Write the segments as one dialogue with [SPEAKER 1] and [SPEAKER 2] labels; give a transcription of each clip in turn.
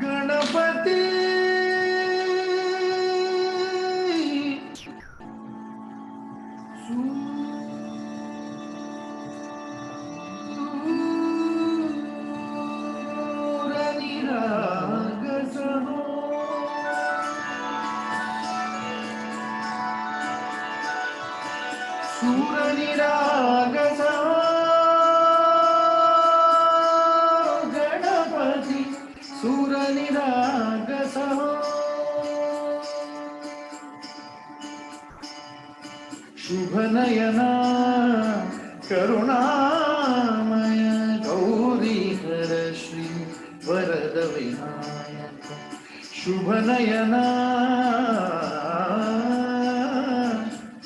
[SPEAKER 1] गणपती गणपती सूरनिरागसः शुभनयना करुणामय गौरीधर श्री वरद विनायक शुभनयना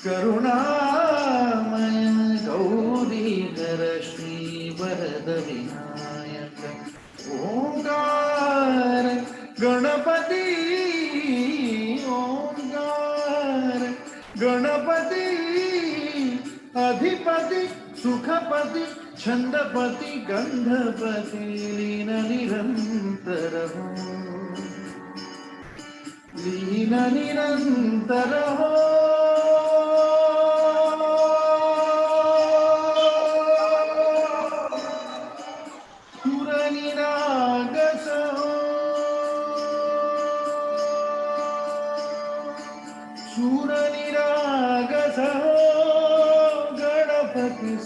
[SPEAKER 1] करुणामय गौरीधर श्री वरद विनायक ओंकार गणपती ओंकार गणपती अधिपति सुखपति छंदपति गंधपति लीन निरंतर हो लीन निरंतर हो सुरनिरागस हो सुरनिरागस हो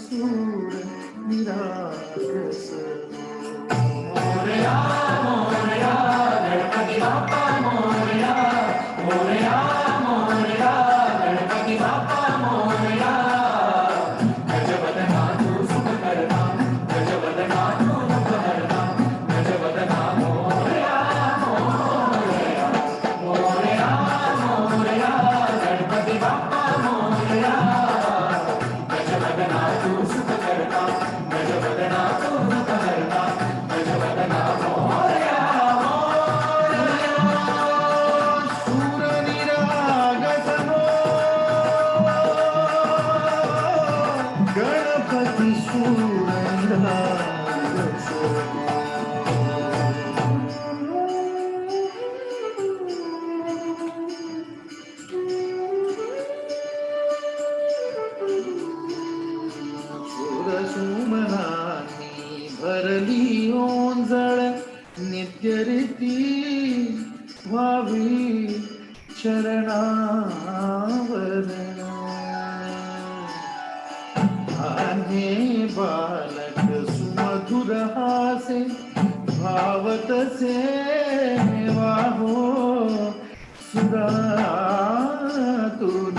[SPEAKER 1] सूर निरागस मोरया मोरया गणपति बाप्पा मोरया मोरया मोरया गणपति बाप्पा मोरया गजवदना तू सुख करता गजवदना तू दुख हरता गजवदना मोरया मोरया मोरया मोरया गणपति बाप्पा मोरया गजवदना तू सुख करता गजवदना तू दुख हरता गजवदना मोरया मोरया सूरनिरागस हो गणपति सूरनिरागस सुमनानी भरली ओंजळ नित्यरीती व्हावी चरणावर आने बालक सुमधुर हासे भावतसे वाहो सुरातुन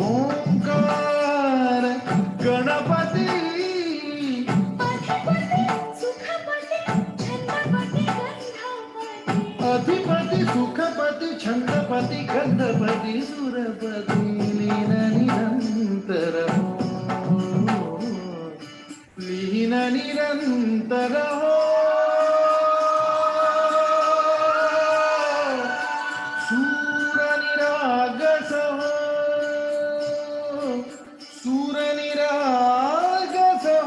[SPEAKER 1] ओंकार गणपती अधिपति सुखपति छंदपति गंधपति सुरपति लीन निरंतर हो लीन निरंतर हो सूरनिरागस हो सूरनिरागस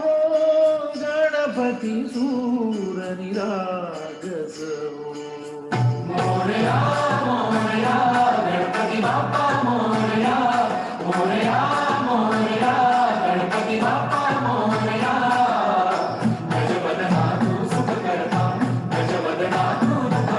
[SPEAKER 1] हो गणपति सूरनिरागस हो मोरया मोरया गणपति बाप्पा मोरया मोरया मोरया गणपति बाप्पा मोरया गजवदना तू सुख करता गजवदना तू दुख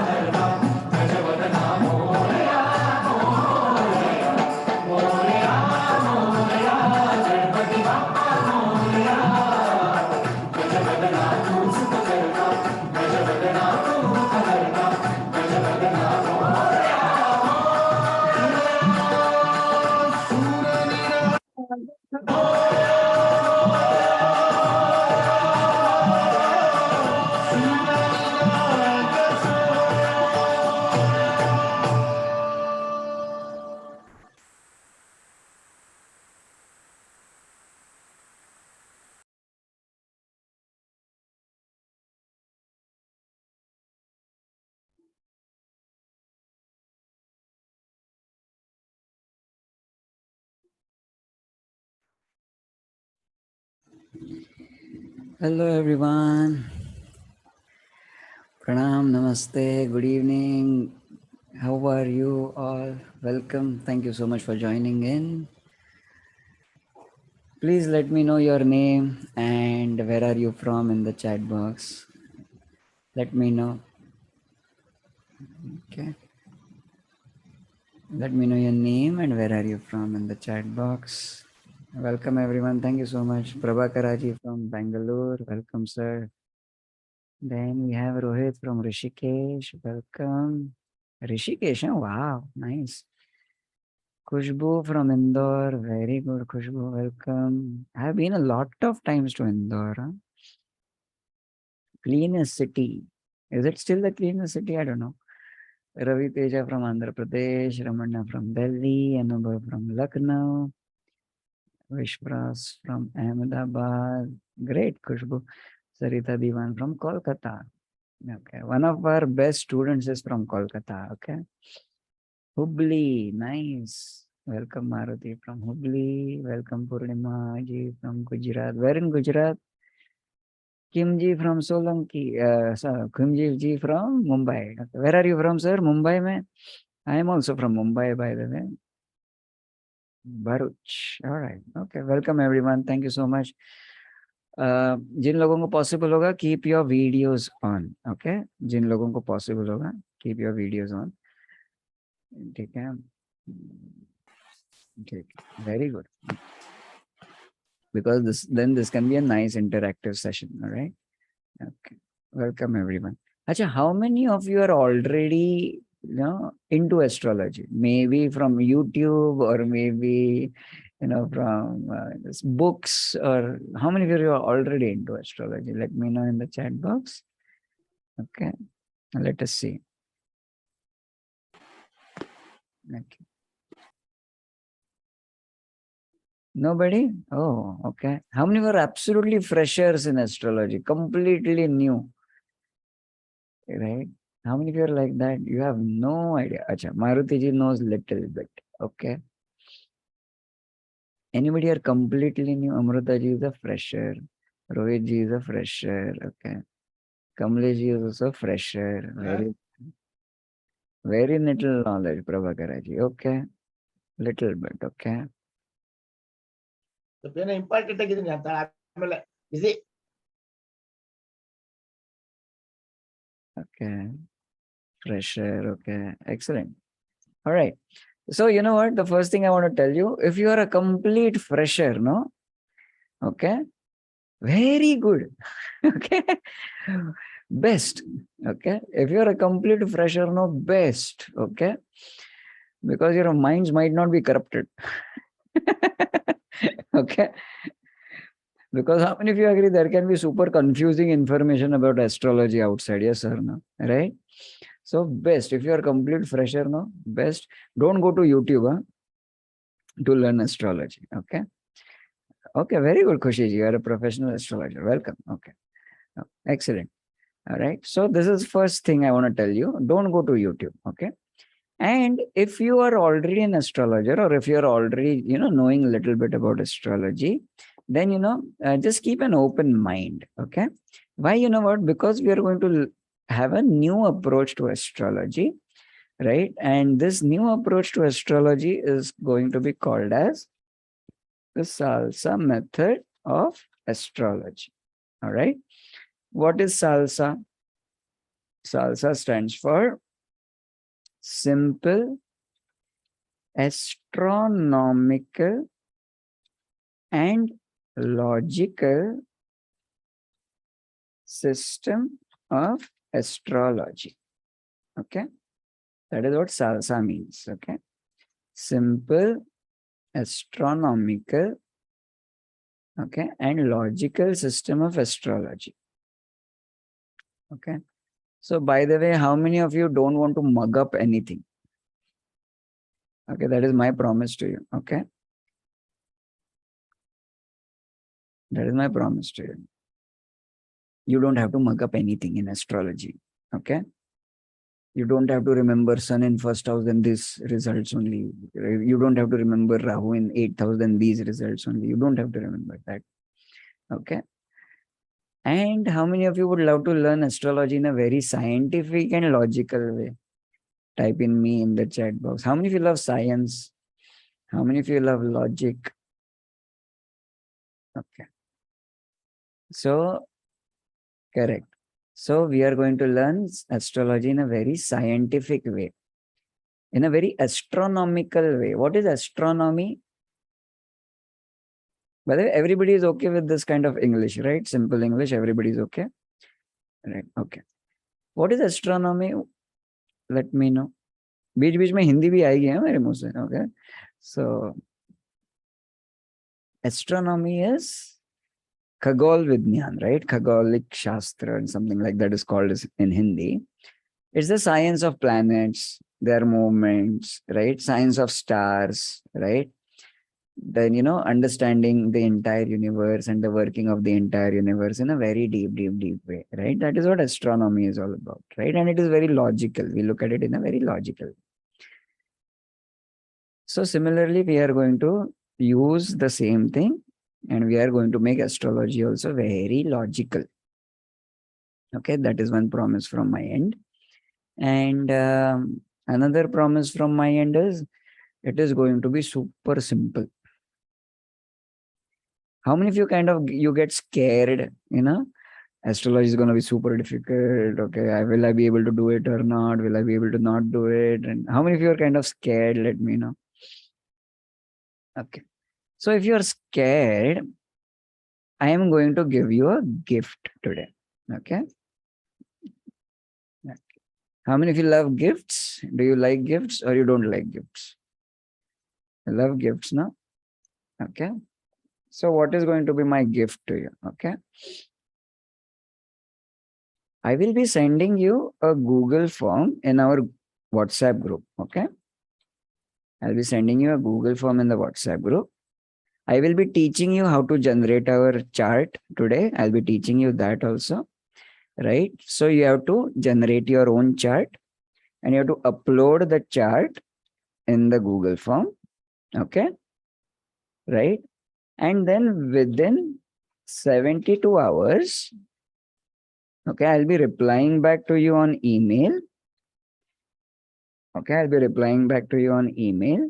[SPEAKER 2] Hello everyone. Pranam, namaste, good evening. How are you all? Welcome. Thank you so much for joining in. Please let me know your name and where are you from in the chat box. Let me know. Okay. Let me know your name and where are you from in the chat box. Welcome everyone. Thank you so much. Prabhakaraji from Bangalore. Welcome, sir. Then we have Rohit from Rishikesh. Welcome. Rishikesh, huh? Wow, nice. Khushbu from Indore, very good. Khushbu, welcome. I have been a lot of times to Indore. Huh? Cleanest city. Is it still the cleanest city? I don't know. Ravi Teja from Andhra Pradesh, Ramana from Delhi, Anubhav from Lucknow, Vishwas from Ahmedabad. Great, Khushbu. Sarita Diwan from Kolkata. Okay, one of our best students is from Kolkata. Okay, Hubli, nice. Welcome Maruti from Hubli. Welcome Purnima ji from Gujarat. Where in Gujarat? Kim ji from Solanki. Kimji ji from Mumbai. Okay. Where are you from, sir? Mumbai mein? I am also from Mumbai, by the way. Bharuch. All right. Okay. Welcome everyone. Thank you so much. जिन लोगों को possible होगा keep your videos on. Okay, जिन लोगों को possible होगा keep your videos on. ठीक है, ठीक, very good. Because this can be a nice interactive session. All right. Okay. Welcome everyone. Acha, how many of you are already into astrology? Maybe from YouTube or maybe from books, or how many of you are already into astrology? Let me know in the chat box. Okay. Let us see. Okay. Nobody? Oh, okay. How many were absolutely freshers in astrology? Completely new. Right? How many of you are like that? You have no idea. Acha, Maruti ji knows little bit. Okay. Anybody are completely new? Amrita ji is a fresher. Rohit ji is a fresher. Okay. Kamlesh ji is also a fresher. Very little knowledge, Prabhakara ji. Okay. Little bit. Okay. Okay. Fresher. Okay. Excellent. All right. So, you know what? The first thing I want to tell you, if you are a complete fresher, no? Okay. Very good. Okay. Best. Okay. If you're a complete fresher, no, best. Okay. Because your minds might not be corrupted. Okay. Because how many of you agree there can be super confusing information about astrology outside? Yes or no? Right? So, best. If you're a complete fresher, no, best. Don't go to YouTube to learn astrology. Okay. Okay. Very good, Khushi ji. You are a professional astrologer. Welcome. Okay. Excellent. All right. So this is first thing I want to tell you. Don't go to YouTube. Okay. And if you are already an astrologer, or if you're already, knowing a little bit about astrology, then, just keep an open mind. Okay. Why? You know what? Because we are going to have a new approach to astrology, right? And this new approach to astrology is going to be called as the SALSA method of astrology. All right. What is SALSA? SALSA stands for Simple Astronomical and Logical System of Astrology. Okay. That is what SALSA means. Okay. Simple Astronomical, okay, and Logical System of Astrology. Okay. So, by the way, how many of you don't want to mug up anything? Okay, that is my promise to you. Okay. That is my promise to you. You don't have to mug up anything in astrology. Okay. You don't have to remember Sun in first house and these results only. You don't have to remember Rahu in 8th house and these results only. You don't have to remember that. Okay. And how many of you would love to learn astrology in a very scientific and logical way? Type in me in the chat box. How many of you love science? How many of you love logic? Okay. So, correct. So, we are going to learn astrology in a very scientific way, in a very astronomical way. What is astronomy? By the way, everybody is okay with this kind of English, right? Simple English, everybody is okay. Right. Okay. What is astronomy? Let me know. बीच बीच में हिंदी भी आएगी है मेरे मुंह से. Okay. So, astronomy is Khagol Vidyan, right? Khagolic Shastra and something like that is called in Hindi. It's the science of planets, their movements, right? Science of stars, right? Then, understanding the entire universe and the working of the entire universe in a very deep, deep, deep way, right? That is what astronomy is all about, right? And it is very logical. We look at it in a very logical way. So similarly, we are going to use the same thing and we are going to make astrology also very logical. Okay, that is one promise from my end. And another promise from my end is it is going to be super simple. How many of you you get scared, astrology is going to be super difficult. Okay, will I be able to do it or not? Will I be able to not do it? And how many of you are kind of scared? Let me know. Okay. So if you are scared, I am going to give you a gift today. Okay. How many of you love gifts? Do you like gifts or you don't like gifts? I love gifts, no? Okay. So what is going to be my gift to you? Okay. I will be sending you a Google form in our WhatsApp group. Okay. I'll be sending you a Google form in the WhatsApp group. I will be teaching you how to generate our chart today. I'll be teaching you that also. Right. So you have to generate your own chart and you have to upload the chart in the Google form. Okay. Right. And then within 72 hours, okay, I'll be replying back to you on email. Okay, I'll be replying back to you on email.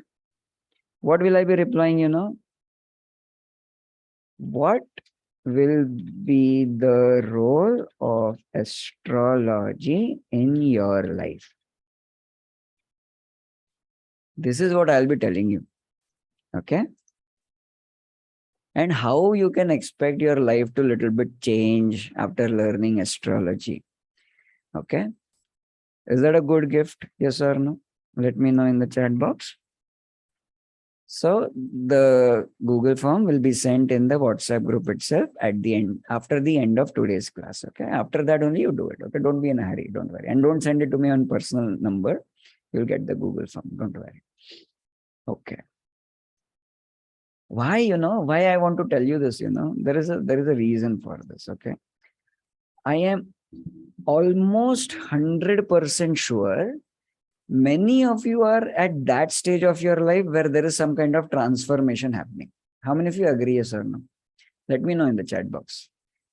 [SPEAKER 2] What will I be replying, What will be the role of astrology in your life? This is what I'll be telling you. Okay. And how you can expect your life to little bit change after learning astrology. Okay. Is that a good gift? Yes or no? Let me know in the chat box. So the Google form will be sent in the WhatsApp group itself at the end, after the end of today's class. Okay. After that only you do it. Okay. Don't be in a hurry. Don't worry. And don't send it to me on personal number. You'll get the Google form. Don't worry. Okay. Why, why I want to tell you this, there is a reason for this. Okay. I am almost 100% sure many of you are at that stage of your life where there is some kind of transformation happening. How many of you agree, yes or no? Let me know in the chat box.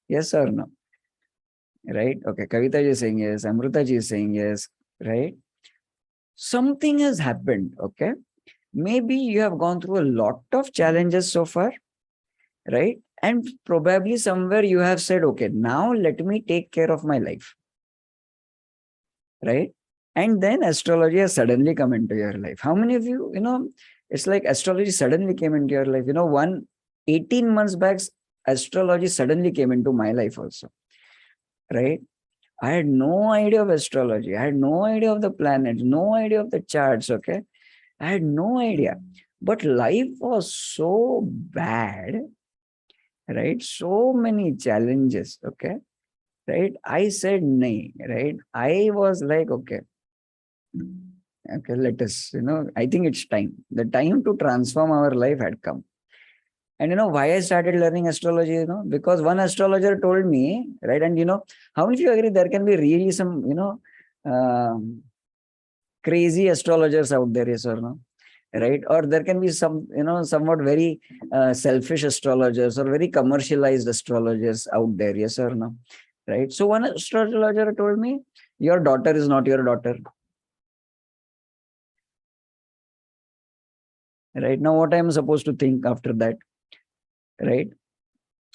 [SPEAKER 2] Yes or no? Right? Okay. Kavita ji is saying yes. Amrita ji is saying yes. Right? Something has happened. Okay. Maybe you have gone through a lot of challenges so far. Right? And probably somewhere you have said, okay, now let me take care of my life. Right? And then astrology has suddenly come into your life. How many of you, it's like astrology suddenly came into your life. 18 months back, astrology suddenly came into my life also. Right? I had no idea of astrology. I had no idea of the planets, no idea of the charts. Okay. I had no idea. But life was so bad. Right? So many challenges. Okay. Right? I said nay. Right? I was like, okay, let us, I think it's time. The time to transform our life had come. And why I started learning astrology, because one astrologer told me, right? And how many of you agree there can be really some, crazy astrologers out there, yes or no? right? Or there can be some, somewhat very selfish astrologers or very commercialized astrologers out there. Yes or no? Right? So one astrologer told me, your daughter is not your daughter. Right? Now, what I am supposed to think after that? Right?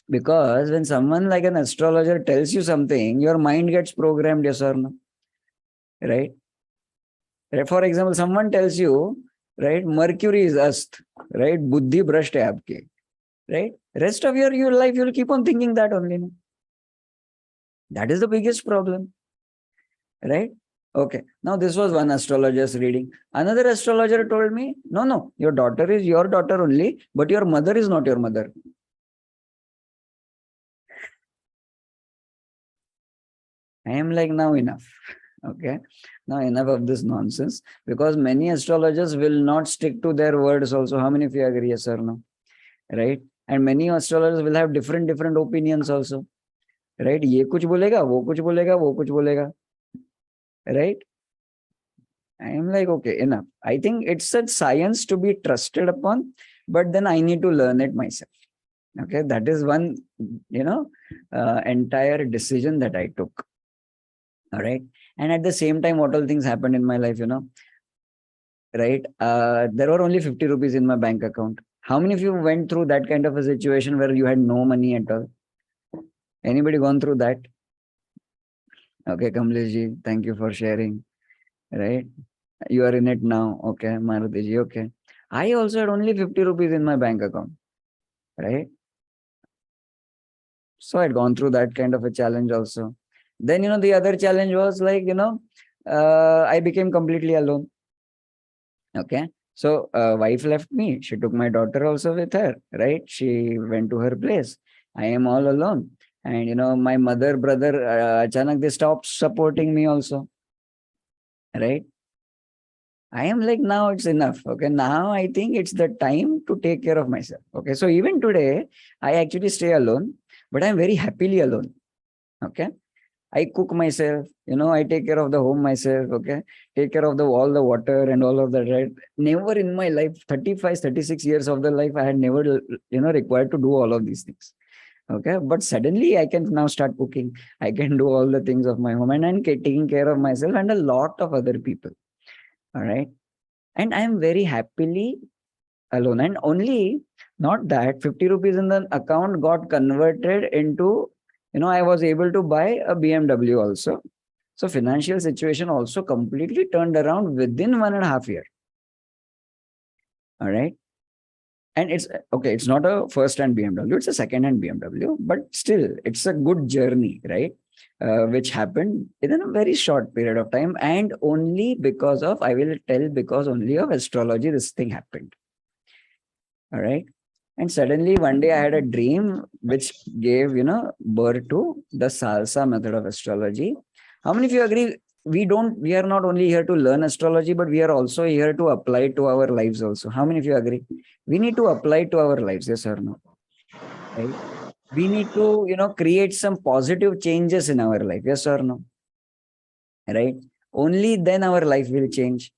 [SPEAKER 2] Because when someone like an astrologer tells you something, your mind gets programmed. Yes or no? Right? For example, someone tells you, right, Mercury is ast, right? Buddhi brushed hai aapki, right? Rest of your life, you'll keep on thinking that only. No? That is the biggest problem, right? Okay. Now, this was one astrologer's reading. Another astrologer told me, no, your daughter is your daughter only, but your mother is not your mother. I am like, now enough. Okay. Now enough of this nonsense, because many astrologers will not stick to their words also. How many of you agree, yes or no? Right? And many astrologers will have different opinions also. Right? ये कुछ बोलेगा, वो कुछ बोलेगा, वो कुछ बोलेगा. Right? I am like, okay, enough. I think it's a science to be trusted upon, but then I need to learn it myself. Okay, that is one, entire decision that I took. All right. And at the same time, what all things happened in my life, right? There were only 50 rupees in my bank account. How many of you went through that kind of a situation where you had no money at all? Anybody gone through that? Okay, Kamlesh ji, thank you for sharing. Right? You are in it now. Okay, Maruti ji, okay. I also had only 50 rupees in my bank account. Right? So I'd gone through that kind of a challenge also. Then, the other challenge was like, I became completely alone. Okay. So wife left me. She took my daughter also with her, right? She went to her place. I am all alone. And, my mother, brother, achanak, they stopped supporting me also. Right? I am like, now it's enough. Okay. Now I think it's the time to take care of myself. Okay. So even today, I actually stay alone, but I'm very happily alone. Okay. I cook myself, I take care of the home myself, okay? Take care of all the water and all of that, right? Never in my life, 35, 36 years of the life, I had never, required to do all of these things. Okay. But suddenly I can now start cooking. I can do all the things of my home and I'm taking care of myself and a lot of other people. All right. And I am very happily alone. And only not that 50 rupees in the account got converted into, I was able to buy a BMW also. So financial situation also completely turned around within 1.5 years. All right. And it's okay, it's not a first-hand BMW, it's a second-hand BMW, but still it's a good journey, right? Which happened within a very short period of time, and only because of, I will tell, because only of astrology, this thing happened. All right. And suddenly one day I had a dream which gave, birth to the SALSA method of astrology. How many of you agree? We are not only here to learn astrology, but we are also here to apply it to our lives also. How many of you agree? We need to apply it to our lives, yes or no? Right? We need to, create some positive changes in our life, yes or no? Right? Only then our life will change.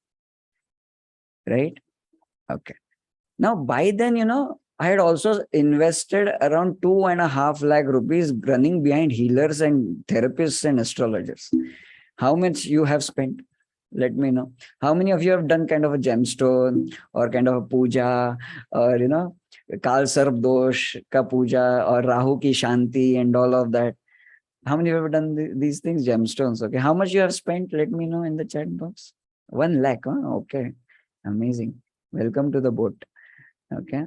[SPEAKER 2] Right? Okay. Now, by then, I had also invested around 2.5 lakh rupees running behind healers and therapists and astrologers. How much you have spent? Let me know. How many of you have done kind of a gemstone or kind of a puja or, Kal Sarp Dosh ka puja or Rahu ki Shanti and all of that? How many of you have done these things? Gemstones. Okay. How much you have spent? Let me know in the chat box. 1 lakh. Huh? Okay. Amazing. Welcome to the boat. Okay.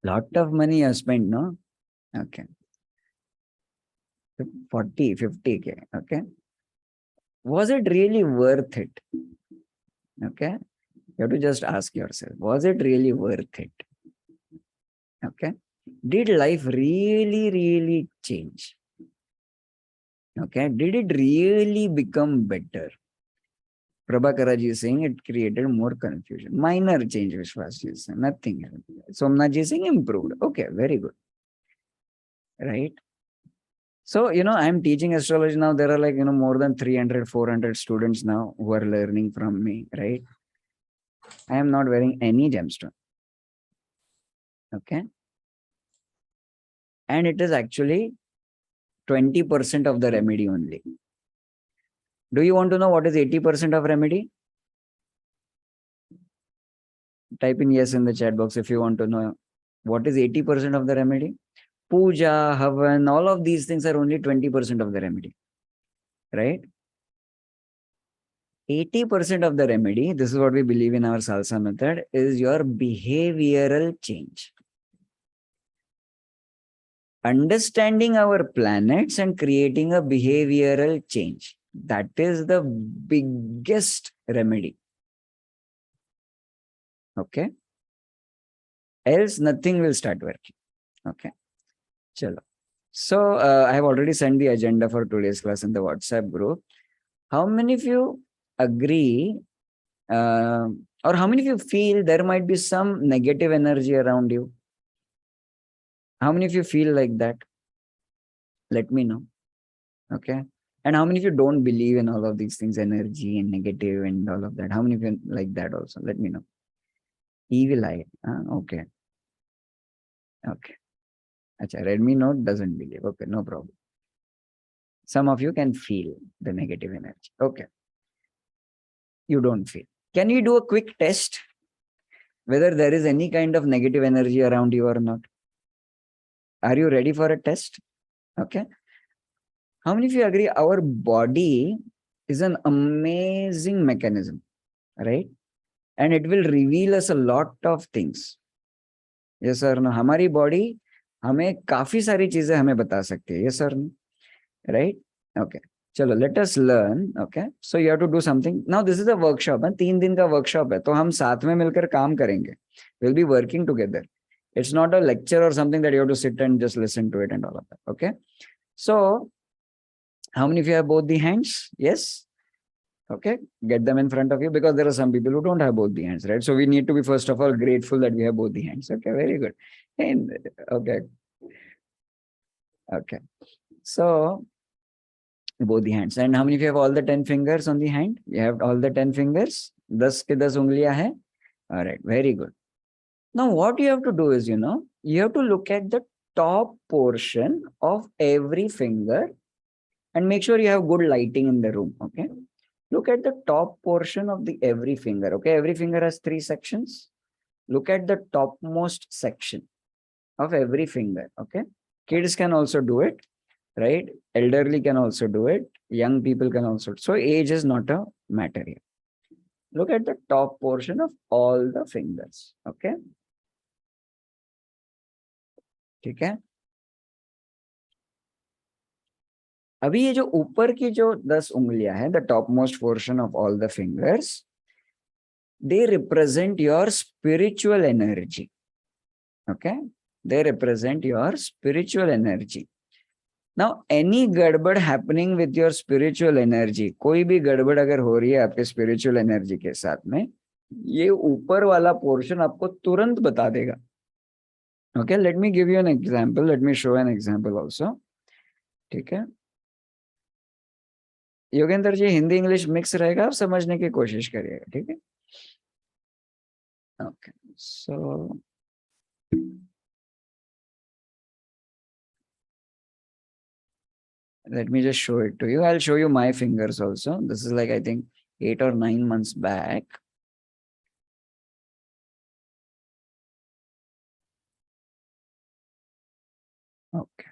[SPEAKER 2] Lot of money you have spent, no? Okay. 40, 50K. Okay. Was it really worth it? Okay. You have to just ask yourself, was it really worth it? Okay. Did life really, really change? Okay. Did it really become better? Prabhakaraji is saying it created more confusion. Minor change, Vishwas is saying, nothing. Somnath is saying improved. Okay, very good. Right? So, I'm teaching astrology now. There are like, more than 300, 400 students now who are learning from me, right? I am not wearing any gemstone. Okay. And it is actually 20% of the remedy only. Do you want to know what is 80% of remedy? Type in yes in the chat box if you want to know what is 80% of the remedy. Puja, Havan, all of these things are only 20% of the remedy. Right? 80% of the remedy, this is what we believe in our SALSA method, is your behavioral change. Understanding our planets and creating a behavioral change. That is the biggest remedy. Okay. Else nothing will start working. Okay. Chalo. So I have already sent the agenda for today's class in the WhatsApp group. How many of you agree or how many of you feel there might be some negative energy around you? How many of you feel like that? Let me know. Okay. And how many of you don't believe in all of these things, energy and negative and all of that? How many of you like that also? Let me know. Evil eye. Okay. Okay. Achha, Redmi Note doesn't believe. Okay, no problem. Some of you can feel the negative energy. Okay. You don't feel. Can you do a quick test whether there is any kind of negative energy around you or not? Are you ready for a test? Okay. How many of you agree our body is an amazing mechanism, right? And it will reveal us a lot of things. Yes or no? हमारी body हमें काफी सारी चीजें हमें बता सकती है. Yes or no? Right? Okay. चलो, let us learn. Okay. So you have to do something. Now this is a workshop. 3 दिन का workshop है. तो हम साथ में मिलकर काम करेंगे. We'll be working together. It's not a lecture or something that you have to sit and just listen to it and all of that. Okay. So how many of you have both the hands? Yes. Okay. Get them in front of you because there are some people who don't have both the hands, right? So we need to be first of all grateful that we have both the hands. Okay. Very good. And okay. Okay. So both the hands. And how many of you have all the 10 fingers on the hand? You have all the 10 fingers? 10 ke 10 ungliyan hai? All right. Very good. Now what you have to do is, you have to look at the top portion of every finger and make sure you have good lighting in the room. Okay. Look at the top portion of the every finger. Okay. Every finger has 3 sections. Look at the topmost section of every finger. Okay. Kids can also do it, right? Elderly can also do it. Young people can also. So age is not a matter here. Look at the top portion of all the fingers. Okay. ठीक है. अभी ये जो ऊपर की जो 10 उंगलियां हैं, the topmost portion of all the fingers, they represent your spiritual energy. Okay. They represent your spiritual energy. Now, any गड़बड़ happening with your spiritual energy, कोई भी गड़बड़ अगर हो रही है आपके spiritual energy के साथ में, ये ऊपर वाला portion आपको तुरंत बता देगा. Okay, let me give you an example. Let me show an example also. ठीक है. योगेंद्र जी हिंदी इंग्लिश मिक्स रहेगा, आप समझने की कोशिश करिएगा. ठीक है. Okay, so let me just show it to you. I'll show you my fingers also. This is like, I think 8 or 9 months back. Okay.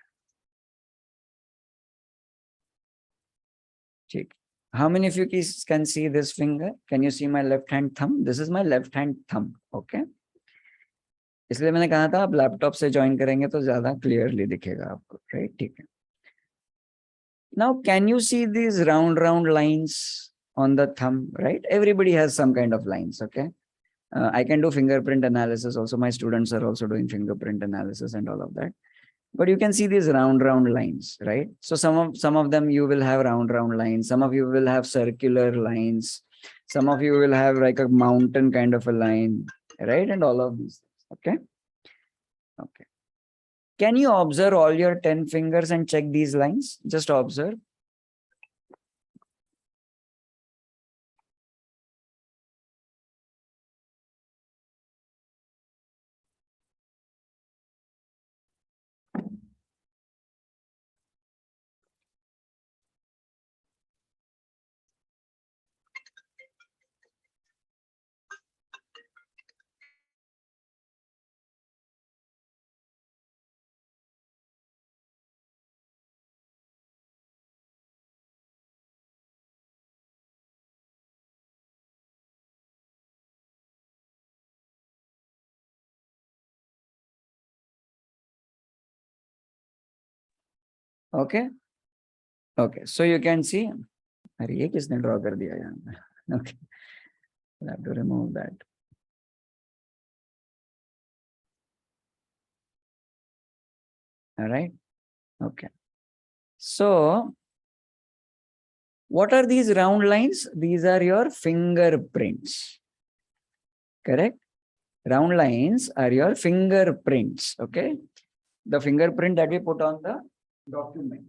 [SPEAKER 2] How many of you can see this finger? Can you see my left hand thumb? This is my left hand thumb. Okay. इसलिए मैंने कहा था आप laptop से join करेंगे तो ज्यादा clearly दिखेगा आपको, राइट? ठीक है. Now can you see these round lines on the thumb, right? Everybody has some kind of lines. Okay. I can do fingerprint analysis also. My students are also doing fingerprint analysis and all of that. But you can see these round lines, right? So some of them you will have round lines. Some of you will have circular lines. Some of you will have like a mountain kind of a line, right? And all of these things. Okay. Okay. Can you observe all your 10 fingers and check these lines? Just observe. Okay. Okay. So you can see. अरे ये किसने draw कर दिया यहाँ पे? Okay. I have to remove that. All right. Okay. So what are these round lines? These are your fingerprints. Correct? Round lines are your fingerprints. Okay. The fingerprint that we put on the document.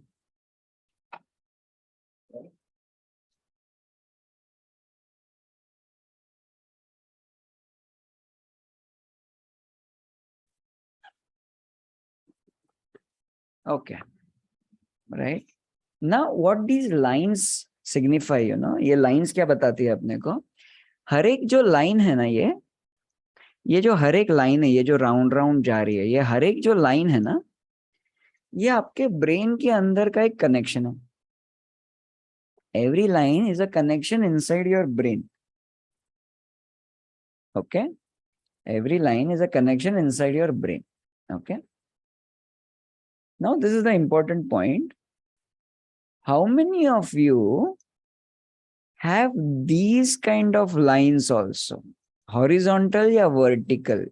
[SPEAKER 2] Okay. Right. Now what these lines signify, ये lines क्या बताती है अपने को? हर एक जो line है ना, ये जो हर एक line है, ये जो round round जा रही है, ये हर एक जो line है ना, ये आपके brain के अंदर का एक connection है. Every line is a connection inside your brain. Okay. Every line is a connection inside your brain. Okay. Now this is the important point. How many of you have these kind of lines also? Horizontal या vertical?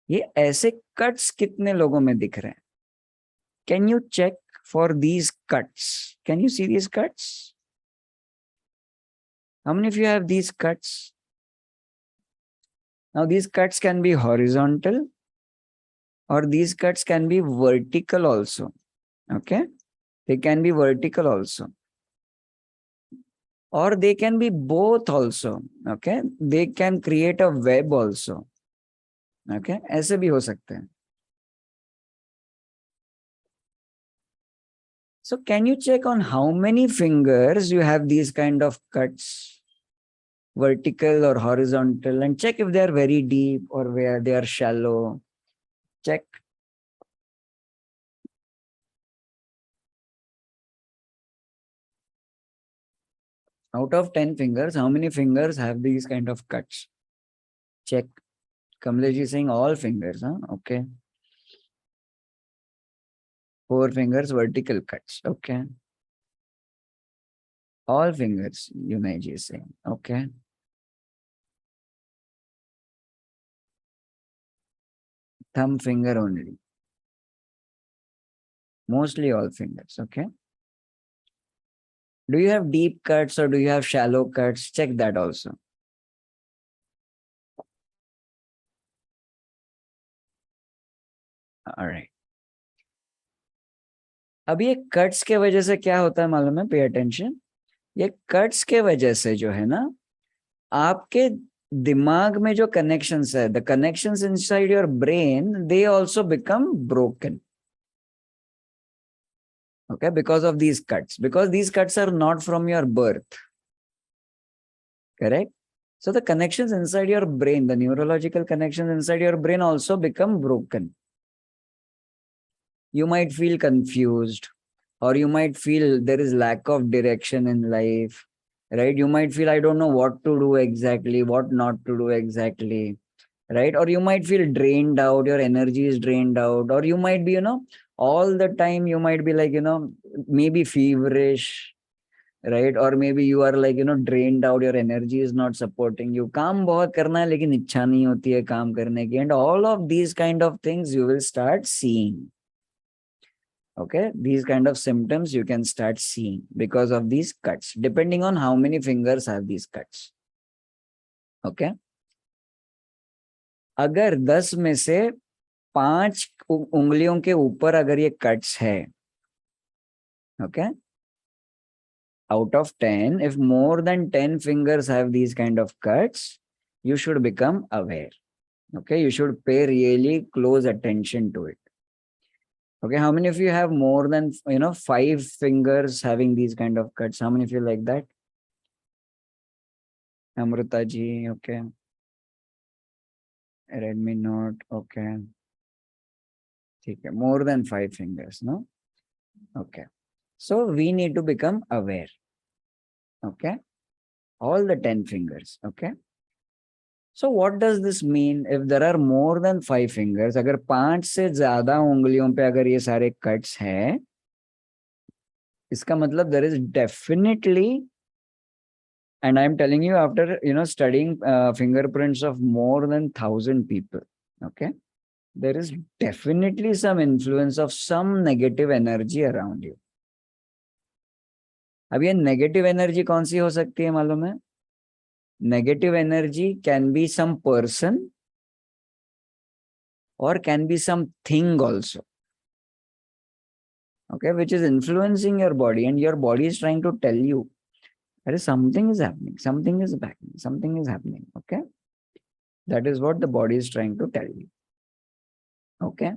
[SPEAKER 2] ये ऐसे cuts कितने लोगों में दिख रहे हैं? Can you check for these cuts? Can you see these cuts? How many of you have these cuts? Now these cuts can be horizontal or these cuts can be vertical also. Okay. They can be vertical also. Or they can be both also. Okay. They can create a web also. Okay. ऐसे भी हो सकते हैं. So can you check on how many fingers you have these kind of cuts, vertical or horizontal, and check if they are very deep or where they are shallow. Check. Out of 10 fingers, how many fingers have these kind of cuts? Check. Kamlesh is saying all fingers, huh? Okay. 4 fingers, vertical cuts. Okay. All fingers, Yunaiji is saying. Okay. Thumb finger only. Mostly all fingers. Okay. Do you have deep cuts or do you have shallow cuts? Check that also. All right. अब ये cuts के वजह से क्या होता है मालूम है? Pay attention. ये कट्स के वजह से जो है ना, आपके दिमाग में जो कनेक्शंस है, the connections inside your brain, they also become broken. Okay, because of these cuts, because these cuts are not from your birth. Correct? So the connections inside your brain, the neurological connections inside your brain also become broken. You might feel confused, or you might feel there is lack of direction in life, right? You might feel, I don't know what to do exactly, what not to do exactly, right? Or you might feel drained out, your energy is drained out, or you might be, all the time you might be like, maybe feverish, right? Or maybe you are like, drained out, your energy is not supporting you. काम बहुत करना है लेकिन इच्छा नहीं होती है काम करने की. And all of these kind of things you will start seeing. Okay, these kind of symptoms you can start seeing because of these cuts, depending on how many fingers have these cuts. Okay. अगर 10 में से 5 उंगलियों के ऊपर अगर ये cuts है, okay, out of 10, if more than 10 fingers have these kind of cuts, you should become aware. Okay, you should pay really close attention to it. Okay, how many of you have more than 5 fingers having these kind of cuts? How many of you like that? Amrita ji, okay. Redmi Note, okay. Okay, more than 5 fingers, no? Okay. So we need to become aware. Okay. All the 10 fingers. Okay. So what does this mean? If there are more than 5 fingers, अगर 5 से ज्यादा उंगलियों पे अगर ये सारे cuts हैं, इसका मतलब there is definitely, and I'm telling you after studying fingerprints of more than 1,000 people, okay, there is definitely some influence of some negative energy around you. अब ये नेगेटिव एनर्जी कौन सी हो सकती है मालूम है? Negative energy can be some person or can be something also, okay, which is influencing your body, and your body is trying to tell you that something is happening, something is happening, something is happening, okay. That is what the body is trying to tell you, okay.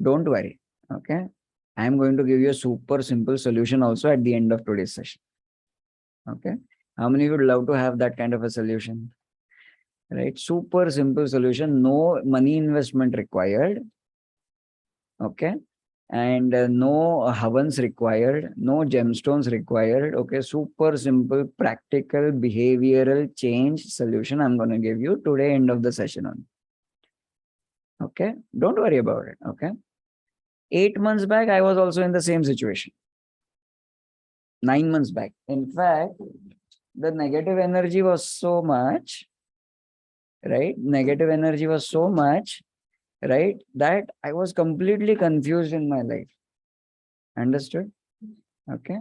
[SPEAKER 2] Don't worry, okay. I am going to give you a super simple solution also at the end of today's session, okay. How many would love to have that kind of a solution? Right, super simple solution, no money investment required, okay, and no havans required, no gemstones required, okay. Super simple, practical, behavioral change solution I'm going to give you today, end of the session on, okay. Don't worry about it, okay. 8 months back I was also in the same situation. 9 months back, in fact, the negative energy was so much, right, negative energy was so much, right, that I was completely confused in my life. Understood? Okay,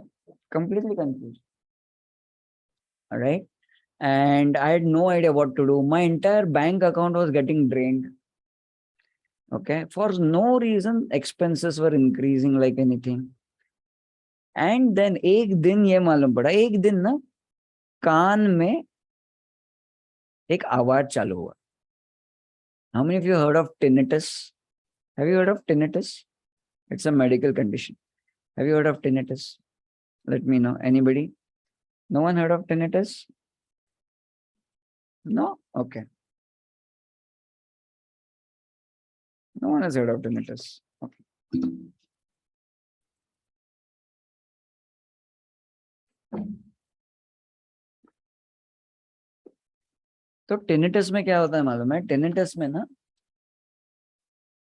[SPEAKER 2] completely confused. All right, and I had no idea what to do. My entire bank account was getting drained, okay, for no reason. Expenses were increasing like anything. And then एक दिन ये मालूम पड़ा, एक दिन ना कान में एक आवाज चालू हुआ. How many of you heard of tinnitus? Have you heard of tinnitus? It's a medical condition. Have you heard of tinnitus? Let me know. Anybody? No one heard of tinnitus? No? Okay. No one has heard of tinnitus. Okay. तो tinnitus में क्या होता है मालूम है? Tinnitus में ना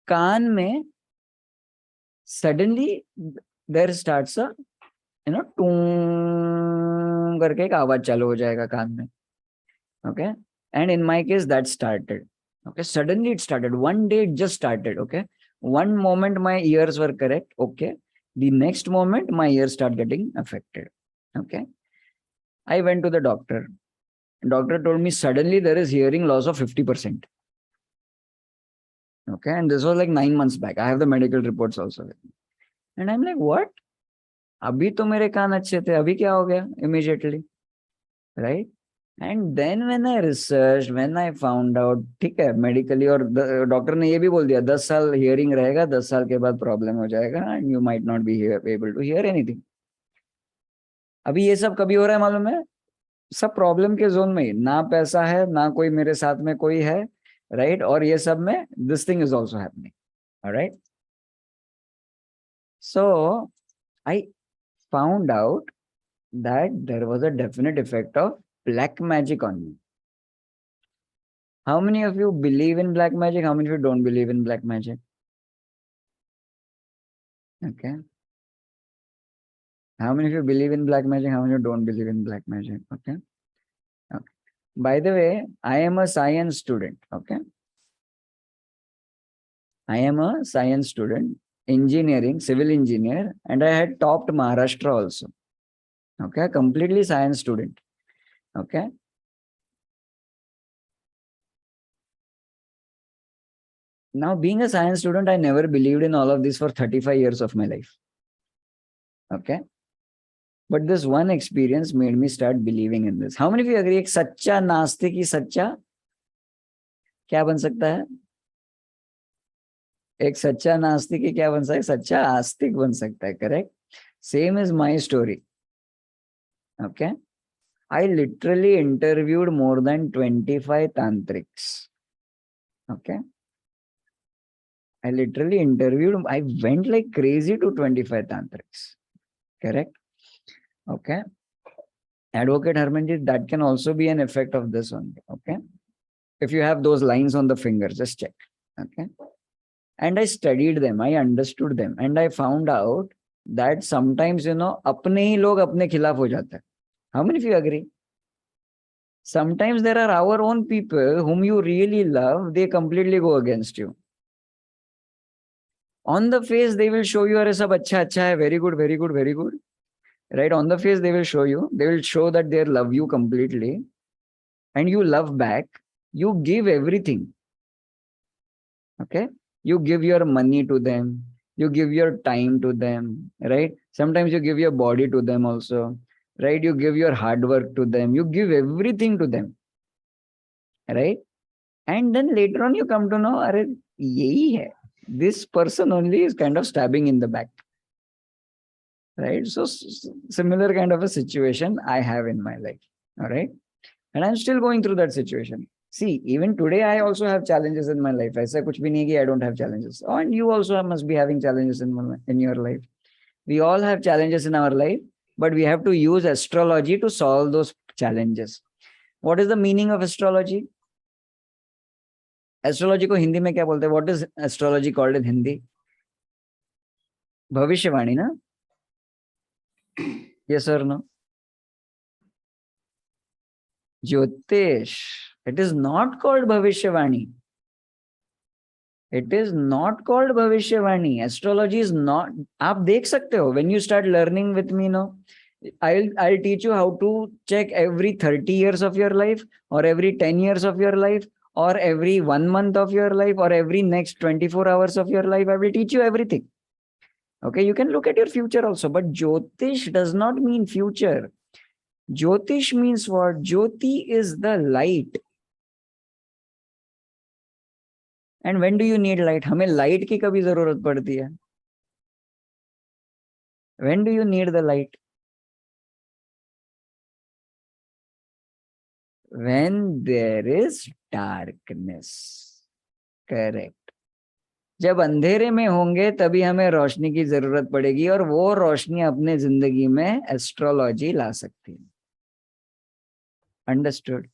[SPEAKER 2] कान में सडनली देयर स्टार्ट्स अ टूं करके एक आवाज चालू हो जाएगा कान में, okay. And in my case that started, okay, suddenly it started one day, it just started, okay. One moment my ears were correct, okay, the next moment my ears start getting affected, okay. I went to the doctor. Doctor told me suddenly there is hearing loss of 50%, okay, and this was like 9 months back. I have the medical reports also with me. And I'm like, what? अभी तो मेरे कान अच्छे थे, अभी क्या हो गया immediately, right? And then when I researched, when I found out, ठीक है, medically, और डॉक्टर ने ये भी बोल दिया 10 साल hearing रहेगा, 10 साल के बाद प्रॉब्लम हो जाएगा, and you might not be able to hear anything. अभी ये सब कभी हो रहा है मालूम है? सब प्रॉब्लम के जोन में ही, ना पैसा है, ना कोई मेरे साथ में कोई है, राइट, और ये सब में this thing is also happening, alright. So I found out that there was a definite effect of black magic on me. How many of you believe in black magic? How many of you don't believe in black magic? Okay. How many of you believe in black magic? How many of you don't believe in black magic? Okay. Okay. By the way, I am a science student. Okay. I am a science student, engineering, civil engineer, and I had topped Maharashtra also. Okay. Completely science student. Okay. Now, being a science student, I never believed in all of this for 35 years of my life. Okay. But this one experience made me start believing in this. How many of you agree? एक सच्चा नास्तिक ही सच्चा क्या बन सकता है? एक सच्चा नास्तिक ही क्या बन सकता है? सच्चा आस्तिक बन सकता है. Correct? Same is my story. Okay. I literally interviewed more than 25 tantrics. Okay. I literally interviewed, I went like crazy to 25 tantrics. Correct? Okay. Advocate Harmanjit, that can also be an effect of this one. Okay. If you have those lines on the fingers, just check. Okay. And I studied them, I understood them, and I found out that sometimes, अपने ही लोग अपने खिलाफ हो जाते हैं. How many of you agree? Sometimes there are our own people whom you really love, they completely go against you. On the face, they will show you, अरे सब अच्छा अच्छा है, very good, very good, very good. Right? On the face, they will show that they love you completely, and you love back. You give everything. Okay? You give your money to them. You give your time to them. Right? Sometimes you give your body to them also. Right? You give your hard work to them. You give everything to them. Right? And then later on you come to know, अरे यही है. This person only is kind of stabbing in the back. Right? So similar kind of a situation I have in my life. All right. And I'm still going through that situation. See, even today I also have challenges in my life. ऐसा कुछ भी नहीं कि I don't have challenges. Oh, and you also must be having challenges in your life. We all have challenges in our life, but we have to use astrology to solve those challenges. What is the meaning of astrology? Astrology को हिंदी में क्या बोलते हैं? What is astrology called in Hindi? भविष्यवाणी ना? Yes or no? Jyotish. It is not called Bhavishyavani. It is not called Bhavishyavani. Astrology is not. आप देख सकते हो. When you start learning with me, no, I'll teach you how to check every 30 years of your life, or every 10 years of your life, or every 1 month of your life, or every next 24 hours of your life. I will teach you everything. Okay, you can look at your future also, but Jyotish does not mean future. Jyotish means what? Jyoti is the light. And when do you need light? हमें light की कभी जरूरत पड़ती है? When do you need the light? When there is darkness. Correct. जब अंधेरे में होंगे तभी हमें रोशनी की जरूरत पड़ेगी, और वो रोशनी अपने जिंदगी में एस्ट्रोलॉजी ला सकती है. अंडरस्टूड?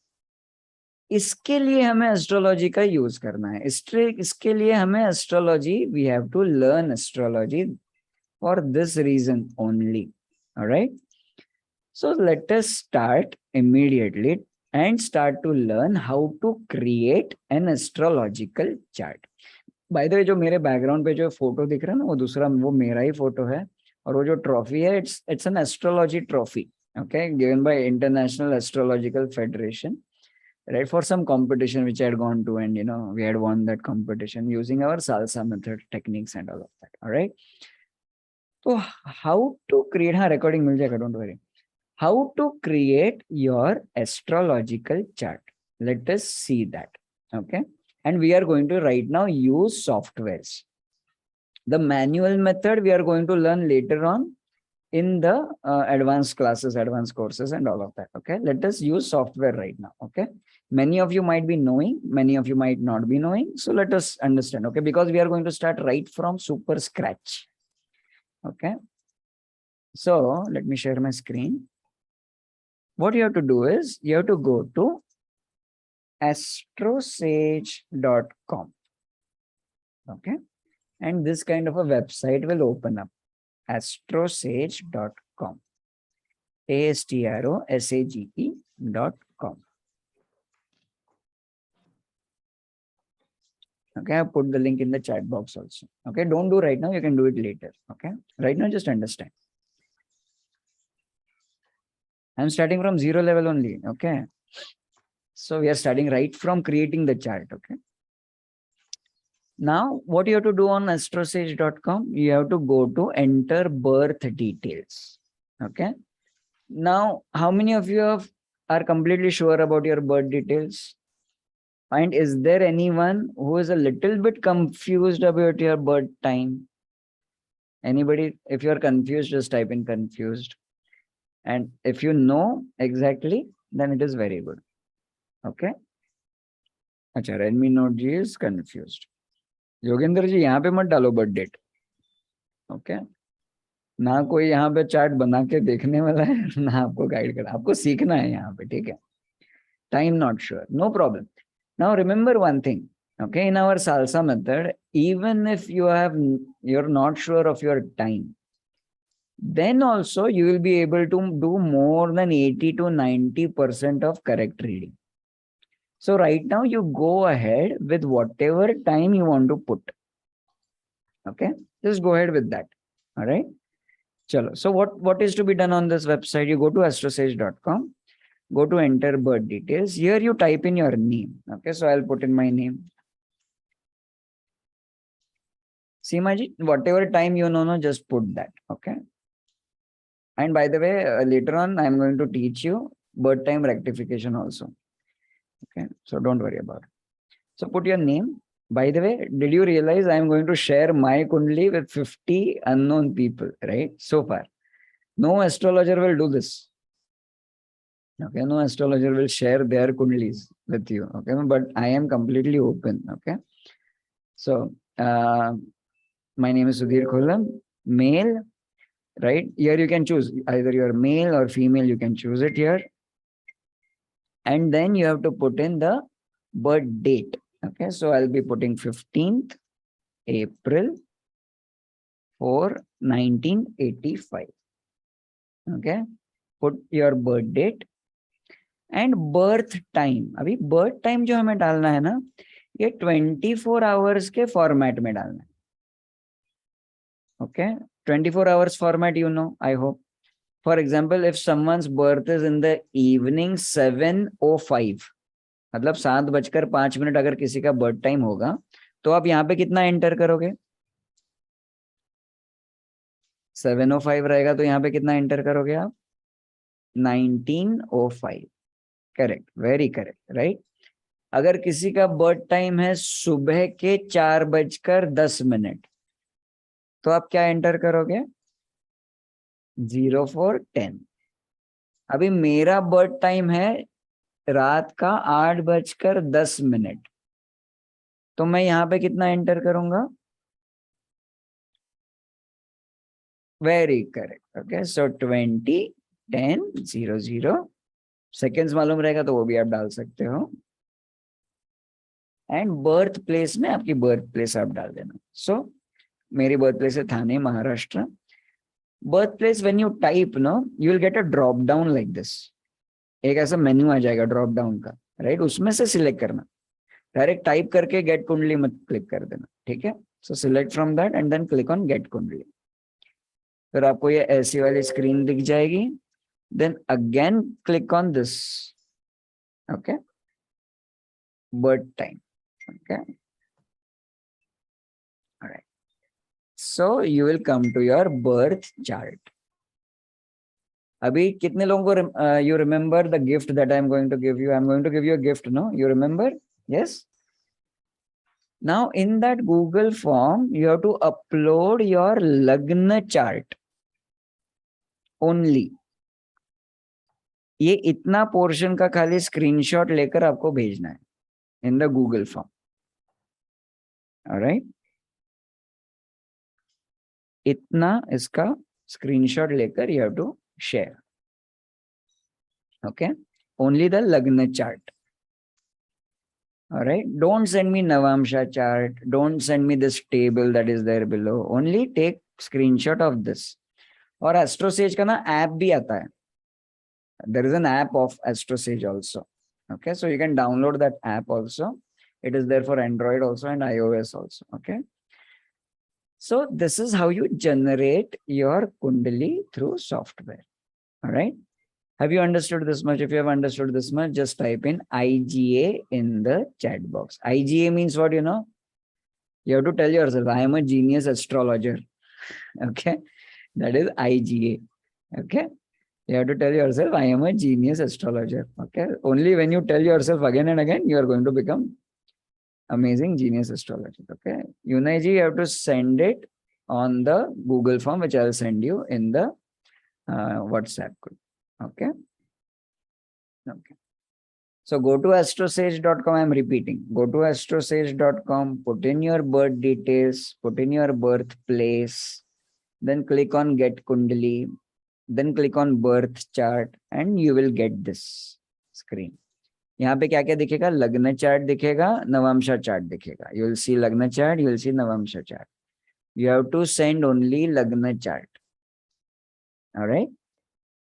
[SPEAKER 2] इसके लिए हमें एस्ट्रोलॉजी का यूज करना है. इसके लिए हमें astrology, we have to learn astrology for this reason only. Alright, so let us start immediately and start to learn how to create an astrological chart. By the way, जो मेरे background पे जो photo दिख रहा है ना, वो दूसरा, वो मेरा ही फोटो है. और वो जो ट्रॉफी है, it's an astrology trophy, okay, given by International Astrological Federation, right, for some competition which I had gone to, and we had won that competition using our SALSA method techniques and all of that. All right, so how to create, हाँ recording मिल जाएगा, don't worry. How to create your astrological chart. Let us see that. Okay. And we are going to right now use softwares. The manual method we are going to learn later on in the advanced classes, advanced courses and all of that. Okay. Let us use software right now. Okay. Many of you might be knowing, many of you might not be knowing. So let us understand. Okay. Because we are going to start right from super scratch. Okay. So let me share my screen. What you have to do is you have to go to astrosage.com. Okay. And this kind of a website will open up. Astrosage.com. ASTROSAGE.com. Okay. I put the link in the chat box also. Okay. Don't do right now. You can do it later. Okay. Right now, just understand. I'm starting from 0 level only. Okay. So we are starting right from creating the chart. Okay. Now, what you have to do on astrosage.com, you have to go to enter birth details. Okay. Now, how many of you are completely sure about your birth details? And is there anyone who is a little bit confused about your birth time? Anybody? If you are confused, just type in confused. And if you know exactly, then it is very good. Okay. अच्छा, Redmi Note G is confused. Yogendra ji यहाँ पे मत डालो birth date. Okay. ना कोई यहाँ पे chart बना के देखने वाला है, ना आपको गाइड कर, आपको सीखना है यहाँ पे. ठीक है. Time not sure, no problem. Now remember one thing. Okay, in our SALSA method, even if you're not sure of your time, then also you will be able to do more than 80 to 90% of correct reading. So right now you go ahead with whatever time you want to put. Okay, just go ahead with that. All right. Chalo. So what is to be done on this website? You go to astrosage.com, go to enter birth details. Here you type in your name. Okay, so I'll put in my name. Seema ji, whatever time you know, just put that. Okay. And by the way, later on, I'm going to teach you birth time rectification also. Okay, so don't worry about it. So put your name. By the way, did you realize I'm going to share my Kundali with 50 unknown people, right? So far. No astrologer will do this. Okay, no astrologer will share their Kundalis with you. Okay, but I am completely open. Okay, so my name is Sudhir Khollam, male, right? Here you can choose either you're male or female, you can choose it here. And then you have to put in the birth date. Okay, so I'll be putting 15th April 4, 1985. Okay, put your birth date and birth time. अभी birth time जो हमें डालना है ना, ये 24 hours के format में डालना है. Okay, 24 hours format, you know, I hope. For example, if someone's birth is in the evening 7:05, मतलब 7:05 अगर किसी का बर्थ टाइम होगा, तो आप यहाँ पे कितना एंटर करोगे? 7:05 रहेगा तो यहाँ पे कितना एंटर करोगे आप? 19:05. Correct, very correct, right. अगर किसी का बर्थ टाइम है सुबह के 4:10, तो आप क्या एंटर करोगे? 04:10. अभी मेरा बर्थ टाइम है रात का 8:10, तो मैं यहाँ पे कितना एंटर करूंगा? Very correct. ओके, सो 20:10:00. सेकेंड्स मालूम रहेगा तो वो भी आप डाल सकते हो. एंड बर्थ प्लेस में आपकी बर्थ प्लेस आप डाल देना. सो मेरी बर्थ प्लेस है Thane, Maharashtra. Birth place when you type no, you will get a drop down like this. एक ऐसा मेन्यू आ जाएगा ड्रॉप डाउन का, राइट? उसमें से सिलेक्ट करना. डायरेक्ट टाइप करके गेट कुंडली मत क्लिक कर देना, ठीक है? So select from that and then click on get kundli. फिर आपको ये ऐसी वाली स्क्रीन दिख जाएगी. Then again click on this. Okay, birth time. Okay, alright. So you will come to your birth chart. अभी कितने लोगों को you remember the gift that I am going to give you? I am going to give you a gift, no? You remember? Yes. Now in that Google form, you have to upload your Lagna chart only. ये इतना portion का खाली screenshot लेकर आपको भेजना है in the Google form. All right. इतना इसका स्क्रीनशॉट लेकर you have to share. Okay, only the Lagna chart. All right, don't send me Navamsha chart, don't send me this table that is there below. Only take screenshot of this. और Astrosage का ना app भी आता है. There is an app of Astrosage also. Okay, so you can download that app also. It is there for Android also and iOS also. Okay. So this is how you generate your Kundali through software. All right. Have you understood this much? If you have understood this much, just type in IGA in the chat box. IGA means what, you know? You have to tell yourself, I am a genius astrologer. Okay. That is IGA. Okay. You have to tell yourself, I am a genius astrologer. Okay. Only when you tell yourself again and again, you are going to become amazing genius astrologer. Okay. Yunai ji, you have to send it on the Google form, which I'll send you in the WhatsApp group. Okay. Okay. So go to astrosage.com. I'm repeating. Go to astrosage.com, put in your birth details, put in your birthplace, then click on Get Kundali, then click on Birth Chart, and you will get this screen. यहाँ पे क्या क्या दिखेगा? Lagna chart दिखेगा, navamsha chart दिखेगा. You will see lagna chart, you will see navamsha chart. You have to send only lagna chart. All right,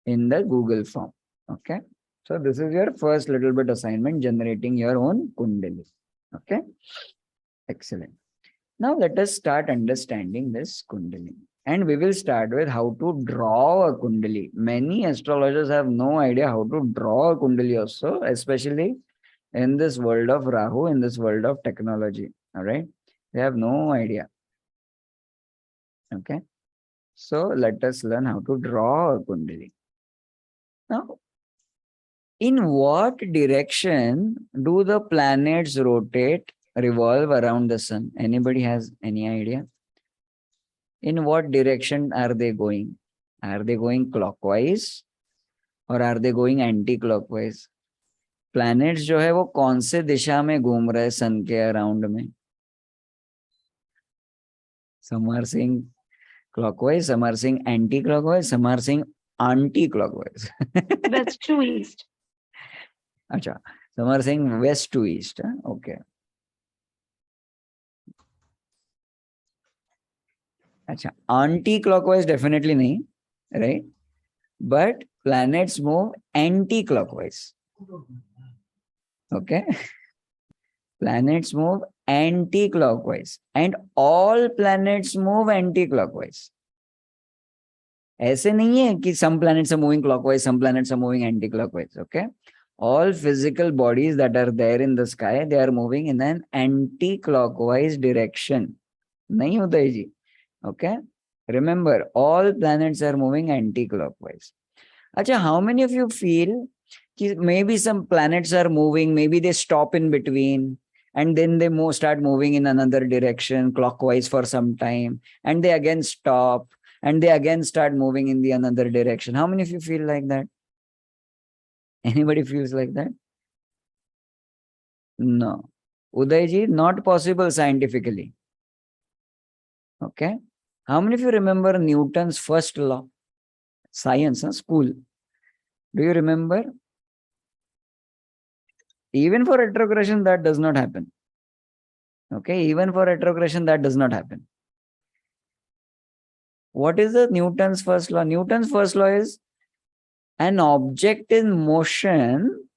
[SPEAKER 2] in the Google form. Okay. So this is your first little bit assignment, generating your own Kundali. Okay. Excellent. Now let us start understanding this Kundali. And we will start with how to draw a Kundali. Many astrologers have no idea how to draw a Kundali also, especially in this world of Rahu, in this world of technology. All right. They have no idea. Okay. So let us learn how to draw a Kundali. Now, in what direction do the planets rotate, revolve around the sun? Anybody has any idea? In what direction are they going? Are they going clockwise or are they going anti-clockwise? Planets जो है वो कौन से दिशा में घूम रहे हैं सन के अराउंड में? Some are saying clockwise, some are saying anti-clockwise, some are saying anti-clockwise.
[SPEAKER 3] West to east.
[SPEAKER 2] Acha, some are saying west to east. Okay. Acha, anti-clockwise definitely nahi, right? But planets move anti-clockwise. Okay. Planets move anti-clockwise and all planets move anti-clockwise. ऐसे नहीं है कि some planets are moving clockwise, some planets are moving anti-clockwise. Okay. All physical bodies that are there in the sky, they are moving in an anti-clockwise direction. Nahi Uday ji. Okay. Remember, all planets are moving anti-clockwise. Acha, how many of you feel maybe some planets are moving, maybe they stop in between and then they start moving in another direction clockwise for some time and they again stop and they again start moving in the another direction? How many of you feel like that? Anybody feels like that? No. Udayji, not possible scientifically. Okay. How many of you remember Newton's first law? Science, school. Do you remember? Even for retrogression, that does not happen. Okay. Even for retrogression, that does not happen. What is the Newton's first law? Newton's first law is an object in motion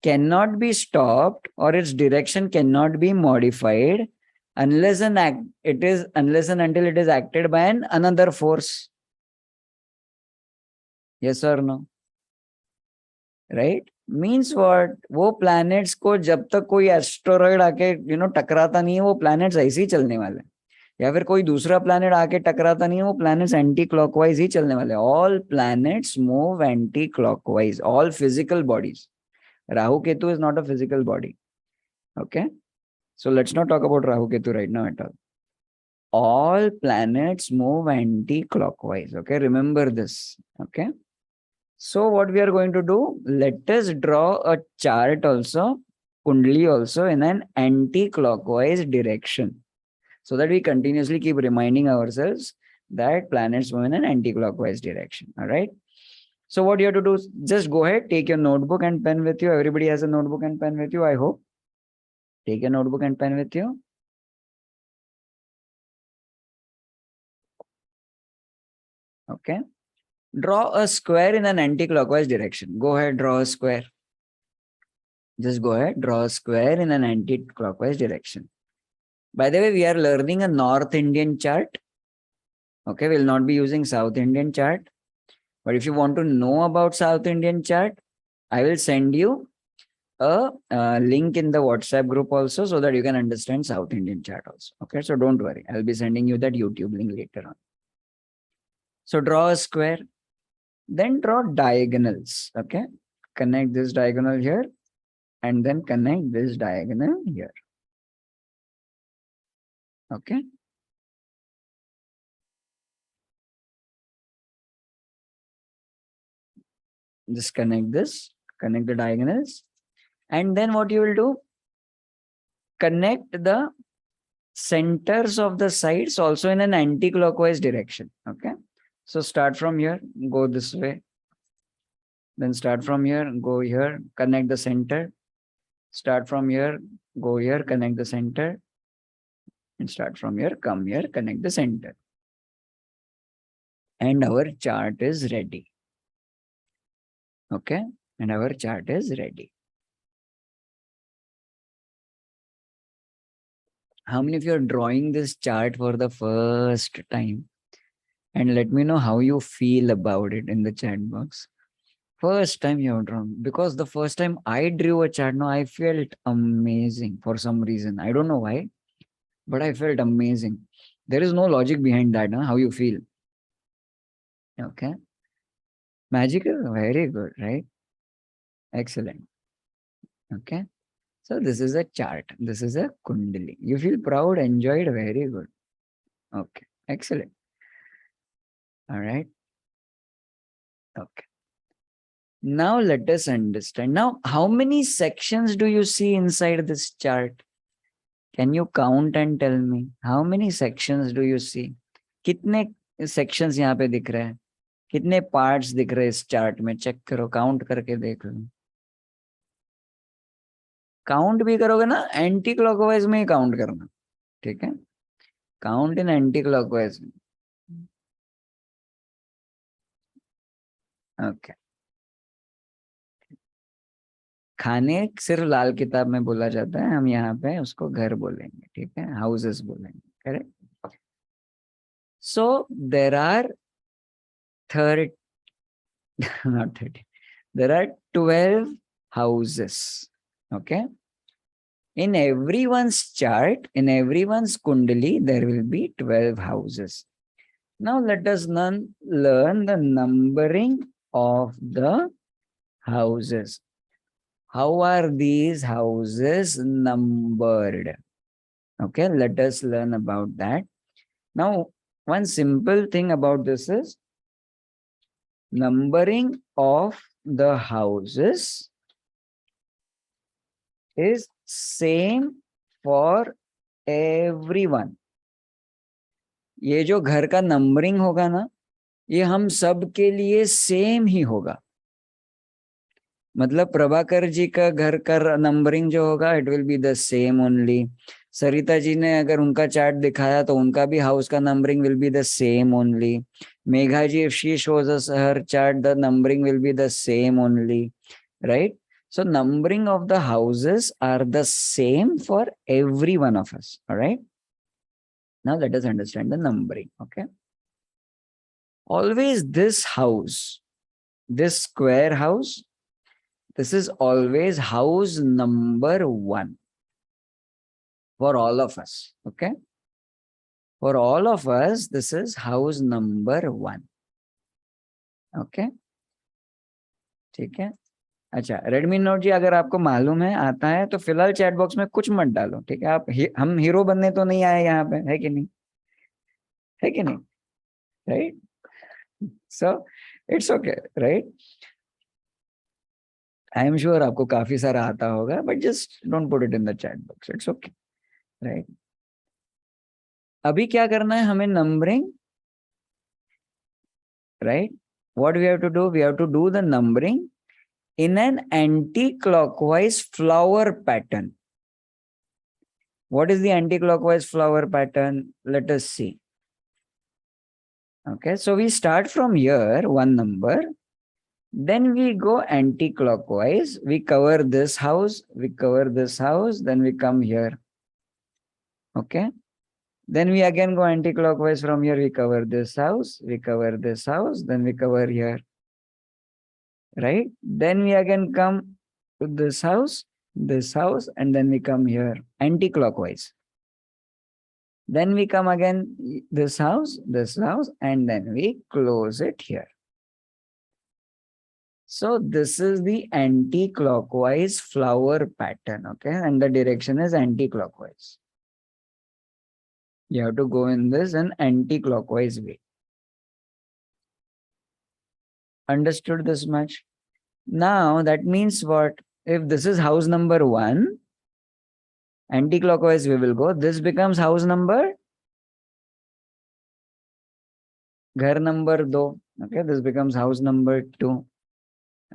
[SPEAKER 2] cannot be stopped or its direction cannot be modified unless and until it is acted by another force. Yes or no? Right? Means what? वो planets को जब तक कोई asteroid आके टकराता नहीं है, वो planets ऐसे ही चलने वाले हैं. या फिर कोई दूसरा planet आके टकराता नहीं है, वो planets anti-clockwise ही चलने वाले हैं. All planets move anti-clockwise. All physical bodies. Rahu Ketu is not a physical body. Okay. So let's not talk about Rahu Ketu right now at all. All planets move anti-clockwise. Okay. Remember this. Okay. So what we are going to do, let us draw a chart also, Kundali also in an anti-clockwise direction. So that we continuously keep reminding ourselves that planets move in an anti-clockwise direction. All right. So what you have to do is just go ahead, take your notebook and pen with you. Everybody has a notebook and pen with you, I hope. Take a notebook and pen with you. Okay. Draw a square in an anti-clockwise direction. Go ahead, draw a square. Just go ahead, draw a square in an anti-clockwise direction. By the way, we are learning a North Indian chart. Okay, we'll not be using South Indian chart. But if you want to know about South Indian chart, I will send you a link in the WhatsApp group also so that you can understand South Indian chart also. Okay, so don't worry. I'll be sending you that YouTube link later on. So draw a square. Then draw diagonals. Okay, connect this diagonal here and then connect this diagonal here. Okay. Just connect this, connect the diagonals. And then what you will do, connect the centers of the sides also in an anti-clockwise direction. Okay. So start from here, go this way. Then start from here, go here, connect the center. Start from here, go here, connect the center. And start from here, come here, connect the center. and our chart is ready. Okay, and our chart is ready. How many of you are drawing this chart for the first time? And let me know how you feel about it in the chat box. First time you have drawn, because the first time I drew a chart, no, I felt amazing for some reason. I don't know why, but I felt amazing. There is no logic behind that, huh? How you feel. Okay. Magical, very good, right? Excellent. Okay. So this is a chart. This is a kundali. You feel proud, enjoyed, very good. Okay. Excellent. All right. Okay. Now let us understand. Now, how many sections do you see inside this chart? Can you count and tell me? How many sections do you see? कितने sections यहाँ पे दिख रहे हैं? कितने parts दिख रहे हैं इस chart में? Check करो, count करके देख लो. Count भी करोगे ना, anti clockwise में ही count करना. ठीक है? Count in anti clockwise. Okay. खाने सिर्फ लाल किताब में बोला जाता है, हम यहाँ पे उसको घर बोलेंगे. ठीक है? Houses बोलेंगे. Correct? So there are 30, not 30. There are 12 houses. Okay. In everyone's chart, in everyone's kundali, there will be 12 houses. Now let us learn the numbering of the houses. How are these houses numbered? Okay, let us learn about that. Now, one simple thing about this is numbering of the houses is same for everyone. ये जो घर का numbering होगा ना, ये हम सब के लिए सेम ही होगा. मतलब प्रभाकर जी का घर का नंबरिंग जो होगा, it will be the same only. Sarita ji ने अगर उनका चार्ट दिखाया तो उनका भी हाउस का numbering will be the same only. Megha ji, if she shows us her chart, the numbering will be the same only, right? So numbering of the houses are the same for every one of us. All right. Now let us understand the numbering. Okay. Always this house, this square house, this is always house number 1 for all of us. Okay. For all of us, this is house number 1. Okay. ठीक है. अच्छा, Redmi note जी, अगर आपको मालूम है, आता है, तो फिलहाल चैट बॉक्स में कुछ मत डालो. ठीक है. आप हम हीरो बनने तो नहीं आए यहाँ पे, है कि नहीं? है कि नहीं? Right. So it's okay, right. I am sure आपको काफी सारा आता होगा, but just don't put it in the chat box. It's okay, right. अभी क्या करना है हमें? Numbering, right. What we have to do? We have to do the numbering in an anti-clockwise flower pattern. What is the anti-clockwise flower pattern? Let us see. Okay, so we start from here, 1 number. Then we go anti-clockwise. We cover this house, we cover this house, then we come here. Okay. Then we again go anti-clockwise from here. We cover this house, we cover this house, then we cover here. Right? Then we again come to this house, and then we come here anti-clockwise. Then we come again this house, and then we close it here. So this is the anti-clockwise flower pattern. Okay, and the direction is anti-clockwise. You have to go in this an anti-clockwise way. Understood this much? Now that means what? If this is house number 1, anti-clockwise we will go. This becomes house number, ghar number 2. Okay, this becomes house number 2.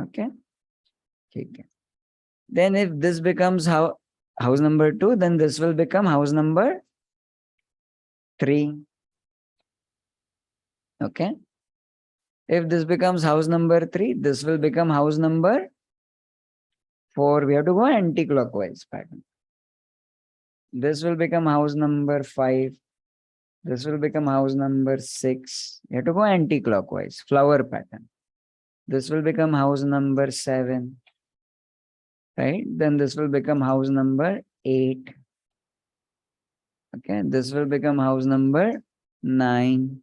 [SPEAKER 2] Okay. Okay. Then if this becomes house number 2, then this will become house number 3. Okay. If this becomes house number 3, this will become house number 4. We have to go anti-clockwise pattern. This will become house number 5. This will become house number 6. You have to go anti-clockwise, flower pattern. This will become house number 7. Right? Then this will become house number 8. Okay, this will become house number 9.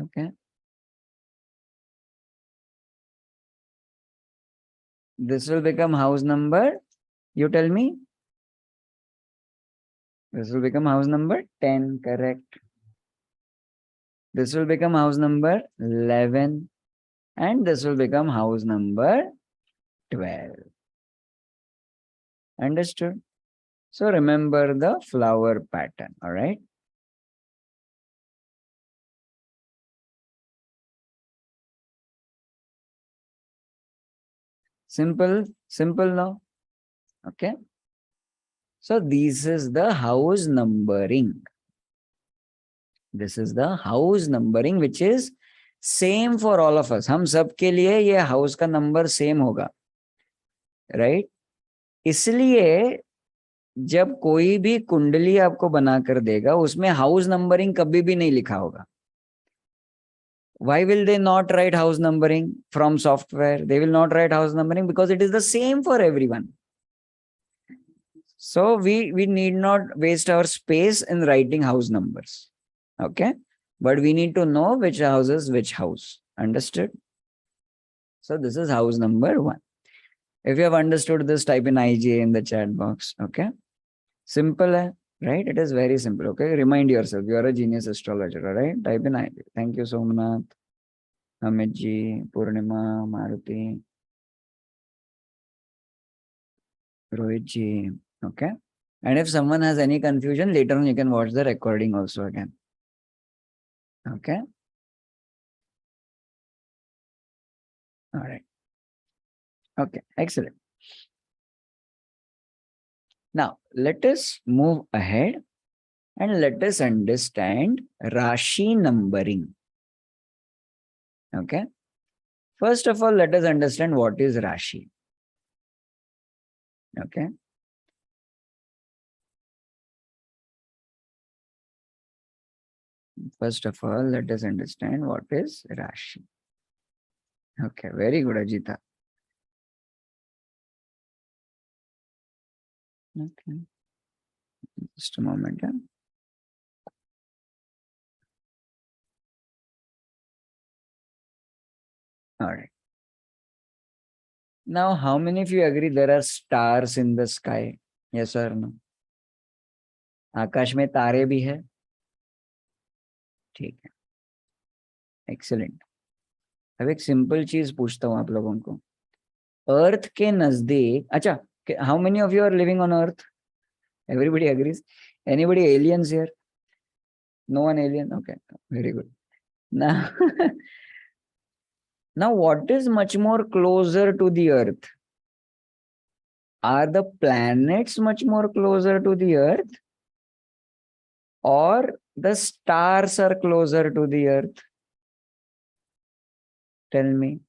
[SPEAKER 2] Okay. This will become house number, you tell me? This will become house number 10, correct. This will become house number 11. And this will become house number 12. Understood? So remember the flower pattern, all right? Simple now. Okay. So this is the house numbering. This is the house numbering which is same for all of us. हम सब के लिए ये house का number same होगा. Right? इसलिए जब कोई भी कुंडली आपको बनाकर देगा उसमें हाउस नंबरिंग कभी भी नहीं लिखा होगा. Why will they not write house numbering from software? They will not write house numbering because it is the same for everyone. So we need not waste our space in writing house numbers. Okay. But we need to know which house is which house. Understood? So this is house number 1. If you have understood this, type in IGA in the chat box. Okay. Simple, right? It is very simple. Okay. Remind yourself, you are a genius astrologer. All right. Type in IGA. Thank you, Somnath, Amit ji, Purnima, Maruti, Rohit ji. Okay. And if someone has any confusion, later on you can watch the recording also again. Okay. All right. Okay. Excellent. Now, let us move ahead and let us understand Rashi numbering. Okay. First of all, let us understand what is Rashi. Okay. First of all, let us understand what is Rashi. Okay. Very good, Ajita. Okay. Just a moment. Yeah? All right. Now, how many of you agree there are stars in the sky? Yes or no? आकाश में तारे भी है. ठीक है. Excellent. अब एक simple चीज पूछता हूं आप लोगों को. अर्थ के नजदीक, अच्छा, how many of you are living on earth? Everybody agrees? Anybody aliens here? No one alien? Okay, very good. Now, now what is much more closer to the earth? Are the planets much more closer to the earth? Or the stars are closer to the earth? Tell me.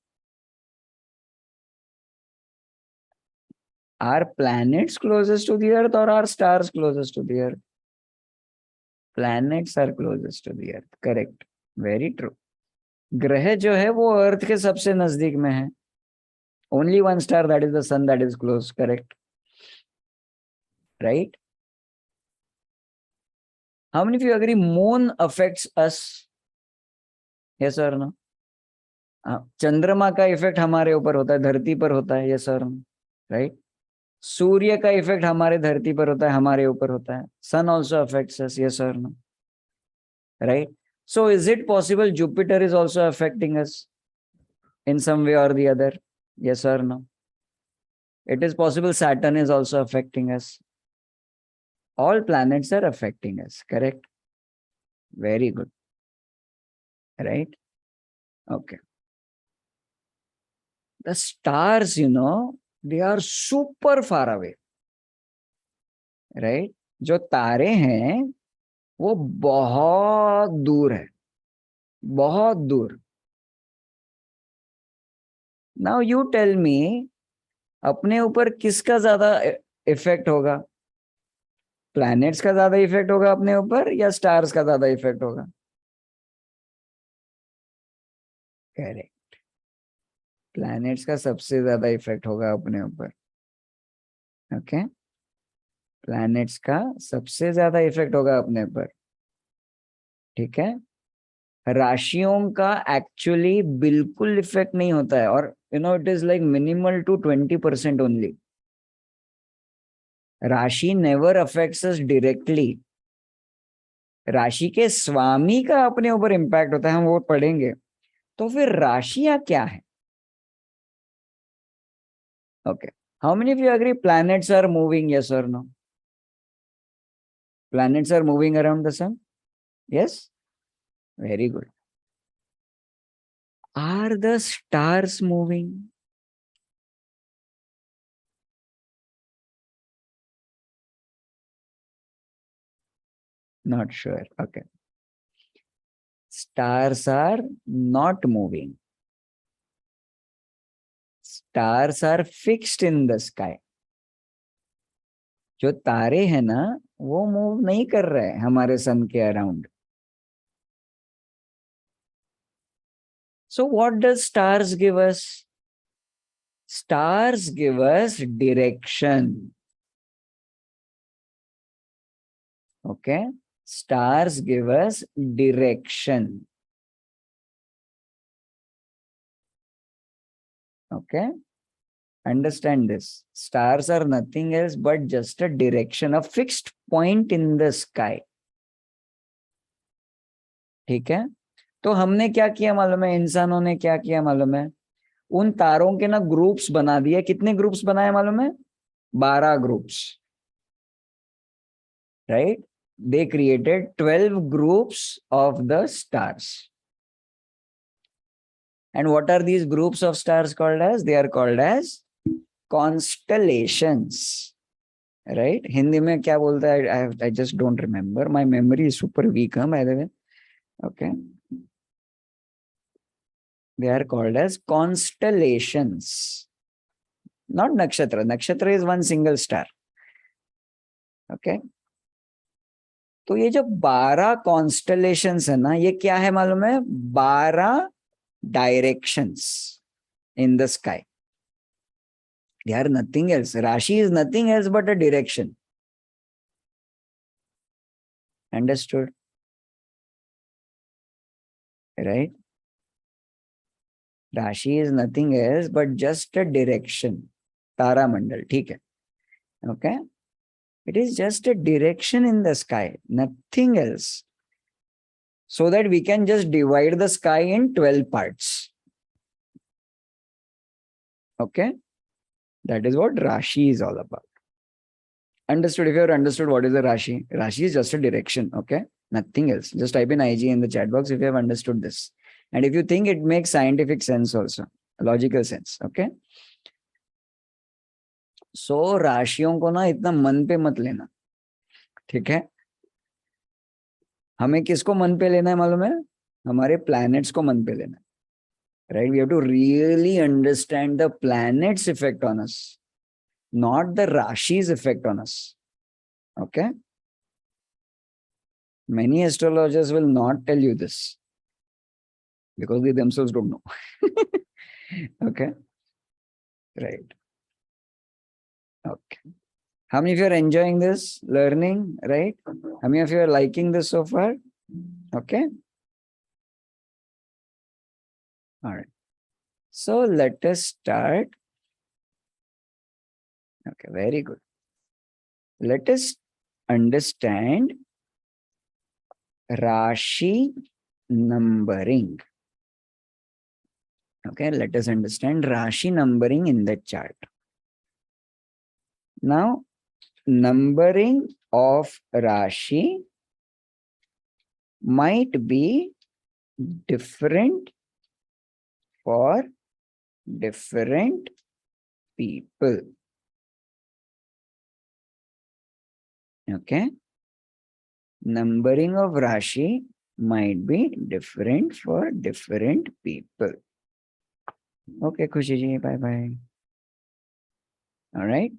[SPEAKER 2] Are planets closest to the earth or are stars closest to the earth? Planets are closest to the earth. Correct. Very true. ग्रह जो है वो अर्थ के सबसे नजदीक में है. Only one star, that is the sun, that is close. Correct. Right? How many of you agree moon affects us? Yes or no? चंद्रमा का इफेक्ट हमारे ऊपर होता है, धरती पर होता है. Yes or no? Right? सूर्य का इफेक्ट हमारे धरती पर होता है, हमारे ऊपर होता है. Sun also affects us. Yes or no? Right? So is it possible Jupiter is also affecting us in some way or the other? Yes or no? It is possible Saturn is also affecting us. All planets are affecting us. Correct? Very good. Right? Okay. The stars, they are super far away. Right? जो तारे हैं वो बहुत दूर है. बहुत दूर. Now you tell me, अपने ऊपर किसका ज्यादा इफेक्ट होगा? प्लैनेट्स का ज्यादा इफेक्ट होगा अपने ऊपर या स्टार्स का ज्यादा इफेक्ट होगा? करेक्ट. प्लैनेट्स का सबसे ज्यादा इफेक्ट होगा अपने ऊपर. ओके. प्लैनेट्स का सबसे ज्यादा इफेक्ट होगा अपने ऊपर. ठीक है. राशियों का एक्चुअली बिल्कुल इफेक्ट नहीं होता है, और it is like minimal to 20% only. Rashi never affects us directly. राशि के स्वामी का अपने ऊपर इम्पैक्ट होता है, हम वो पढ़ेंगे. तो फिर राशियां क्या है? Okay. How many of you agree planets are moving? Yes और no? Planets are moving around the sun. Yes. Very good. Are the stars moving? Not sure. Okay. Stars are not moving. Stars are fixed in the sky. जो तारे हैं ना, वो move नहीं कर रहे हैं हमारे सन के around. So what does stars give us? Stars give us direction. Okay. Stars give us direction. Okay. Understand this. Stars are nothing else but just a direction, a fixed point in the sky. ठीक है. तो हमने क्या किया मालूम है? इंसानों ने क्या किया मालूम है? उन तारों के ना ग्रुप्स बना दिए. कितने ग्रुप्स बनाए मालूम है? 12 groups. Right. They created 12 groups of the stars. And what are these groups of stars called as? They are called as constellations. Right? Hindi में क्या बोलता है? I just don't remember. My memory is super weak, by the way. Okay. They are called as constellations. Not nakshatra. Nakshatra is one single star. Okay. तो ये जो 12 constellations है ना, ये क्या है मालूम है? 12 directions in the sky. They are nothing else. Rashi is nothing else but a direction. Understood? Right. Rashi is nothing else but just a direction. तारा मंडल. ठीक है. Okay. It is just a direction in the sky, nothing else. So that we can just divide the sky in 12 parts. Okay? That is what Rashi is all about. Understood? If you have understood what is a Rashi, Rashi is just a direction. Okay? Nothing else. Just type in IG in the chat box if you have understood this. And if you think it makes scientific sense also, logical sense. Okay? So राशियों को ना इतना मन पे मत लेना. ठीक है. हमें किसको मन पे लेना है मालूम है? हमारे प्लैनेट्स को मन पे लेना है. Right? We have to really understand the planet's effect on us, not the Rashi's effect on us. Okay? Many astrologers will not tell you this because they themselves don't know. Okay? Right. Okay. How many of you are enjoying this learning? Right? How many of you are liking this so far? Okay? All right. So let us start. Okay, very good. Let us understand Rashi numbering. Okay, let us understand Rashi numbering in the chart. Now, numbering of Rashi might be different for different people. Okay. Numbering of Rashi might be different for different people. Okay, Khushi ji, bye bye. All right.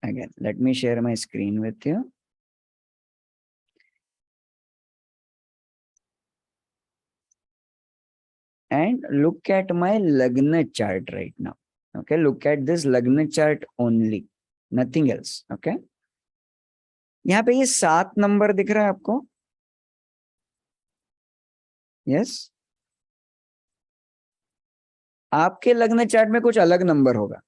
[SPEAKER 2] Again, let me share my screen with you. And look at my Lagna chart right now. Okay, look at this Lagna chart only, nothing else. Okay, यहाँ पे ये 7 number दिख रहा है आपको? Yes, आपके लग्न chart में कुछ अलग नंबर होगा,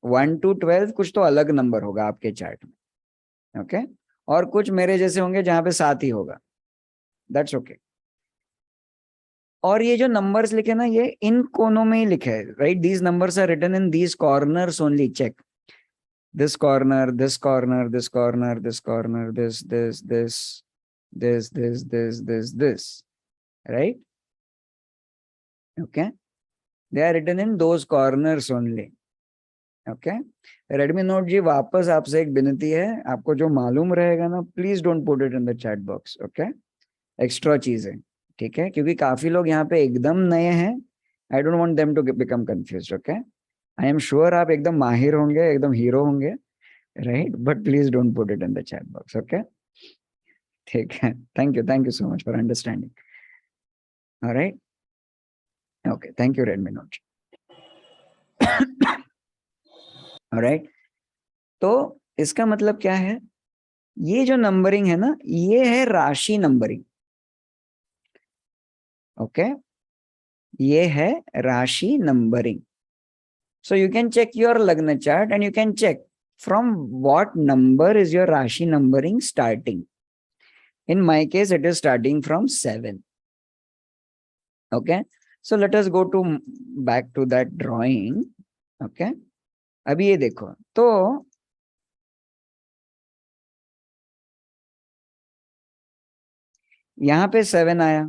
[SPEAKER 2] 1 to 12 कुछ तो अलग नंबर होगा आपके चार्ट में. ओके, और कुछ मेरे जैसे होंगे जहां पे 7 ही होगा. That's okay. और ये जो नंबर्स लिखे ना, ये इन कोनों में ही लिखे है, right? These numbers are written in these corners only. Check this corner, this corner, this corner, this corner, this, right? Okay, they are written in those corners only. Okay, Redmi Note जी, वापस आपसे एक विनती है, आपको जो मालूम रहेगा ना, please don't put it in the chat box. Okay, extra चीजें, ठीक है? क्योंकि काफी लोग यहाँ पे एकदम नए हैं. I don't want them to become confused. Okay, I am sure आप एकदम माहिर होंगे, एकदम हीरो होंगे, right? But please don't put it in the chat box. Okay, ठीक है? Thank you so much for understanding. All right, okay, thank you Redmi Note. All right, तो इसका मतलब क्या है? ये जो नंबरिंग है ना, ये है राशि नंबरिंग. ओके, ये है राशि numbering. So you can check your Lagna chart and you can check from what number is your Rashi numbering starting. In my case, it is starting from 7. Okay, so let us go to back to that drawing. Okay, अभी ये देखो, तो यहाँ पे 7 आया,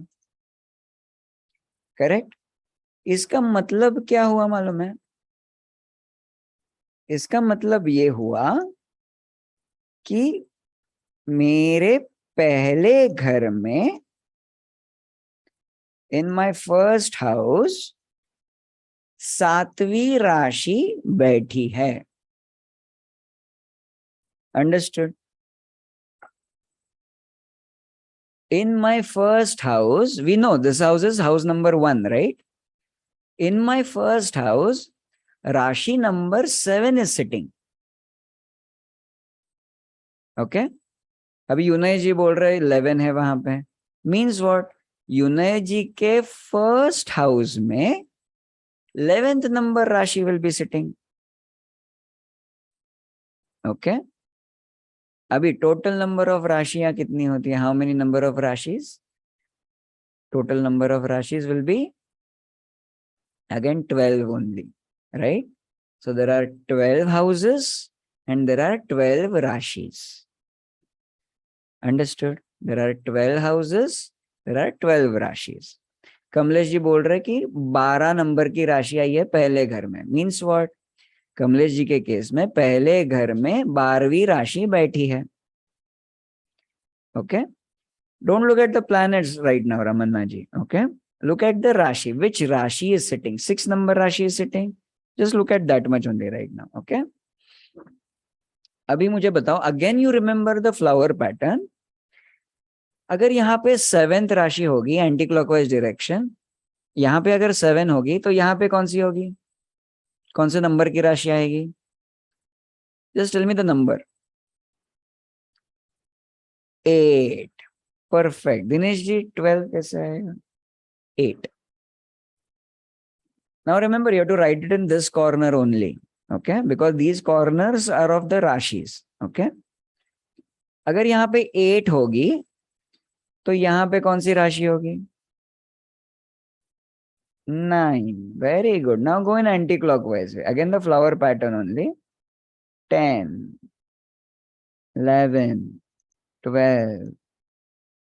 [SPEAKER 2] correct? इसका मतलब क्या हुआ मालूम है? इसका मतलब ये हुआ कि मेरे पहले घर में, इन माय फर्स्ट हाउस, 7वीं राशि बैठी है. Understood? In my first house, we know this house is house number 1, right? In my first house, Rashi number 7 is sitting. Okay? अभी युनय जी बोल रहे 11 है वहां पे. Means what? युनय जी के फर्स्ट हाउस में 11th number राशि will be sitting. Okay? अभी टोटल नंबर ऑफ राशियां कितनी होती है? How many number of राशिज? Total number of राशिज will be again 12 only, right? So there are 12 houses and there are 12 rashis. Understood? There are 12 houses, there are 12 rashis. Kamlesh ji बोल रहे कि 12 number की राशि आई है पहले घर में. Means what? कमलेश जी के केस में पहले घर में 12वीं राशि बैठी है. Okay, don't look at the planets right now Ramanna ji. Okay, look at the rashi. Which rashi is sitting? 6 number rashi is sitting. Just look at that much only right now. Okay, अभी मुझे बताओ, again you remember the flower pattern. अगर यहाँ पे 7th राशि होगी anti clockwise direction, यहाँ पे अगर 7 होगी तो यहाँ पे कौन सी होगी? कौन से नंबर की राशि आएगी? Just tell me the number. 8. Perfect. Dinesh ji 12 कैसे आएगा? 8. Now remember, you have to write it in this corner only, okay? Because these corners are of the rashis, okay? अगर यहाँ पे 8 होगी तो यहाँ पे कौन सी राशि होगी? 9. Very good. Now go in anti-clockwise way. Again the flower pattern only. 10, 11, 12,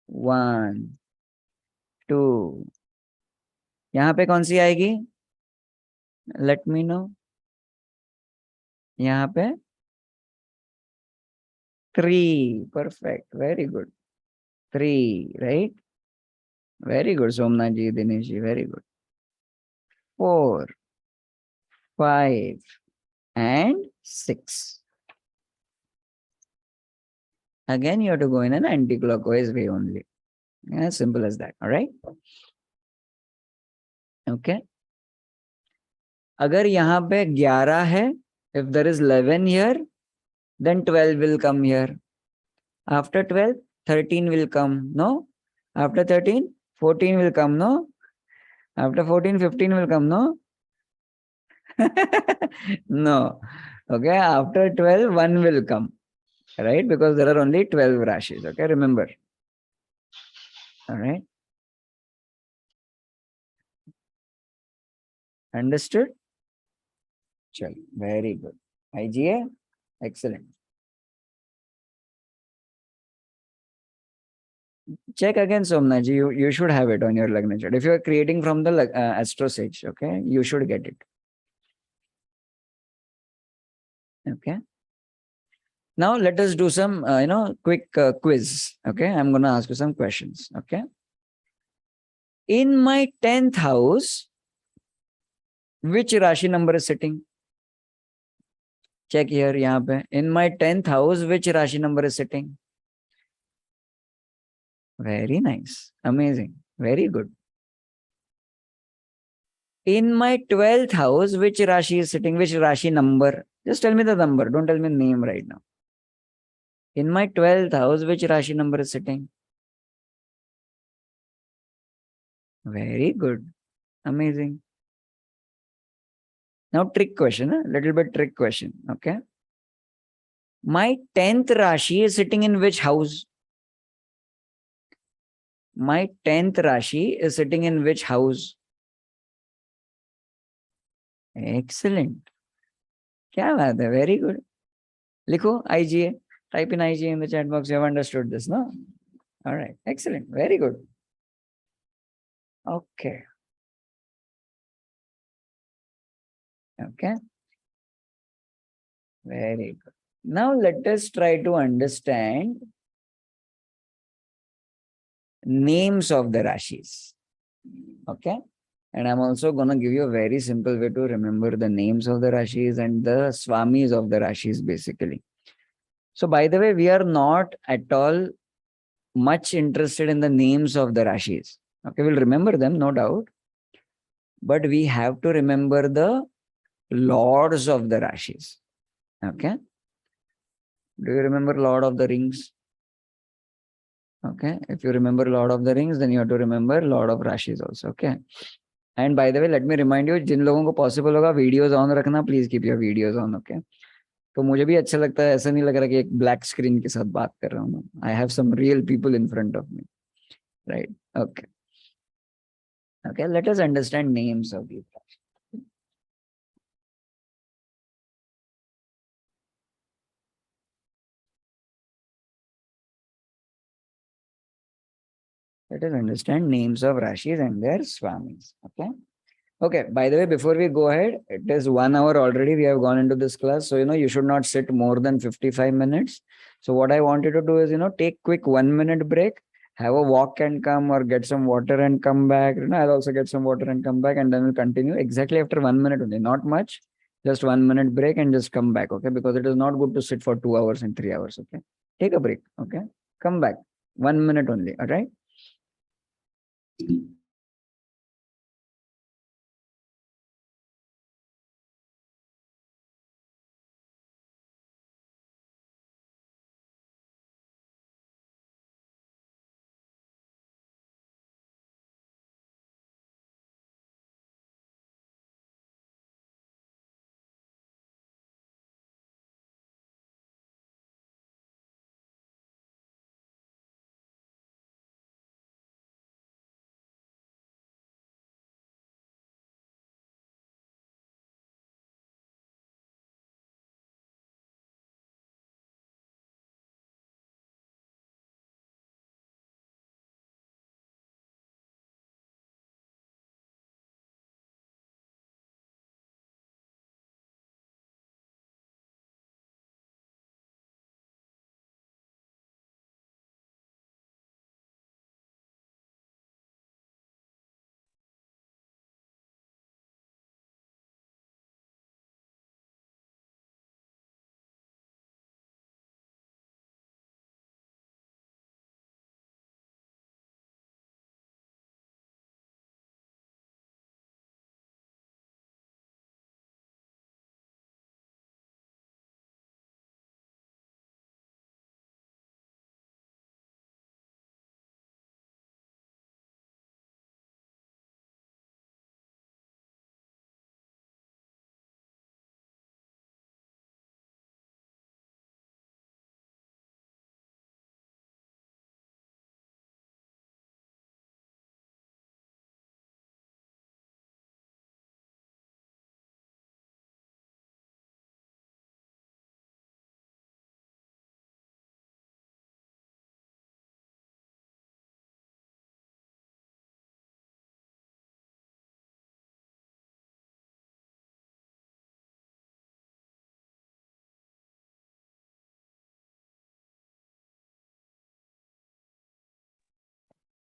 [SPEAKER 2] 1, 2. यहाँ पे कौन सी आएगी? Let me know. यहाँ पे 3. Perfect. Very good. 3, right? Very good, Somnath ji, Dinesh ji, very good. 4, 5, and 6. Again, you have to go in an anti-clockwise way only. As simple as that, all right? Okay. अगर यहाँ पे 11 है, if there is 11 here, then 12 will come here. After 12, 13 will come, no? After 13, 14 will come, no? After 14, 15 will come, no? No. Okay, after 12, 1 will come, right? Because there are only 12 rashis, okay? Remember. All right? Understood? Chal, very good. IGA, excellent. Check again, Somnath ji. You should have it on your Lagna chart. If you are creating from the Astro Sage, okay, you should get it. Okay. Now let us do some, quick quiz. Okay, I'm gonna ask you some questions. Okay. In my 10th house, which Rashi number is sitting? Check here, यहाँ पे. In my 10th house, which Rashi number is sitting? Very nice. Amazing. Very good. In my 12th house, which Rashi is sitting? Which Rashi number? Just tell me the number. Don't tell me name right now. In my 12th house, which Rashi number is sitting? Very good. Amazing. Now, trick question, a little bit trick question. Okay. My 10th Rashi is sitting in which house? My 10th Rashi is sitting in which house? Excellent. क्या बात है? Very good. लिखो IGA. Type in IGA in the chat box. You have understood this, no? All right. Excellent. Very good. Okay. Okay. Very good. Now let us try to understand names of the Rashis. Okay. And I'm also going to give you a very simple way to remember the names of the Rashis and the Swamis of the Rashis basically. So by the way, we are not at all much interested in the names of the Rashis. Okay, we'll remember them, no doubt. But we have to remember the lords of the Rashis. Okay. Do you remember Lord of the Rings? Okay. If you remember Lord of the Rings, then you have to remember Lord of Rashis also. Okay. And by the way, let me remind you, जिन लोगों को possible होगा videos on रखना, please keep your videos on. Okay. तो मुझे भी अच्छा लगता है, ऐसा नहीं लग रहा कि एक black screen के साथ बात कर रहा हूँ. I have some real people in front of me. Right. Okay. Okay. Let us understand names of these Rashis. Let us understand names of Rashis and their Swamis. Okay. Okay. By the way, before we go ahead, it is 1 hour already. We have gone into this class. So, you should not sit more than 55 minutes. So what I wanted to do is, take quick 1 minute break, have a walk and come or get some water and come back. I'll also get some water and come back and then we'll continue exactly after 1 minute only. Not much, just 1 minute break and just come back. Okay. Because it is not good to sit for 2 hours and 3 hours. Okay. Take a break. Okay. Come back. 1 minute only. All right.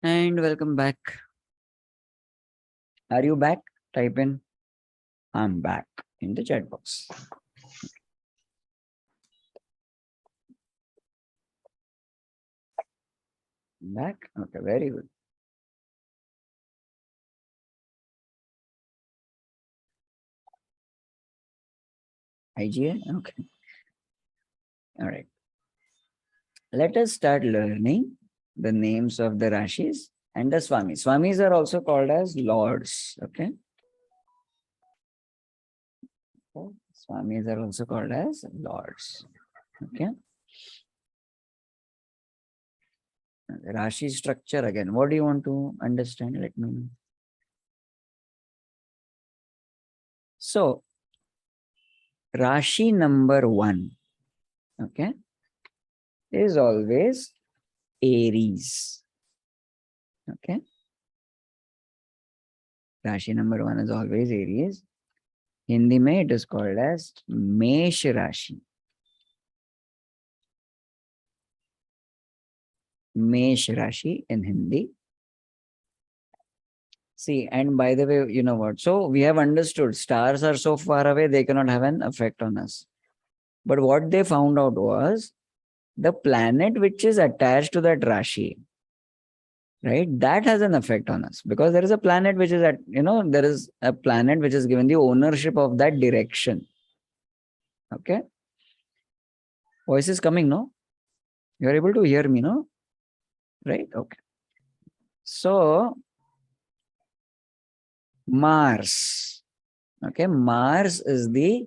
[SPEAKER 2] And welcome back. Are you back? Type in I'm back in the chat box. Back? Okay, very good. IGA? Okay. All right. Let us start learning the names of the Rashis and the Swamis. Swamis are also called as lords. Okay. Swamis are also called as lords. Okay. Rashi structure again. What do you want to understand? Let me know. So, Rashi number 1, okay, is always Aries. Okay. Rashi number 1 is always Aries. Hindi mein it is called as Mesh Rashi. Mesh Rashi in Hindi. See, and by the way, you know what? So we have understood stars are so far away, they cannot have an effect on us. But what they found out was the planet which is attached to that Rashi, right? That has an effect on us because there is a planet which is at, there is a planet which is given the ownership of that direction. Okay. Voice is coming, no? You are able to hear me, no? Right? Okay. So, Mars. Okay. Mars is the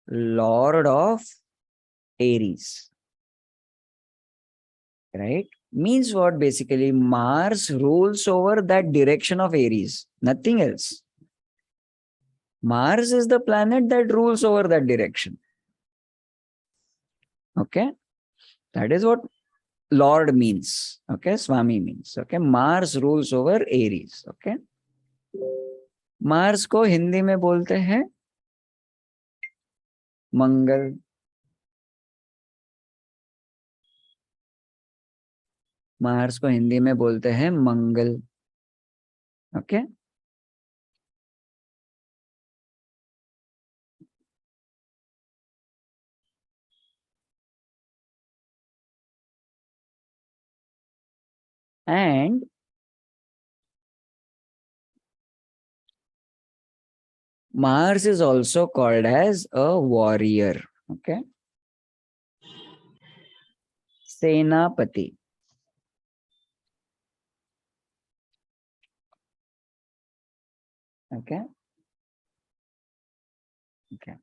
[SPEAKER 2] Lord of Aries. Right? Means what basically? Mars rules over that direction of Aries. Nothing else. Mars is the planet that rules over that direction. Okay. That is what Lord means. Okay. Swami means. Okay. Mars rules over Aries. Okay. Mars को हिंदी में बोलते हैं मंगल. Mars को हिंदी में बोलते हैं Mangal. Okay. And Mars is also called as a warrior. Okay. Senapati. Okay. Okay.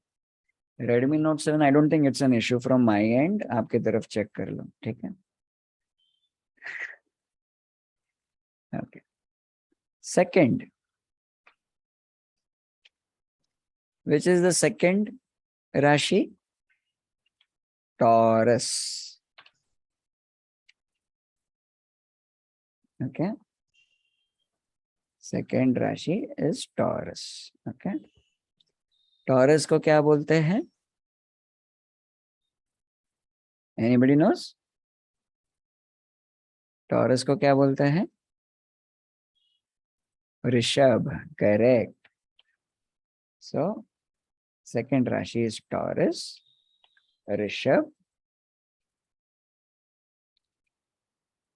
[SPEAKER 2] Redmi Note 7, I don't think it's an issue from my end. आपके तरफ check कर लो. ठीक है. Okay. Second. Which is the second Rashi? Taurus. Okay. Second Rashi is Taurus. Okay. Taurus को क्या बोलते हैं? Anybody knows? Taurus को क्या बोलते हैं? Rishabh. Correct. So, second Rashi is Taurus. Rishabh.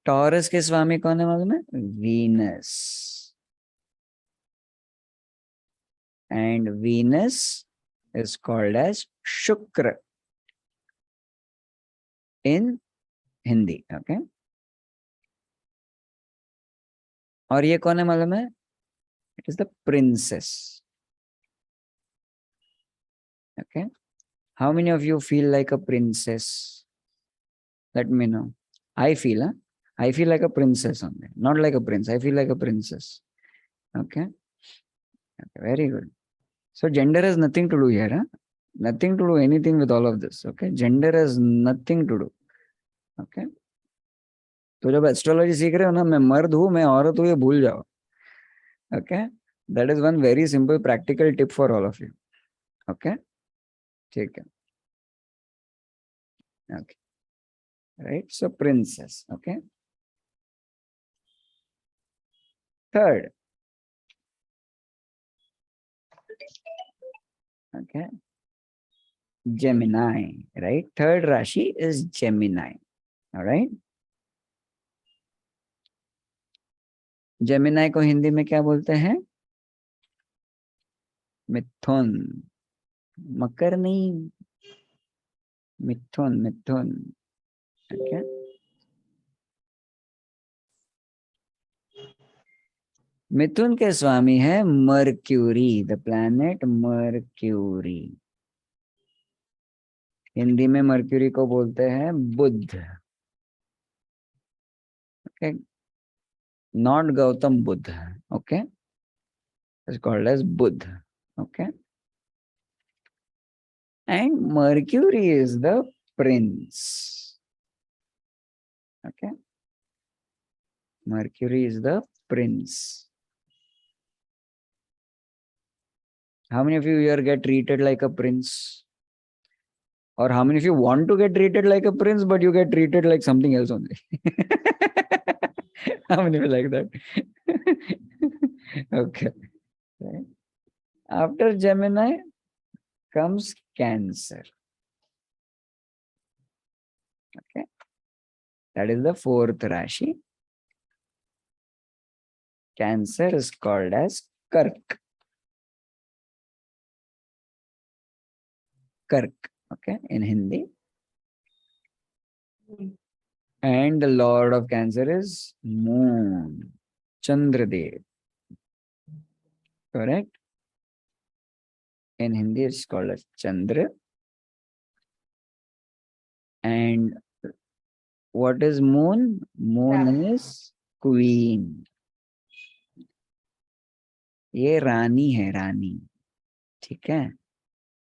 [SPEAKER 2] Taurus के स्वामी कौन है मालूम है? Venus. And Venus is called as Shukra in Hindi. Okay. और ये कौन है मालूम है? It is the princess. Okay. How many of you feel like a princess? Let me know. I feel, huh? I feel like a princess only. Not like a prince. I feel like a princess. Okay. Okay. Very good. So gender has nothing to do here. Huh? Nothing to do anything with all of this. Okay. Gender has nothing to do. Okay. तो जब astrology सीख रहे हो ना, मैं मर्द हूं, मैं औरत हूं, ये भूल जाओ. Okay. That is one very simple practical tip for all of you. Okay. ठीक है. Okay. Right. So princes. Okay. Third. Okay. Gemini, right? Third Rashi is Gemini. All right. Gemini को हिंदी में क्या बोलते हैं? मिथुन. मकर नहीं, मिथुन, मिथुन. Okay. मिथुन के स्वामी है Mercury, the planet Mercury. Hindi में मर्क्यूरी को बोलते हैं Budh. Okay, not Gautam Buddha. Okay, it's called as Budh. Okay, and Mercury is the prince. Okay, Mercury is the prince. How many of you here get treated like a prince? Or how many of you want to get treated like a prince, but you get treated like something else only? How many of you like that? Okay. Right. After Gemini comes Cancer. Okay. That is the fourth Rashi. Cancer is called as Kark. Kark. Okay, in Hindi. And the Lord of Cancer is Moon, Chandradev. Correct? In Hindi, it's called as Chandra. And what is Moon? Moon is Queen. ये रानी है, रानी. ठीक है.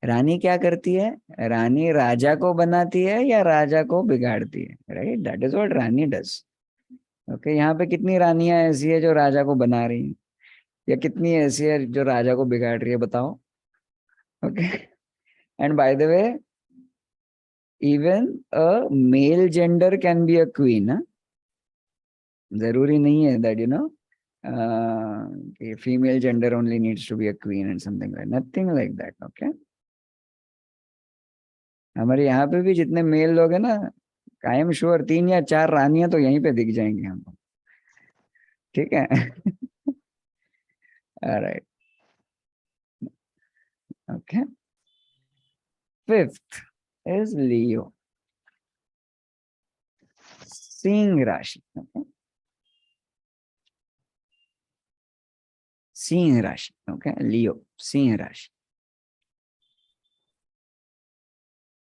[SPEAKER 2] रानी क्या करती है? रानी राजा को बनाती है या राजा को बिगाड़ती है? Right, that is what Rani does. Okay, यहाँ पे कितनी रानियां ऐसी है जो राजा को बना रही हैं, या कितनी ऐसी है जो राजा को बिगाड़ रही है? बताओ. Okay, and by the way, even a male gender can be a queen. जरूरी नहीं है that female gender only needs to be a queen and something like, nothing like that. Okay, हमारे यहाँ पे भी जितने मेल लोग हैं ना, आई एम श्योर 3 या 4 रानियां तो यहीं पे दिख जाएंगी हमको. ठीक है. ऑलराइट. ओके, फिफ्थ इज लियो, सिंह राशि. ओके, सिंह राशि. ओके, लियो, सिंह राशि.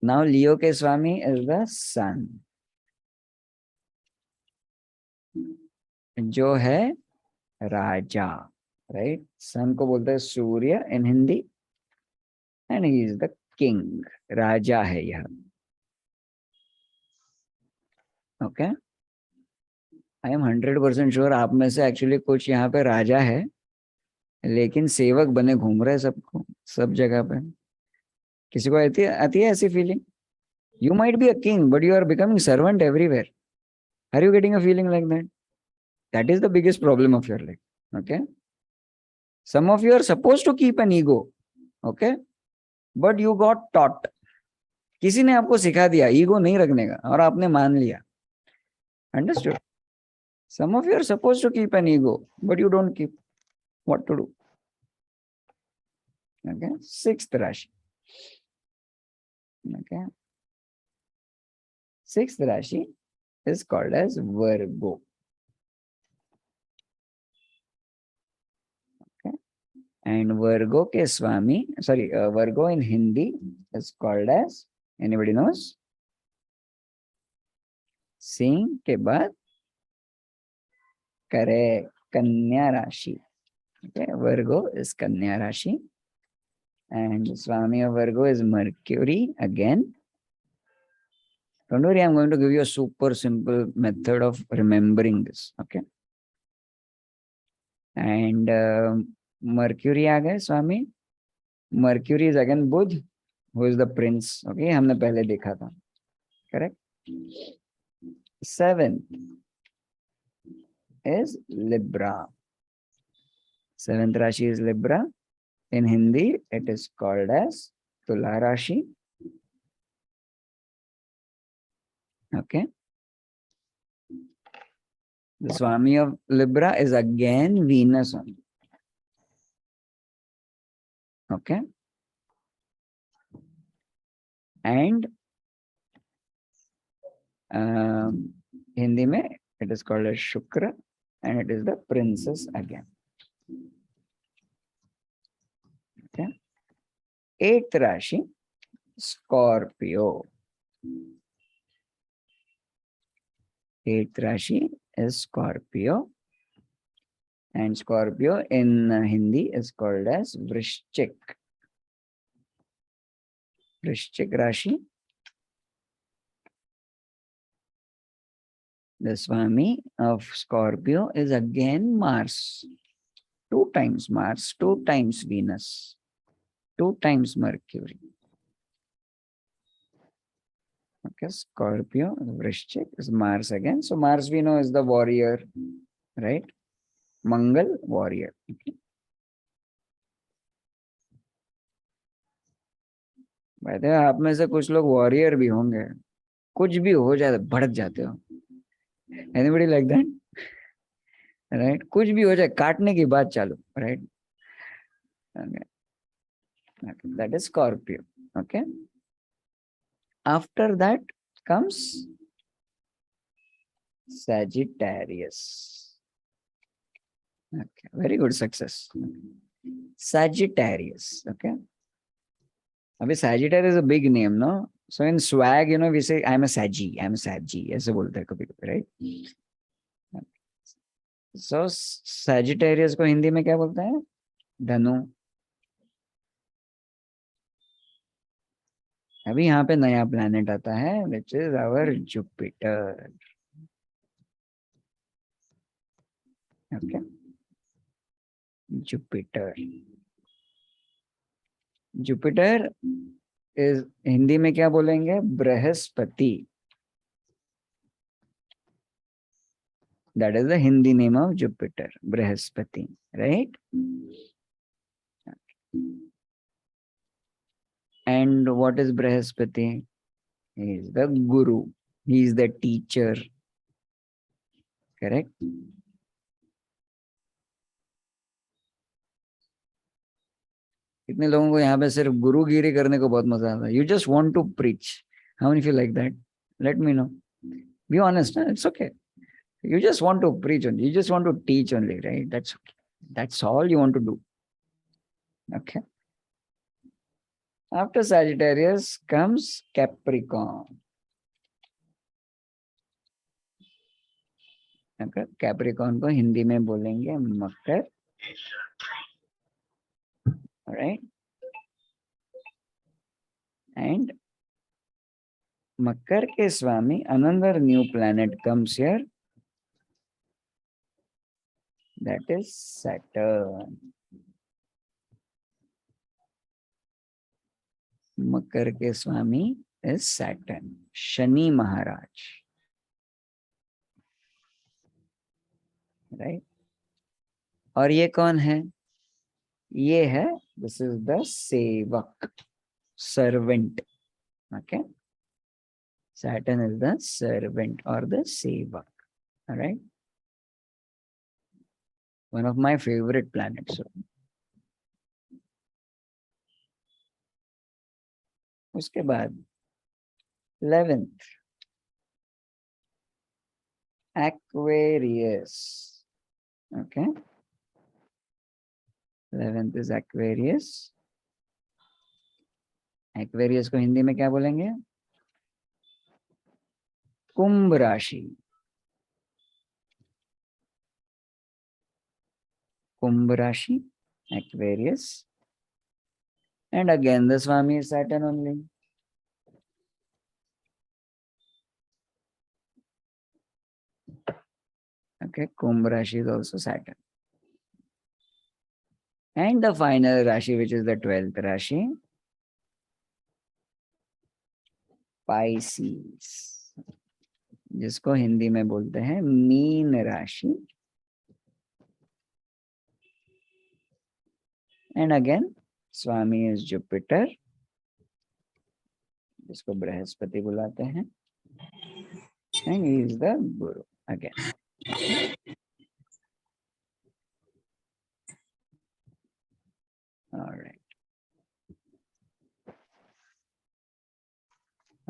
[SPEAKER 2] नाउ लियो के स्वामी इज द सन, जो है राजा. राइट, सन को बोलते हैं Surya in Hindi, and he is the king. राजा है यह. ओके, आई एम 100% श्योर आप में से एक्चुअली कुछ यहाँ पे राजा है, लेकिन सेवक बने घूम रहे सबको, सब जगह पे. किसी को आती है ऐसी feeling? You might be a king but you are becoming servant everywhere. Are you getting a feeling like that? That is the biggest problem of your life. Okay, some of you are suppose to keep an ego. Okay, but you got taught. किसी ने आपको सिखा दिया ego नहीं रखने का, और आपने मान लिया. Understood? Some of you are suppose to keep an ego but you don't keep. What to do? Okay, sixth rashi. Okay, sixth Rashi is called as Virgo. Okay, and Virgo ke Swami, Virgo in Hindi is called as, anybody knows? Singh के बाद करे कन्या राशि. Okay, Virgo is Kanya Rashi. And Swami of Virgo is Mercury again. Don't worry, I'm going to give you a super simple method of remembering this. Okay. And Mercury आ गए Swami. Mercury is again Budh, who is the prince. Okay, हमने पहले देखा था. Correct. 7th is Libra. Seventh Rashi is Libra. In Hindi, it is called as Tula Rashi. Okay. The Swami of Libra is again Venus only. Okay. And Hindi mein it is called as Shukra, and it is the princess again. Okay. Eighth Rashi, Scorpio. Eighth Rashi is Scorpio, and Scorpio in Hindi is called as Vrishchik. Vrishchik Rashi. The Swami of Scorpio is again Mars. 2 times Mars, 2 times Venus, 2 times Mercury. Okay, Scorpio, Vrishchik is Mars again. So Mars we know is the warrior, right? Mangal, warrior. Okay. By the way, आप में से कुछ लोग warrior भी होंगे. कुछ भी हो जाए भड़क जाते हो. Anybody like that? Right? कुछ भी हो जाए काटने की बात चालू. Right? Okay. Okay. That is Scorpio. Okay. After that comes Sagittarius. Okay. Very good success. Sagittarius. Okay. Abhi Sagittarius is a big name, no? So in swag, you know, we say, I'm a Saggy. ऐसे बोलते हैं कभी-कभी, right? So Sagittarius को हिंदी में क्या बोलते हैं? धनु. अभी यहाँ पे नया planet आता है, which is our Jupiter. Okay. Jupiter. Jupiter is Hindi में क्या बोलेंगे? Brihaspati. That is the Hindi name of Jupiter, Brihaspati, right? And what is Brihaspati? He is the Guru. He is the teacher. Correct? कितने लोगों को यहाँ पे सिर्फ गुरुगिरी करने को बहुत मजा आता है. You just want to preach. How many feel like that? Let me know. Be honest, huh? It's okay. You just want to preach only. You just want to teach only, right? That's okay. That's all you want to do. Okay. After Sagittarius comes Capricorn. Okay. Capricorn को हिंदी में बोलेंगे मकर. All right. And Makar ke Swami, another new planet comes here. That is Saturn. Makar ke Swami is Saturn. Shani Maharaj. Right? और ये कौन है? ये है, this is the Sevak, servant. Okay? Saturn is the servant or the Sevak. All right? One of my favorite planets. उसके बाद 11th Aquarius. Okay? 11th is Aquarius. Aquarius को हिंदी में क्या बोलेंगे? कुंभ राशि. कुंभ राशि, Aquarius. And again, the Swami is Saturn only. Okay, Kumbh Rashi is also Saturn. And the final Rashi, which is the 12th Rashi, Pisces, जिसको हिंदी में बोलते हैं मीन राशि. And again, Swami is Jupiter, जिसको बृहस्पति बुलाते हैं, and he is the Guru again. Okay. All right.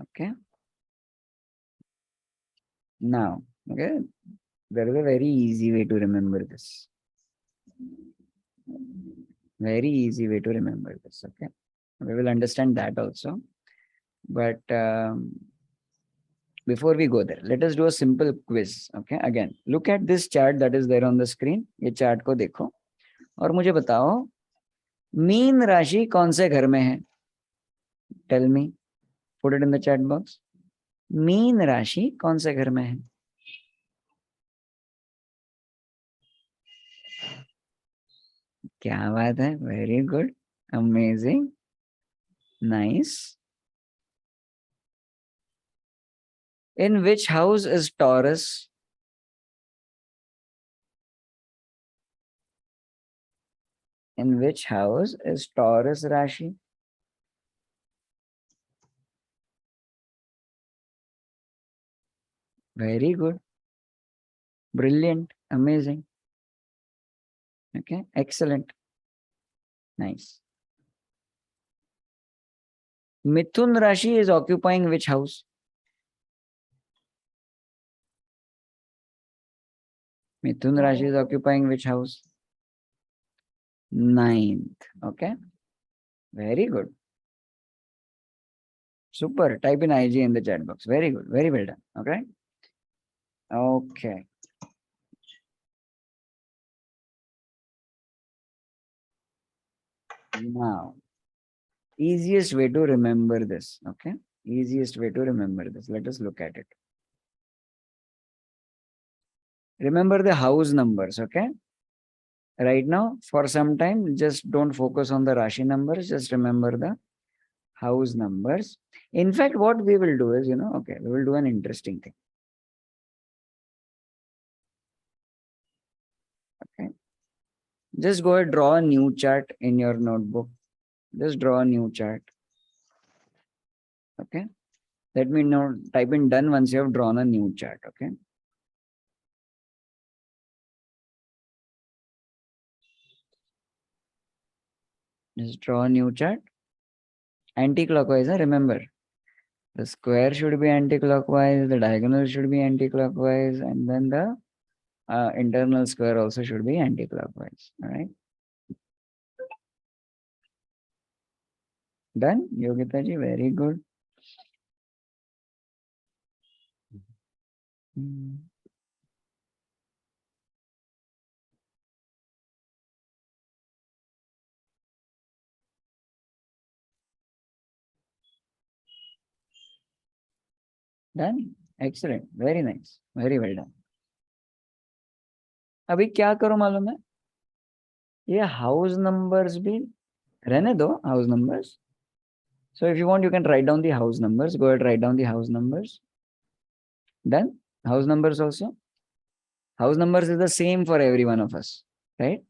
[SPEAKER 2] Okay. Now, okay, there is a very easy way to remember this. Very easy way to remember this. Okay. We will understand that also. But before we go there, let us do a simple quiz. Okay. Again, look at this chart that is there on the screen. ये chart को देखो और मुझे बताओ mean राशि कौन से घर में है? Tell me. Put it in the chat box. Mean राशि कौन से घर में है? क्या बात है? Very good. Amazing. Nice. In which house is Taurus? In which house is Taurus Rashi? Very good. Brilliant. Amazing. Okay. Excellent. Nice. Mithun Rashi is occupying which house? Mithun Rashi is occupying which house? 9th. Okay. Very good. Super. Type in IG in the chat box. Very good. Very well done. Okay. Okay. Now, easiest way to remember this. Okay. Easiest way to remember this. Let us look at it. Remember the house numbers. Okay. Right now, for some time, just don't focus on the Rashi numbers. Just remember the house numbers. In fact, what we will do is, okay, we will do an interesting thing. Okay. Just go and draw a new chart in your notebook. Just draw a new chart. Okay. Let me know, type in done once you have drawn a new chart. Okay. Just draw a new chart. Anti-clockwise, remember. The square should be anti-clockwise, the diagonal should be anti-clockwise, and then the internal square also should be anti-clockwise. All right. Done, Yogita ji, very good. Done. Excellent. Very nice. Very well done. अभी क्या करो मालूम है? ये house numbers भी रहने दो, house numbers. So if you want, you can write down the house numbers. Go ahead, write down the house numbers. Done. House numbers also. House numbers is the same for every one of us, right?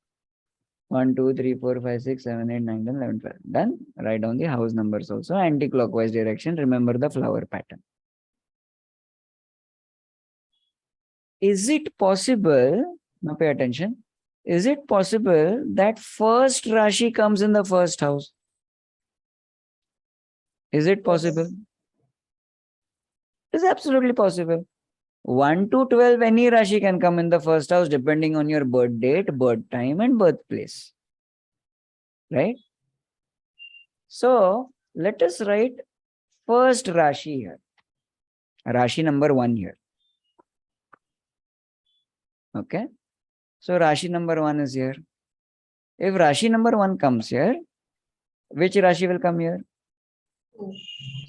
[SPEAKER 2] 1, 2, 3, 4, 5, 6, 7, 8, 9, 10, 11, 12. Done. Write down the house numbers also. Anti-clockwise direction. Remember the flower pattern. Is it possible? Now pay attention. Is it possible that first Rashi comes in the first house? Is it possible? It's absolutely possible. 1 to 12, any Rashi can come in the first house depending on your birth date, birth time, and birthplace. Right? So, let us write first Rashi here. Rashi number 1 here. Okay? So, Rashi number 1 is here. If Rashi number 1 comes here, which Rashi will come here?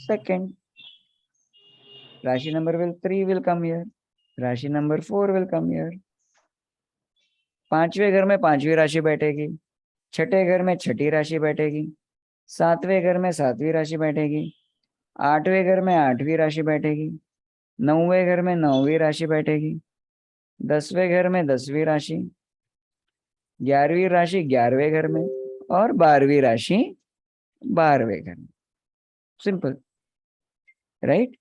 [SPEAKER 2] Second. Rashi number 3 will come here. Rashi number 4 will come here. पांचवें घर में पांचवी राशि बैठेगी, छठे घर में छठी राशि बैठेगी, सातवें घर में सातवीं राशि बैठेगी, आठवें घर में आठवीं राशि बैठेगी, नौवें घर में नौवीं राशि बैठेगी, 10वें घर में 10वीं राशि, 11वीं राशि 11वें घर में, और 12वीं राशि 12वें घर में। Simple, right.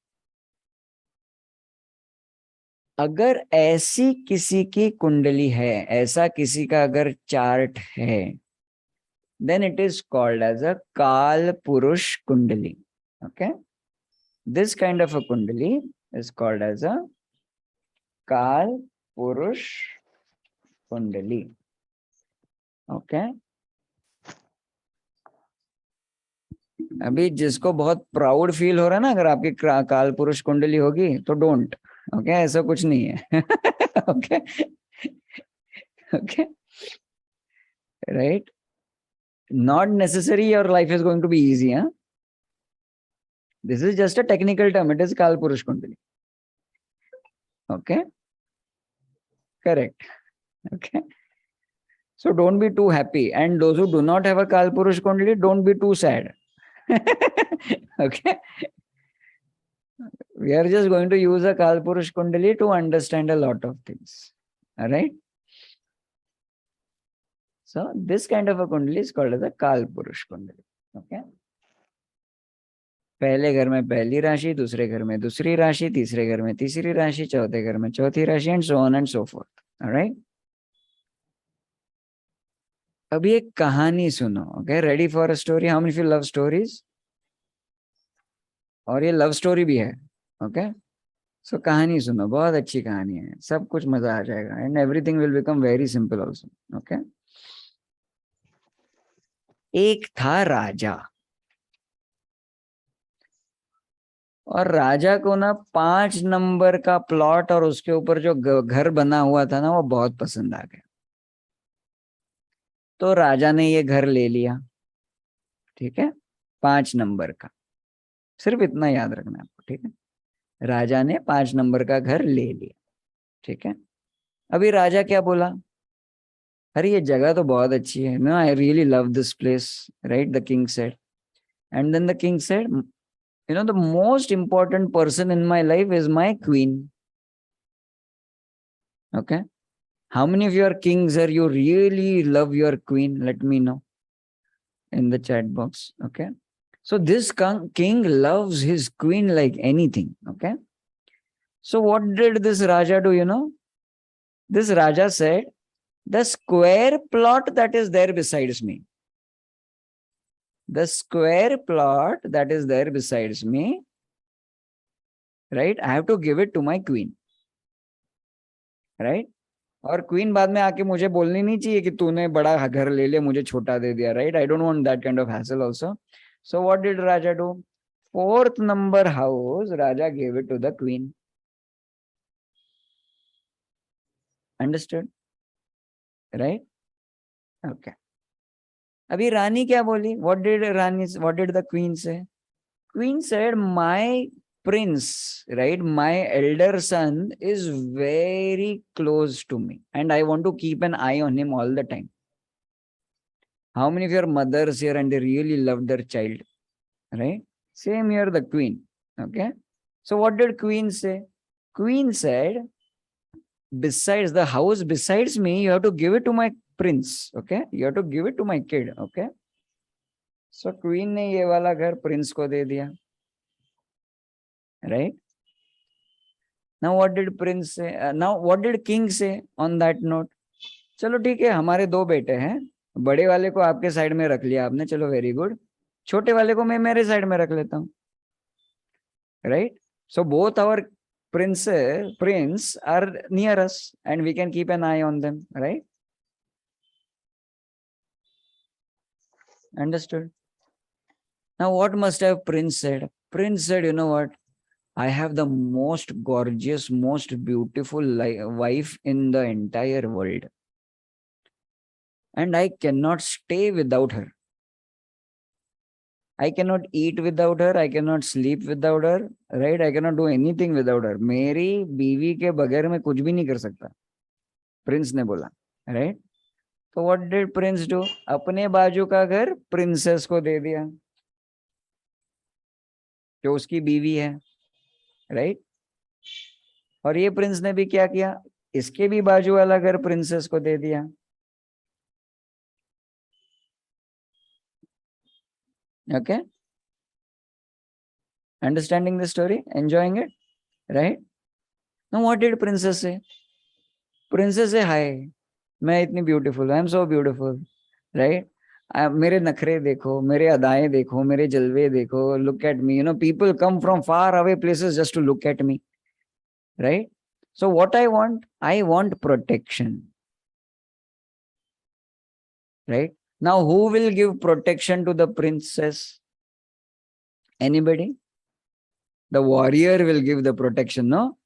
[SPEAKER 2] अगर ऐसी किसी की कुंडली है, ऐसा किसी का अगर चार्ट है, then it is called as a Kal Purush Kundali. Okay, this kind of a kundali is called as a Kal Purush Kundali. Okay, अभी जिसको बहुत प्राउड फील हो रहा है ना, अगर आपकी काल पुरुष कुंडली होगी तो डोंट। ओके, ऐसा कुछ नहीं है। Okay, okay, right. Not necessary your life is going to be easy, huh? This is just a technical term. It is Kal Purush Kundali. Okay, correct. Okay, so don't be too happy, and those who do not have a Kal Purush Kundali, don't be too sad. Okay, we are just going to use a Kal Purush Kundali to understand a lot of things. All right. So this kind of a Kundali is called as a Kal Purush Kundali. Okay. पहले घर में पहली राशि, दूसरे घर में दूसरी राशि, तीसरे घर में तीसरी राशि, चौथे घर में चौथी राशि, and so on and so fourth. Alright, अभी एक कहानी सुनो। Okay, ready for a story? How many of you love stories? और ये लव स्टोरी भी है। ओके, सो कहानी सुनो, बहुत अच्छी कहानी है, सब कुछ मजा आ जाएगा, and everything will become very simple also. Okay, एक था राजा, और राजा को ना 5 नंबर का प्लॉट और उसके ऊपर जो घर बना हुआ था ना, वो बहुत पसंद आ गया। तो राजा ने ये घर ले लिया। ठीक है, 5 नंबर का, सिर्फ इतना याद रखना है आपको। ठीक है, राजा ने 5 नंबर का घर ले लिया। ठीक है, अभी राजा क्या बोला? अरे ये जगह तो बहुत अच्छी है, no I really love this place, right? The king said, and then the king said, you know, the most important person in my life is my queen. Okay, how many of your kings are you really love your queen? Let me know in the chat box. Okay, so this king loves his queen like anything. Okay, so what did this raja do? You know, this raja said, the square plot that is there besides me, the square plot that is there besides me, right, I have to give it to my queen, right? और queen बाद में आके मुझे बोलनी नहीं चाहिए कि तूने बड़ा घर ले लिया, मुझे छोटा दे दिया, right? I don't want that kind of hassle also. So what did Raja do? 4th number house Raja gave it to the queen. Understood? Right? Okay. अभी रानी क्या बोली? What did the queen say? Queen said, my prince, right, my elder son is very close to me and I want to keep an eye on him all the time. How many of your mothers here and they really love their child, right? Same here, the queen. Okay, so what did queen say? Queen said, besides the house besides me, you have to give it to my prince. Okay, you have to give it to my kid. Okay, so queen ने ये वाला घर prince को दे दिया, right? Now what did prince say? Now what did king say on that note? चलो ठीक है, हमारे 2 बेटे हैं, बड़े वाले को आपके साइड में रख लिया आपने, चलो वेरी गुड, छोटे वाले को मैं मेरे साइड में रख लेता हूँ, right? So both our prince are near us and we can keep an eye on them, right? Understood? Now what must have prince said? Prince said, you know what, I have the most gorgeous, most beautiful wife in the entire world and I cannot stay without her. I cannot eat without her, I cannot sleep without her, right? I cannot do anything without her. मेरी बीवी के बगैर मैं कुछ भी नहीं कर सकता, प्रिंस ने बोला, right? तो what did prince do? अपने बाजू का घर प्रिंसेस को दे दिया, जो उसकी बीवी है, right? और ये प्रिंस ने भी क्या किया? इसके भी बाजू वाला घर प्रिंसेस को दे दिया। Okay? Understanding the story? Enjoying it? Right? Now what did princess say? Princess say, hi, मैं इतनी beautiful, I am so beautiful. Right? मेरे नखरे देखो, मेरे अदाएं देखो, मेरे जलवे देखो, look at me. You know, people come from far away places just to look at me. Right? So what I want protection. Right? Now who will give protection to the princess? Anybody? The warrior will give the protection, no?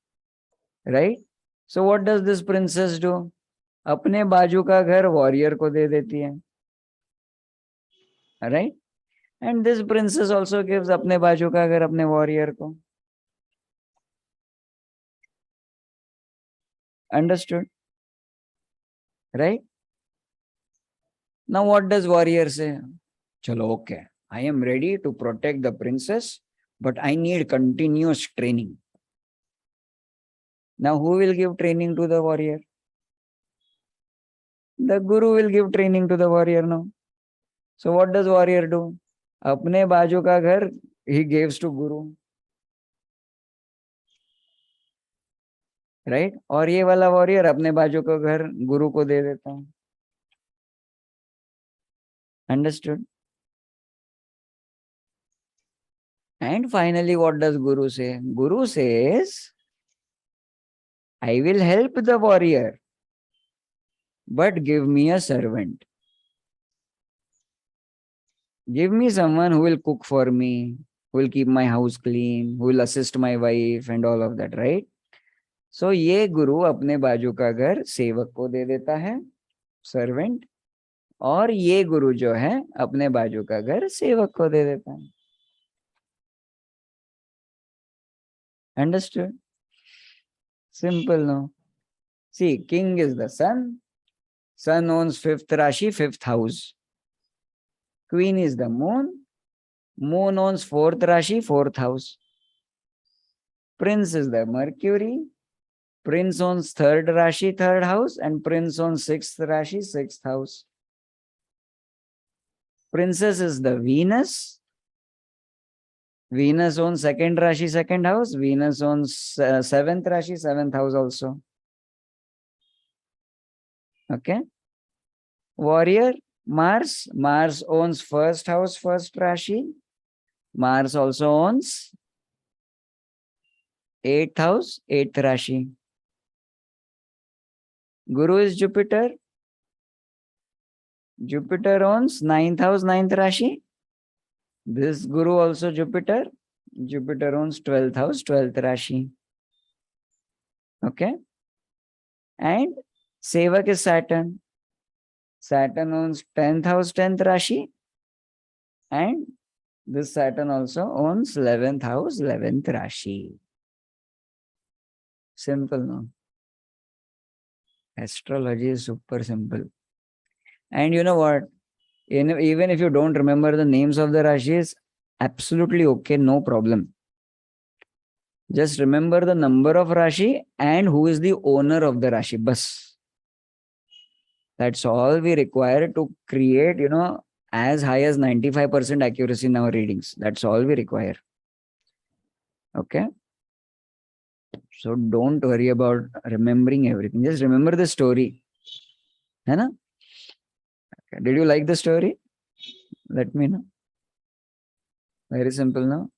[SPEAKER 2] Right? So what does this princess do? अपने बाजू का घर warrior को दे देती है. Right? And this princess also gives अपने बाजू का घर अपने warrior को. Understood? Right? Now what does warrior say? Chalo, okay. I am ready to protect the princess, but I need continuous training. Now who will give training to the warrior? The guru will give training to the warrior now. So what does warrior do? अपने बाजू का घर he gives to guru. Right? और ये वाला warrior अपने बाजू का घर गुरु को दे देता है. Understood? And finally, what does Guru say? Guru says, I will help the warrior, but give me a servant. Give me someone who will cook for me, who will keep my house clean, who will assist my wife and all of that, right? So ये गुरु अपने बाजू का घर सेवक को दे देता है, servant, और ये गुरु जो है अपने बाजू का घर सेवक को दे देता है. Understood? Simple, no? See, king is the sun. Sun owns 5th Rashi, 5th house. Queen is the moon. Moon owns 4th Rashi, 4th house. Prince is the Mercury. Prince owns 3rd Rashi, 3rd house. And Prince owns 6th Rashi, 6th house. Princess is the Venus. Venus owns 2nd Rashi, 2nd house. Venus owns 7th Rashi, 7th house also. Okay. Warrior, Mars. Mars owns 1st house, 1st Rashi. Mars also owns 8th house, 8th Rashi. Guru is Jupiter. Jupiter owns 9th house, 9th Rashi. This Guru also Jupiter. Jupiter owns 12th house, 12th Rashi. Okay. And Sevak is Saturn. Saturn owns 10th house, 10th Rashi. And this Saturn also owns 11th house, 11th Rashi. Simple, no? Astrology is super simple. And you know what? Even if you don't remember the names of the Rashis, absolutely okay, no problem. Just remember the number of Rashi and who is the owner of the Rashi. Bas. That's all we require to create, as high as 95% accuracy in our readings. That's all we require. Okay? So don't worry about remembering everything. Just remember the story. Hai na? Okay. Did you like the story? Let me know. Very simple, no?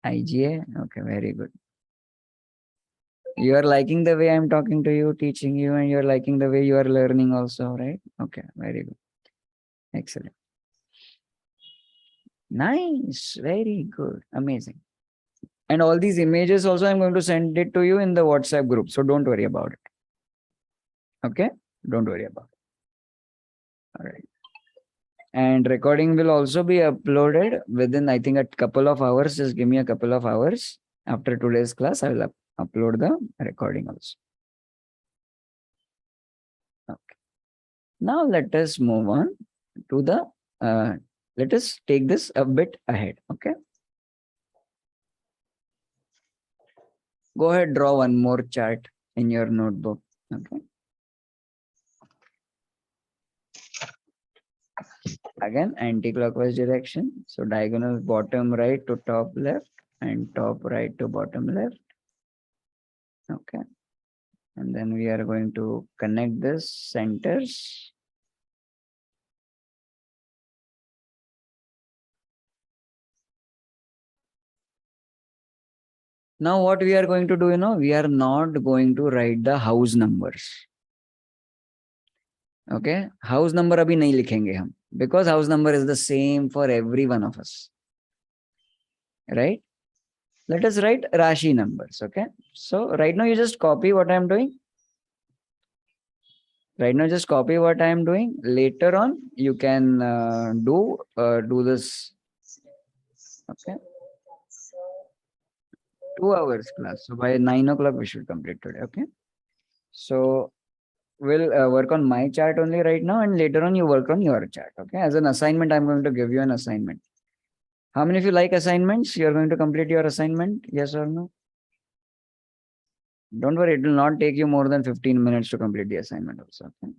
[SPEAKER 2] IGA? Okay, very good. You are liking the way I'm talking to you, teaching you, and you're liking the way you are learning also, right? Okay, very good. Excellent. Nice. Very good. Amazing. And all these images also, I'm going to send it to you in the WhatsApp group. So don't worry about it. Okay? Don't worry about it. All right. And recording will also be uploaded within, I think, a couple of hours. Just give me a couple of hours. After today's class, I will upload the recording also. Okay. Now let us move on to the, let us take this a bit ahead. Okay. Go ahead, draw one more chart in your notebook. Okay. Again, anti-clockwise direction. So diagonal bottom right to top left and top right to bottom left. Okay. And then we are going to connect this centers. Now what we are going to do, we are not going to write the house numbers. Okay. House number abhi nahi likhenge hum, because house number is the same for every one of us. Right? Let us write Rashi numbers. Okay. So right now you just copy what I am doing. Right now just copy what I am doing. Later on you can do this. Okay. 2 hours class. So by 9 o'clock we should complete today. Okay. So we'll work on my chart only right now, and later on you work on your chart. Okay. As an assignment, I'm going to give you an assignment. How many of you like assignments? You're going to complete your assignment? Yes or no? Don't worry, it will not take you more than 15 minutes to complete the assignment also. Okay.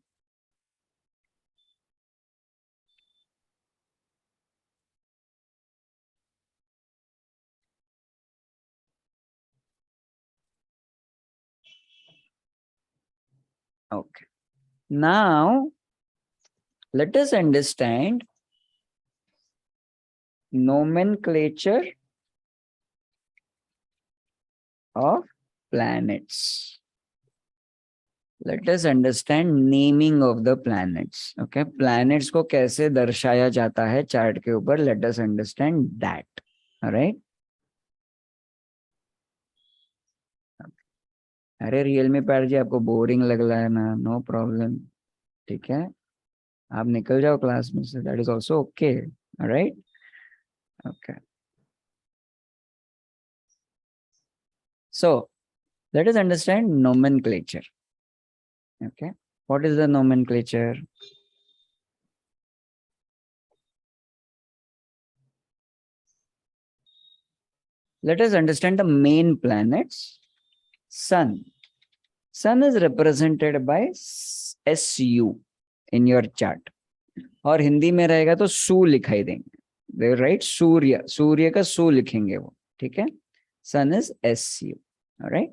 [SPEAKER 2] Okay. Now, let us understand nomenclature of planets. Let us understand naming of the planets. Okay. Planets को कैसे दर्शाया जाता है chart के ऊपर. Let us understand that. All right. अरे real में पैर जी आपको बोरिंग लग रहा है ना, नो प्रॉब्लम. ठीक है, आप निकल जाओ क्लास में से. That is also okay. Right. Okay. So let us understand nomenclature. Okay. What is the nomenclature? Let us understand the main planets. Sun. Sun is represented by SU in your chart. और हिंदी में रहेगा तो सू लिखाई देंगे. They will write सूर्य. सूर्य का सू लिखेंगे वो. ठीक है. Sun is SU. All right.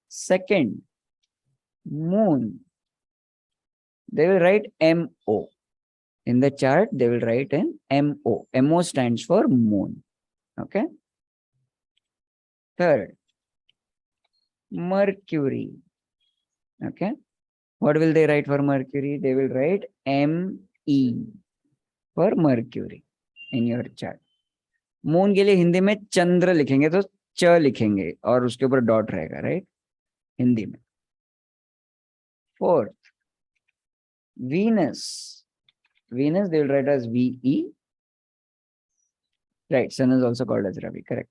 [SPEAKER 2] Second, moon. They will write MO. In the chart, they will write in MO. MO stands for moon. Okay. Third, Mercury. Okay. What will they write for Mercury? They will write ME for Mercury in your chart. Moon के लिए हिंदी में चंद्र लिखेंगे तो च लिखेंगे और उसके ऊपर डॉट रहेगा. राइट. हिंदी में. Fourth, Venus. Venus they will write as VE. Right. Sun is also called as Ravi. Correct.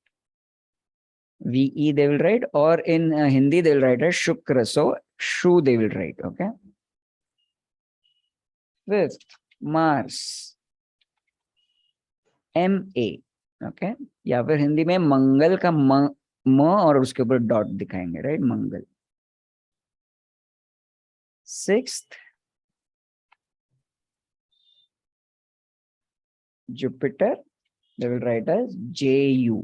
[SPEAKER 2] VE they will write, or in Hindi they will write as Shukra. So Shu they will write. Okay. Fifth, Mars. MA. Okay. या फिर हिंदी में मंगल का म और उसके ऊपर dot दिखाएंगे. Right. Mangal. Sixth, Jupiter. They will write as JU.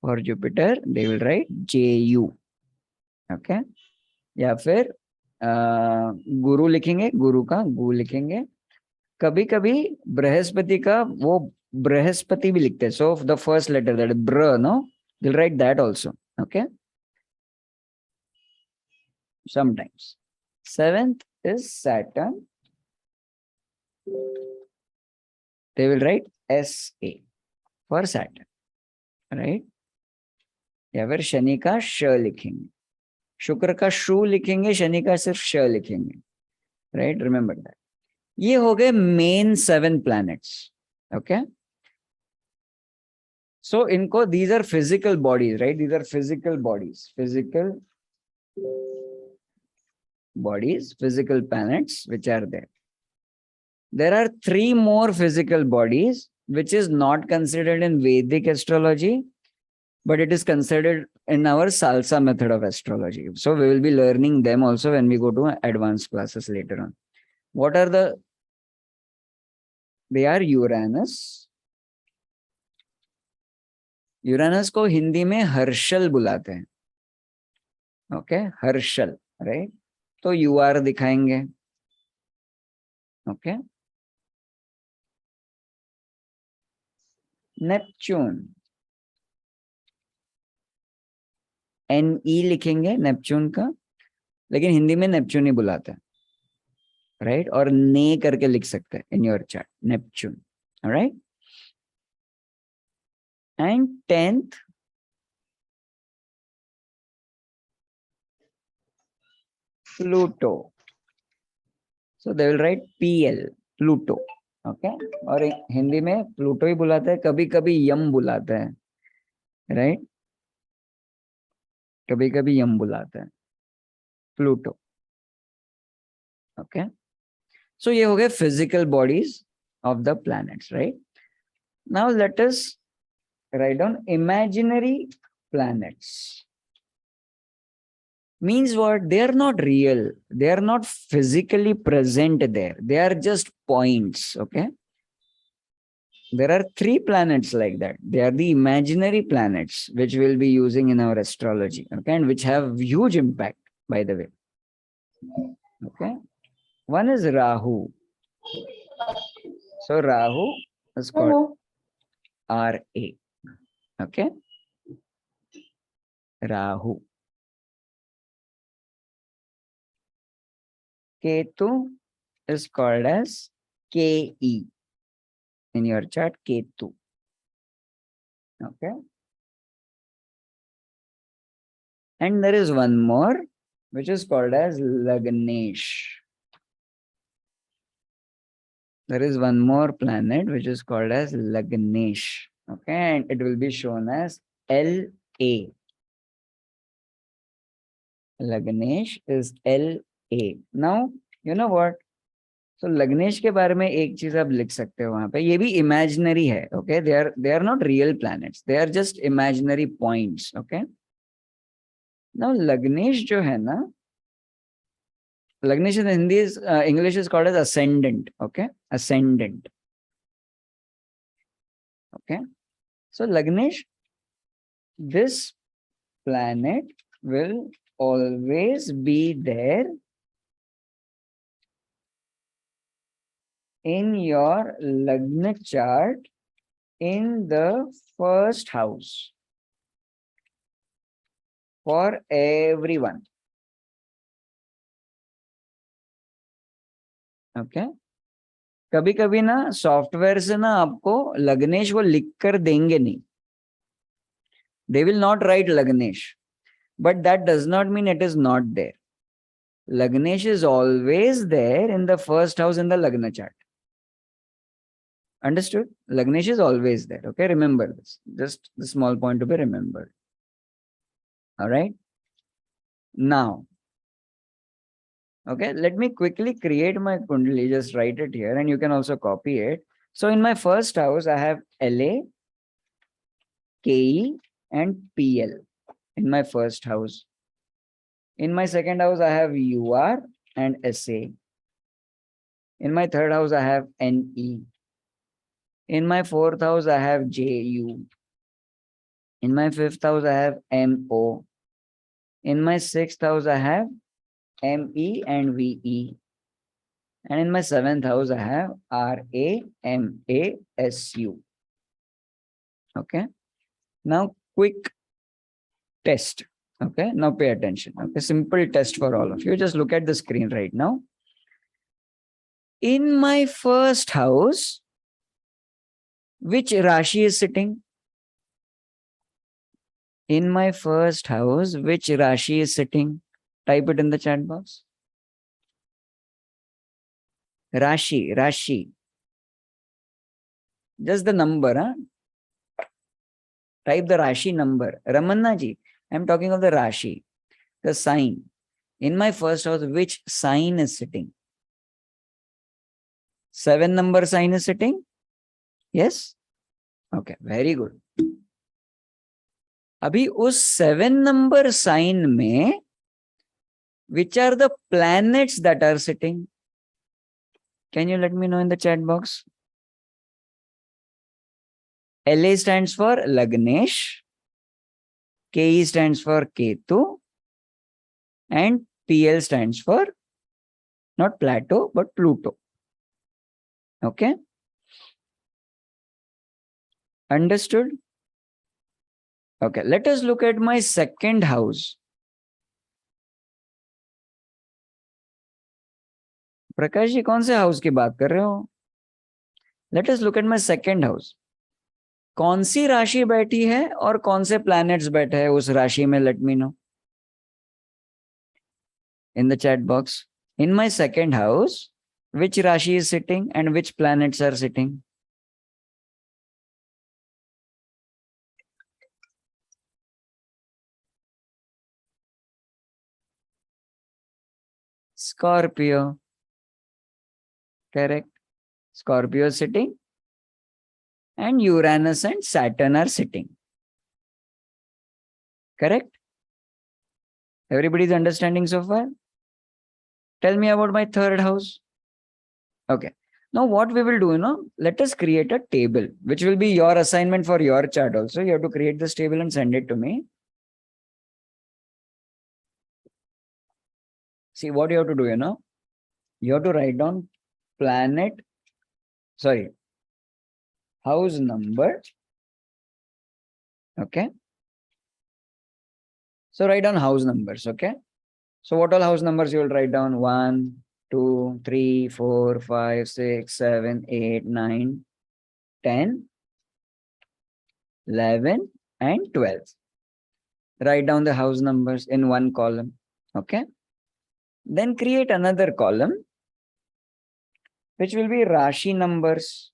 [SPEAKER 2] For Jupiter, they will write JU. Okay. या फिर गुरु लिखेंगे. गुरु का गु लिखेंगे. कभी कभी बृहस्पति का वो बृहस्पति भी लिखते हैं. So the first letter, that is br, no, they'll write that also. Okay. Sometimes. Seventh is Saturn. They will write SA for Saturn. Right. या फिर शनि का श लिखेंगे. शुक्र का शु लिखेंगे. शनि का सिर्फ श लिखेंगे. राइट. Remember that. ये हो गए मेन 7 planets. Okay. So इनको these are physical bodies. Right. These are physical bodies. Physical bodies. Physical planets which are there. There are 3 more physical bodies which is not considered in Vedic astrology, but it is considered in our SALSA method of astrology. So we will be learning them also when we go to advanced classes later on. What are they are Uranus. Uranus को हिंदी में हर्षल बुलाते हैं. Okay, Harshal, right? तो UR दिखाएंगे. Okay. Neptune, NE लिखेंगे Neptune का, लेकिन हिंदी में नेपच्यून ही बुलाते हैं, राइट? और ने करके लिख सकते हैं in your chart, Neptune, right? And 10th Pluto. So they will write PL, Pluto. Okay, और हिंदी में प्लूटो ही बुलाते हैं, कभी कभी यम बुलाते हैं, राइट? कभी कभी यम बुलाते हैं, प्लूटो. ओके, सो ये हो गए physical bodies of the planets, right? Now let us write down imaginary planets. Means what? They are not real. They are not physically present there. They are just points. Okay. There are 3 planets like that. They are the imaginary planets which we'll be using in our astrology. Okay. And which have huge impact, by the way. Okay. One is Rahu. So Rahu is called RA. Okay. Rahu. Ketu is called as KE in your chart, Ketu. Okay. And there is one more which is called as Lagnesh. There is one more planet which is called as Lagnesh. Okay. And it will be shown as LA. Lagnesh is LA. Now, you know what? So लग्नेश के बारे में एक चीज आप लिख सकते हो वहां पे, ये भी इमेजिनरी है. Okay, they are not real planets, they are just imaginary points. Okay, now Lagnesh जो है ना, Lagnesh in Hindi is English is called as ascendant. Okay, ascendant. Okay, so Lagnesh, this planet will always be there in your Lagna chart in the first house for everyone. Okay. कभी कभी ना software से ना आपको लग्नेश वो लिख कर देंगे नहीं. They will not write Lagnesh, but that does not mean it is not there. Lagnesh is always there in the first house in the Lagna chart. Understood? Lagnesh is always there. Okay, remember this. Just the small point to be remembered. All right. Now, okay, let me quickly create my Kundali. Just write it here and you can also copy it. So in my first house, I have LA, KE, and PL in my first house. In my second house, I have UR and SA. In my third house, I have NE. In my fourth house, I have JU. In my fifth house, I have MO. In my sixth house, I have ME and VE. And in my seventh house, I have RAMASU. Okay. Now, quick test. Okay. Now pay attention. Okay. Simple test for all of you. Just look at the screen right now. In my first house, which Rashi is sitting? In my first house, which Rashi is sitting? Type it in the chat box. Rashi. Just the number, huh? Type the Rashi number. Ramanna ji, I'm talking of the Rashi, the sign. In my first house, which sign is sitting? 7 number sign is sitting? Yes? Okay, very good. अभी उस 7 number sign में which are the planets that are sitting? Can you let me know in the chat box? LA stands for Lagnesh, KE stands for Ketu, and PL stands for not Plato but Pluto. Okay? Understood? Okay, let us look at my second house. Prakash ji कौन से house की बात कर रहे हो? Let us look at my second house. कौन सी राशि बैठी है और कौन से प्लैनेट्स बैठे हैं उस राशि में? Let me know in the chat box. In my second house, which rashi is sitting and which planets are sitting? Scorpio. Correct. Scorpio is sitting and Uranus and Saturn are sitting. Correct? Everybody is understanding so far? Tell me about my third house. Okay. Now what we will do, let us create a table, which will be your assignment for your chart also. You have to create this table and send it to me. See what you have to do, you have to write down house number. Okay. So write down house numbers. Okay. So what all house numbers you will write down? 1, 2, 3, 4, 5, 6, 7, 8, 9, 10, 11, and 12. Write down the house numbers in one column. Okay. Then create another column, which will be Rashi numbers.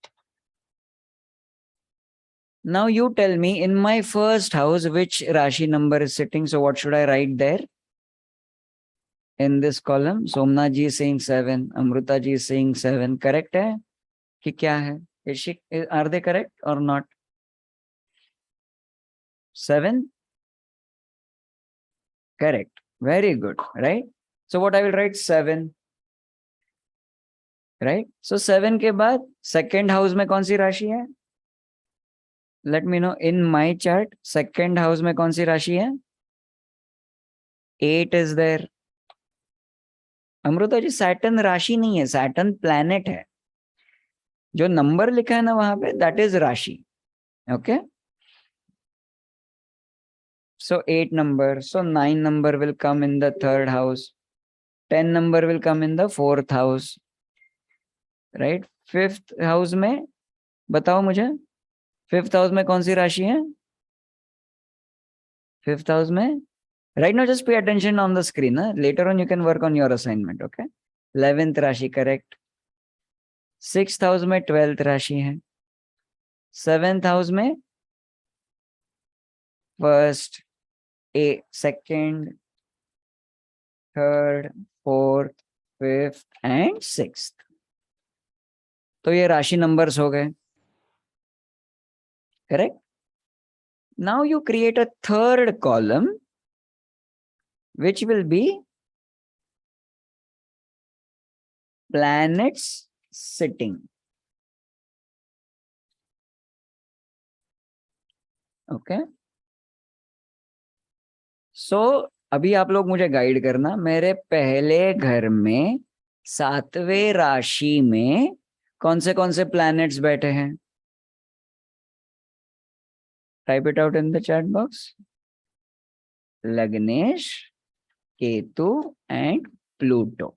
[SPEAKER 2] Now you tell me in my first house, which Rashi number is sitting. So what should I write there? In this column, Somna ji is saying 7, Amruta ji is saying 7. Correct hai? Ki kya hai? Are they correct or not? 7? Correct. Very good, right? So what I will write? 7. Right? So 7 के बाद second house में कौन सी राशि है? Let me know in my chart. Second house में कौन सी राशि है? 8 is there. Amrita ji Saturn राशि नहीं है, सैटर्न प्लैनेट है. जो नंबर लिखा है ना वहां पे, दैट इज राशि. Okay. So 8 number. So 9 number will come in the third house. 10 number will come in the fourth house. Right? Fifth house में बताओ मुझे. Fifth house में कौन सी राशि है? Fifth house में right now just pay attention on the screen. Later on you can work on your assignment. Okay. 11th राशि correct. 6th house में 12th राशि है. 7th house में first, second, third, fourth, fifth and sixth. तो ये राशि numbers हो गए. Correct? Now you create a third column, which will be planets sitting. Okay. So अभी आप लोग मुझे गाइड करना. मेरे पहले घर में 7वें राशि में कौन से प्लैनेट्स बैठे हैं? Type it out in the chat box. Lagnesh, Ketu and Pluto.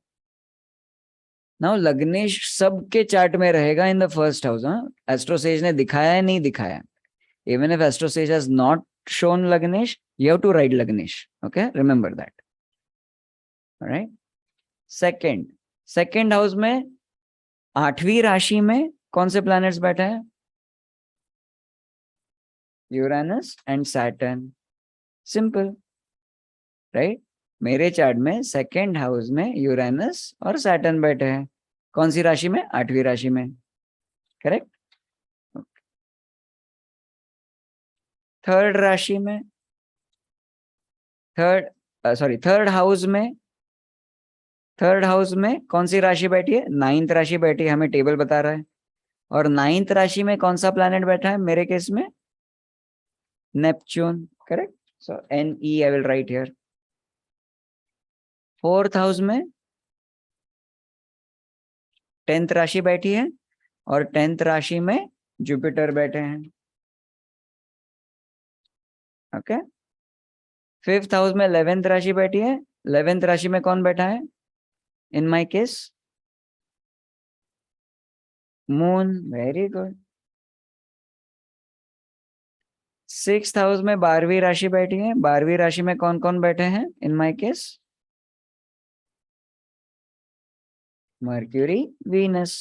[SPEAKER 2] Now Lagnesh सबके चार्ट में रहेगा in the first house. Astrosage ने दिखाया है नहीं दिखाया. Even if Astrosage has not shown Lagnesh, you have to write Lagnesh. Okay, remember that. All right. Second house में 8वीं राशि में कौन से प्लैनेट्स बैठे हैं? Uranus and Saturn. Simple, right? मेरे चार्ट में सेकेंड हाउस में यूरेनस और सैटर्न बैठे हैं. कौन सी राशि में? 8वीं राशि में. करेक्ट. थर्ड राशि में थर्ड हाउस में कौन सी राशि बैठी है? नाइन्थ राशि बैठी है, हमें टेबल बता रहा है। और नाइन्थ राशि में कौन सा प्लैनेट बैठा है मेरे केस में? Neptune, correct. So NE I will write here. Fourth house में 10th राशि बैठी है और 10th राशि में जुपिटर बैठे हैं। ओके। फिफ्थ हाउस में 11th राशि बैठी है। 11th राशि में कौन बैठा है? In my case moon, very good. Sixth house में 12वीं राशि बैठी है। 12वीं राशि में कौन कौन बैठे हैं in my case? Mercury, Venus,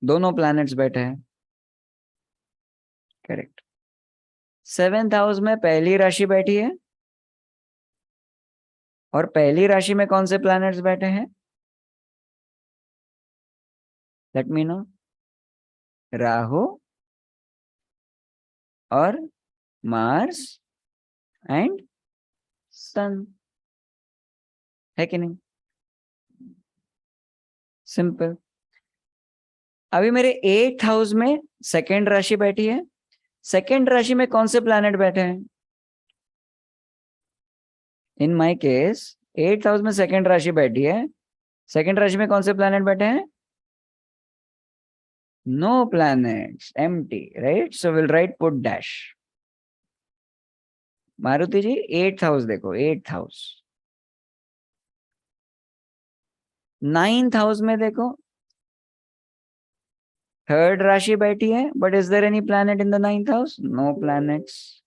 [SPEAKER 2] दोनों प्लैनेट्स बैठे हैं, करेक्ट। सेवेंथ हाउस में पहली राशि बैठी है और पहली राशि में कौन से प्लैनेट्स बैठे हैं? Late me no. राहु और मार्स एंड सन, है कि नहीं? सिंपल। अभी मेरे 8th हाउस में सेकेंड राशि बैठी है। सेकेंड राशि में कौन से प्लैनेट बैठे हैं? In my case 8th house में सेकेंड राशि बैठी है। सेकेंड राशि में कौन से प्लैनेट बैठे हैं? No planets, empty, right. So will right put dash. Maruti ji 8th house देखो, 8th हाउस। 9th हाउस में देखो, थर्ड राशि बैठी है, but is there any planet in the 9th house? No planets.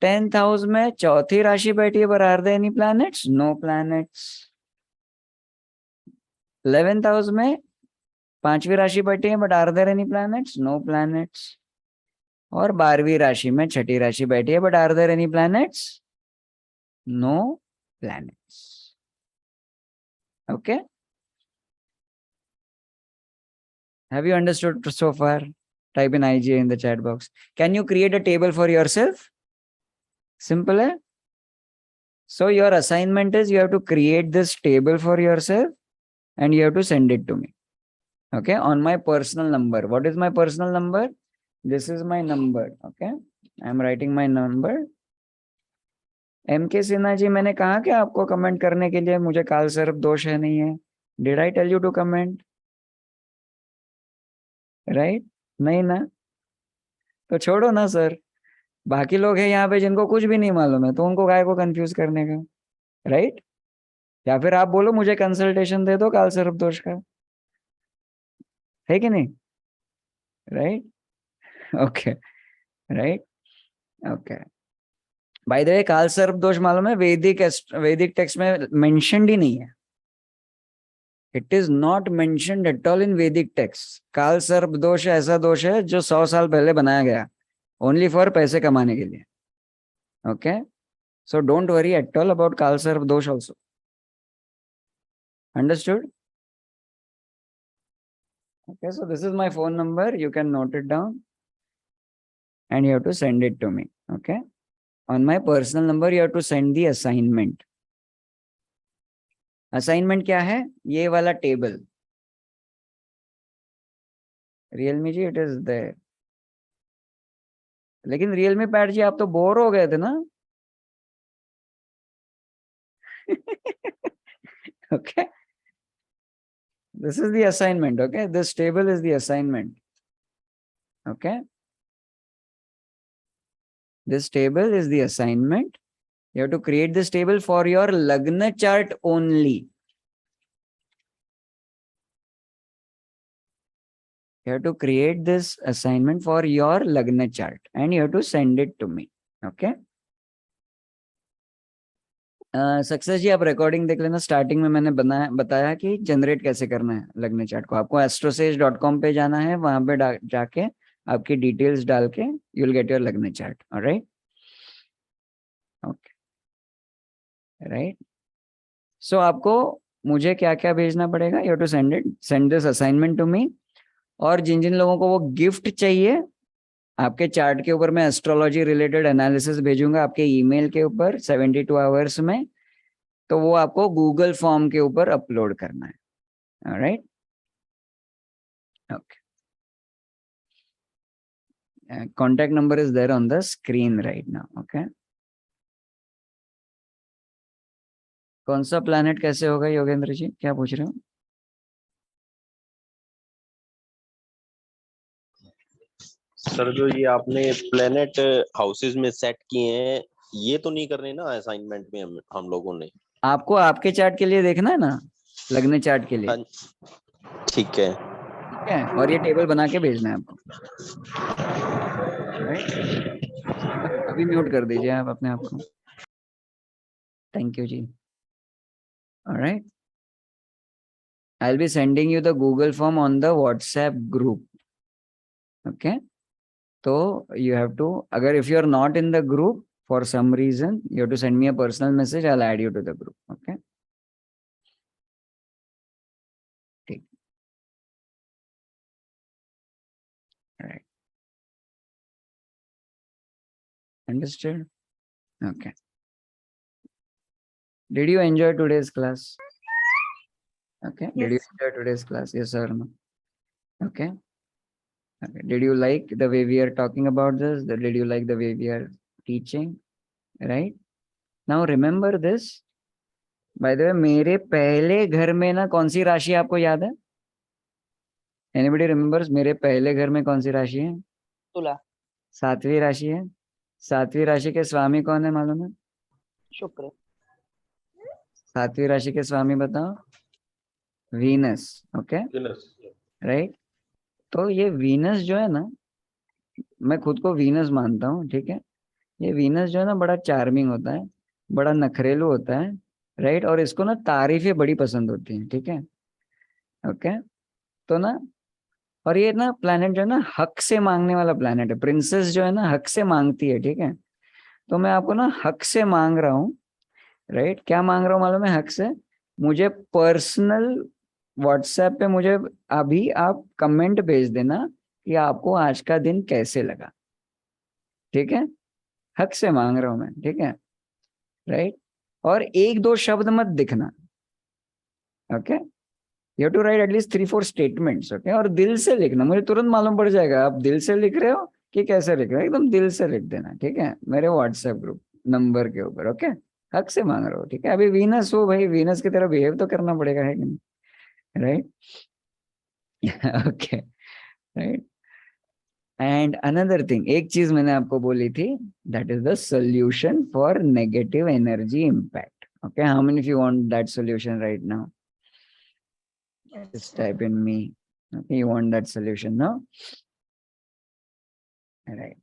[SPEAKER 2] 10th house में चौथी राशि बैठी है, but are there any planets? No planets. 11th house में पांचवी राशि बैठी है, but are there any planets? No planets. और 12वीं राशि में छठी राशि बैठी है, but are there any planets? No planets. Okay, have you understood so far? Type in IGA in the chat box. Can you create a table for yourself? Simple है. So your assignment is you have to create this table for yourself and you have to send it to me. Okay, on my personal number. What is my personal number? This is my number. Okay, I am writing my number. MK Sinha ji, मैंने कहा कि आपको comment करने के लिए, मुझे काल सर्प दोष है नहीं है। Did I tell you to comment? Right? नहीं ना? तो छोड़ो ना सर, बाकी लोग हैं यहाँ पे जिनको कुछ भी नहीं मालूम है, तो उनको गाय को कंफ्यूज करने का, राइट? या फिर आप बोलो मुझे कंसल्टेशन दे दो काल सर्प दोष का, है कि नहीं? Right, okay, right, okay. Bye the वे, काल सर्प दोष मालूम है वैदिक टेक्स्ट में मेंशन्ड ही नहीं है। It is not mentioned at all in वैदिक टेक्स्ट। काल सर्प दोष ऐसा दोष है जो 100 साल पहले बनाया गया, ओनली फॉर पैसे कमाने के लिए। Okay, so don't worry at all about Kal Sarp dosh also. Understood? Okay, so this is my phone number. You can note it down and you have to send it to me. Okay, on my personal number you have to send the assignment. Assignment क्या है? ये वाला table. Realme ji it is there. लेकिन Realme pad ji आप तो bore हो गए थे ना? Okay, this is the assignment. Okay, this table is the assignment. Okay, this table is the assignment. You have to create this table for your Lagna chart only. You have to create this assignment for your Lagna chart and you have to send it to me. Okay. Success ji, आप recording देख लेना। Starting में मैंने बताया कि generate कैसे करना है लग्न चार्ट को। आपको astrosage.com पे जाना है, वहां पे जाके आपकी डिटेल्स डाल के you will get your lagna chart. Alright, okay, right. So आपको मुझे क्या क्या भेजना पड़ेगा? You have to send this assignment to me. और जिन जिन लोगों को वो गिफ्ट चाहिए आपके चार्ट के ऊपर मैं एस्ट्रोलॉजी रिलेटेड एनालिसिस भेजूंगा आपके ईमेल के ऊपर 72 आवर्स में, तो वो आपको गूगल फॉर्म के ऊपर अपलोड करना है. Alright, okay. Contact number is there on the screen right now. Okay. कौन सा प्लैनेट कैसे होगा योगेंद्र जी, क्या पूछ रहे हो?
[SPEAKER 4] सर जो ये आपने प्लेनेट हाउसेस में सेट किए हैं, ये तो नहीं करने ना असाइनमेंट में हम लोगों ने?
[SPEAKER 2] आपको आपके चार्ट के लिए देखना है ना, लगने चार्ट के लिए.
[SPEAKER 4] हाँ, ठीक है.
[SPEAKER 2] ठीक है, और ये टेबल बना के भेजना है आपको. राइट, अभी म्यूट कर दीजिए आप अपने आप को. Thank you ji. Alright, I'll be sending you the Google form on the WhatsApp group. Okay, so you have to, agar if you are not in the group for some reason, you have to send me a personal message. I'll add you to the group. Okay. Okay. All right. Understood? Okay. Did you enjoy today's class? Okay. Did you
[SPEAKER 3] Yes.
[SPEAKER 2] enjoy today's class? Yes or no? Okay. Okay. Did you like the way we are talking about this? Did you like the way we are teaching? Right? Now remember this. By the way, मेरे पहले घर में ना कौन सी राशि आपको याद है? Anybody remembers मेरे पहले घर में कौन सी राशि है?
[SPEAKER 5] तुला.
[SPEAKER 2] 7वीं राशि है. 7वीं राशि के स्वामी कौन है मालूम है?
[SPEAKER 5] शुक्र.
[SPEAKER 2] 7वीं राशि के स्वामी बताओ. वीनस. Okay, right. तो ये वीनस जो है ना, मैं खुद को वीनस मानता हूँ. ठीक है, ये वीनस जो है ना बड़ा चार्मिंग होता है, बड़ा नखरेलू होता है. राइट, और इसको ना तारीफें बड़ी पसंद होती हैं. ठीक है, ओके. तो ना, और ये ना प्लैनेट जो है ना हक से मांगने वाला प्लैनेट है. प्रिंसेस जो है ना हक से मांगती है. ठीक है, तो मैं आपको ना हक से मांग रहा हूँ. राइट, क्या मांग रहा हूँ मालूम है? हक से मुझे पर्सनल व्हाट्सएप पे मुझे अभी आप कमेंट भेज देना कि आपको आज का दिन कैसे लगा. ठीक है, हक से मांग रहा हूं मैं. ठीक है, राइट. और 1-2 शब्द मत दिखना. Okay, you have to write at least 3-4 statements. Okay, और दिल से लिखना. मुझे तुरंत मालूम पड़ जाएगा आप दिल से लिख रहे हो कि कैसे लिख रहे हो. एकदम दिल से लिख देना. ठीक है, मेरे व्हाट्सएप ग्रुप नंबर के ऊपर. ओके, हक से मांग रहे हो. ठीक है, अभी वीनस हो भाई, वीनस की तरह बिहेव तो करना पड़ेगा, है कि नहीं? Right. Okay, right. And another thing, एक चीज मैंने आपको बोली थी, that is the solution for negative energy impact. Okay, how many of you want that solution right now? Just type in me. Okay, you want that solution, no? Right.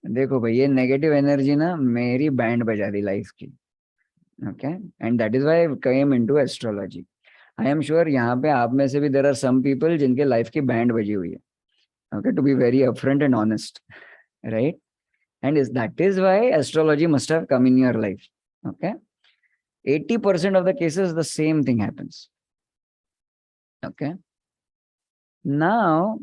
[SPEAKER 2] देखो भाई, ये negative energy ना मेरी band बजा दी life की. Okay, and that is why I came into astrology. I am sure यहाँ पे आप में से भी देयर आर सम पीपल जिनके लाइफ की बैंड बजी हुई है. Okay, to be very upfront and honest. Right, and that is why astrology must have come in your life. Okay, 80% of the cases the same thing happens. Okay, now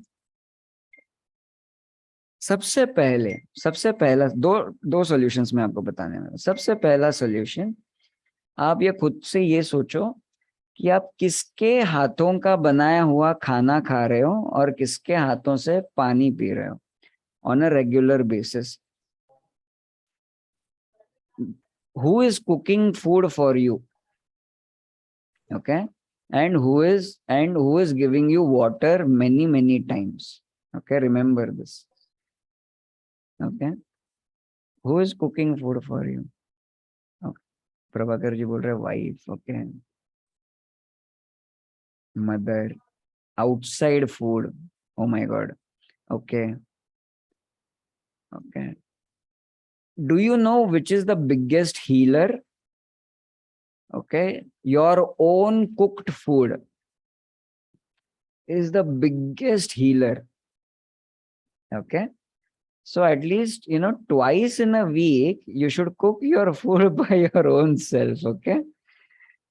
[SPEAKER 2] सबसे पहला दो solutions मैं आपको बताने वाला हूं. सबसे पहला सॉल्यूशन, आप ये खुद से ये सोचो कि आप किसके हाथों का बनाया हुआ खाना खा रहे हो और किसके हाथों से पानी पी रहे हो on a regular basis. Who is cooking food for you? Okay, and who is giving you water many times? Okay, remember this. Okay, who is cooking food for you? Okay, Prabhakar ji बोल रहे wife. Okay, mother. Outside food. Oh my god. Okay, okay. Do you know which is the biggest healer? Okay, your own cooked food is the biggest healer. Okay, so at least twice in a week you should cook your food by your own self. Okay,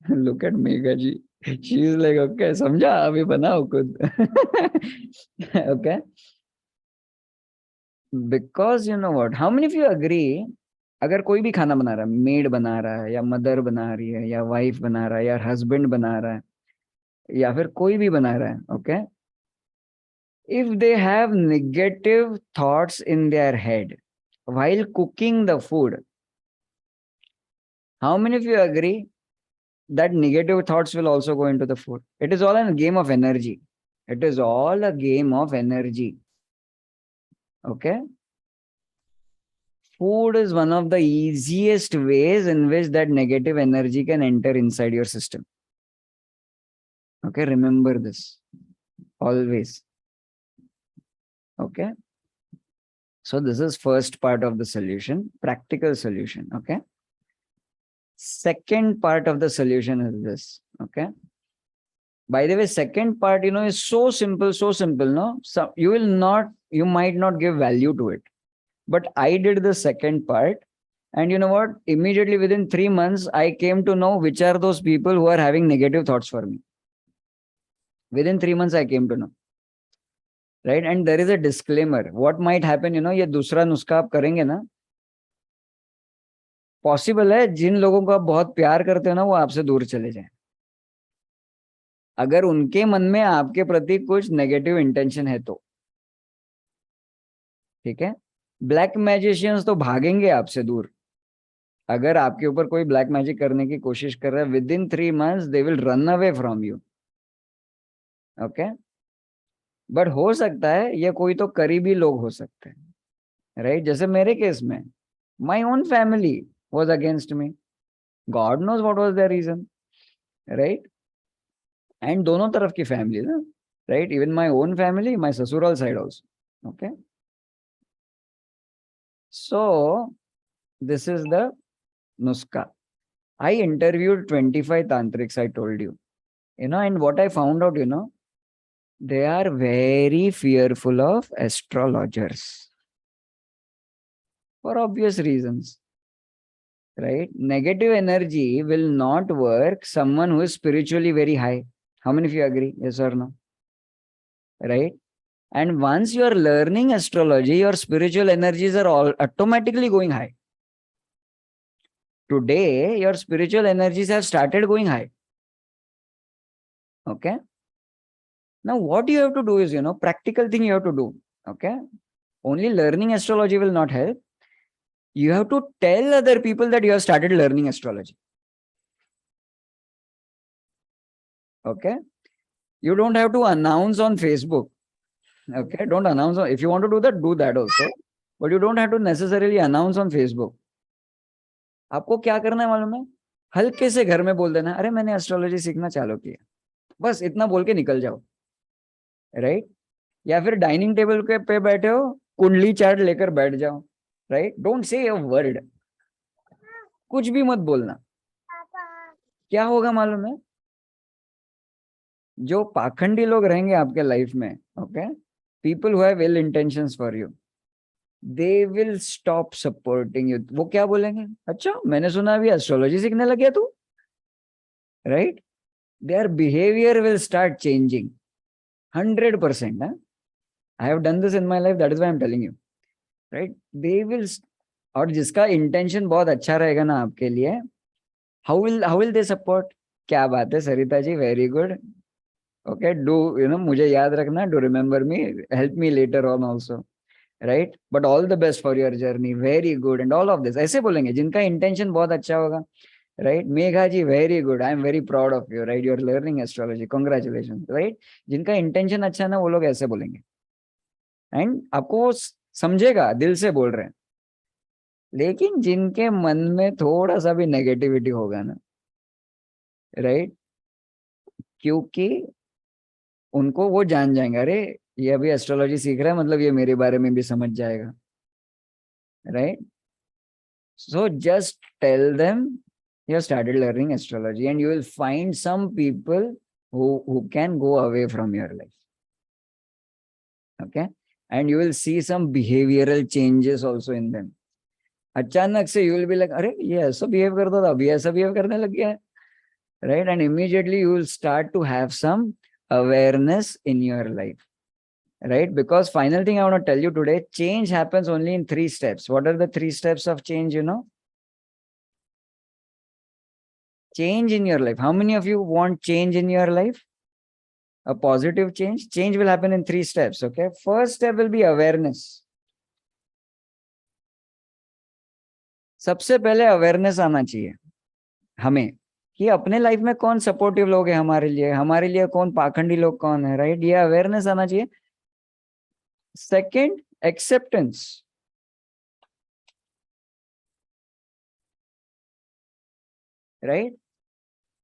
[SPEAKER 2] look at Megha ji, she is like, okay, समझा, अभी बनाओ खुद. Okay, Because you know what, how many of you agree, अगर कोई भी खाना बना रहा है, मेड बना रहा है या मदर बना रही है या वाइफ बना रहा है या हस्बैंड बना रहा है या फिर कोई भी बना रहा है, okay, if they have negative thoughts in their head while cooking the food, how many of you agree that negative thoughts will also go into the food? It is all a game of energy. It is all a game of energy. Okay? Food is one of the easiest ways in which that negative energy can enter inside your system. Okay, remember this always. Okay, so this is first part of the solution, practical solution. Okay, second part of the solution is this. Okay, by the way, second part, is so simple, no? So you might not give value to it, but I did the second part. And you know what? Immediately within 3 months, I came to know which are those people who are having negative thoughts for me. Within 3 months, I came to know. Right? And there is a disclaimer. What might happen, ये दूसरा नुस्खा आप करेंगे ना, possible है जिन लोगों को आप बहुत प्यार करते हो ना, वो आपसे दूर चले जाएं, अगर उनके मन में आपके प्रति कुछ नेगेटिव इंटेंशन है तो। ठीक है? ब्लैक मैजिशियंस तो भागेंगे आपसे दूर। अगर आपके ऊपर कोई ब्लैक मैजिक करने की कोशिश कर रहा है, with in 3 months they will run away from you. Okay, but हो सकता है ये कोई तो करीबी लोग हो सकते हैं, राइट? जैसे मेरे केस में my own family was against me, god knows what was the reason, right? And दोनों तरफ की फैमिली ना, right? Even my own family, my ससुराल side also. Okay, so this is the nuska. I interviewed 25 tantrics, I told you, and what I found out, they are very fearful of astrologers for obvious reasons, right? Negative energy will not work someone who is spiritually very high. How many of you agree? Yes or no? Right? And once you are learning astrology, your spiritual energies are all automatically going high. Today, your spiritual energies have started going high. Okay. Now, what you have to do is, practical thing you have to do. Okay. Only learning astrology will not help. You have to tell other people that you have started learning astrology. Okay. You don't have to announce on Facebook. Okay. Don't announce. If you want to do that also. But you don't have to necessarily announce on Facebook. आपको क्या करना है मालूम है? हल्के से घर में बोल देना, अरे मैंने एस्ट्रोलॉजी सीखना चालू किया, बस इतना बोल के निकल जाओ, राइट? या फिर डाइनिंग टेबल के पे बैठे हो, कुंडली चार्ट लेकर बैठ जाओ, right? Don't say a word, कुछ भी मत बोलना। क्या होगा मालूम है? जो पाखंडी लोग रहेंगे आपके लाइफ में, okay, people who have ill intentions for you, they will stop supporting you. वो क्या बोलेंगे? अच्छा, मैंने सुना अभी एस्ट्रोलॉजी सीखने लग गया तू, right? Their behavior will start changing 100%. I have done this in my life, that is why I'm telling you, right? They will, और जिसका इंटेंशन बहुत अच्छा रहेगा ना आपके लिए, how will they support? क्या बात है Sarita ji, very good. Okay, do मुझे याद रखना, do remember me, help me later on also, right? But all the best for your journey, very good and all of this, ऐसे बोलेंगे जिनका इंटेंशन बहुत अच्छा होगा, right? Megha ji, very good, I am very proud of you, right? You are learning astrology, congratulation, right? जिनका intention अच्छा ना, वो लोग ऐसे बोलेंगे एंड आपको समझेगा, दिल से बोल रहे हैं। लेकिन जिनके मन में थोड़ा सा भी नेगेटिविटी होगा ना, राइट, क्योंकि उनको वो जान जाएंगे, अरे ये अभी एस्ट्रोलॉजी सीख रहा है, मतलब ये मेरे बारे में भी समझ जाएगा, right? So just tell them you have started learning astrology and you will find some people who can go away from your life. Okay? And you will see some behavioral changes also in them. अचानक से you will be like, अरे ये ऐसा behave करता था, अभी ऐसा behave करने लग गया है, right? And immediately you will start to have some awareness in your life, right? Because final thing I want to tell you today, change happens only in 3 steps. What are the 3 steps of change, you know? Change in your life. How many of you want change in your life? A positive change? Change will happen in 3 steps, okay? First step will be awareness. सबसे पहले awareness आना चाहिए हमें कि अपने life में कौन supportive लोग हैं हमारे लिए कौन पाखंडी लोग कौन है, राइट? ये अवेयरनेस आना चाहिए. Second, acceptance. राइट?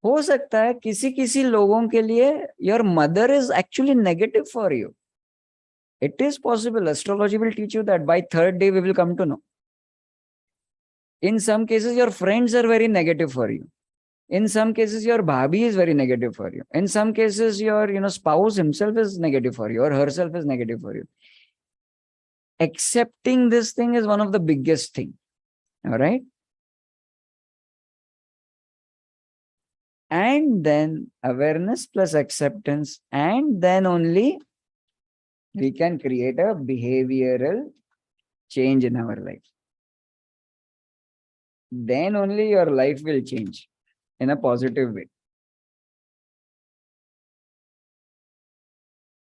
[SPEAKER 2] हो सकता है किसी किसी लोगों के लिए your mother is actually negative for you. It is possible. Astrology will teach you that. By 3rd day, we will come to know. In some cases, your friends are very negative for you. In some cases, your bhabhi is very negative for you. In some cases, your spouse himself is negative for you or herself is negative for you. Accepting this thing is one of the biggest thing. All right? And then awareness plus acceptance, and then only we can create a behavioral change in our life. Then only your life will change in a positive way.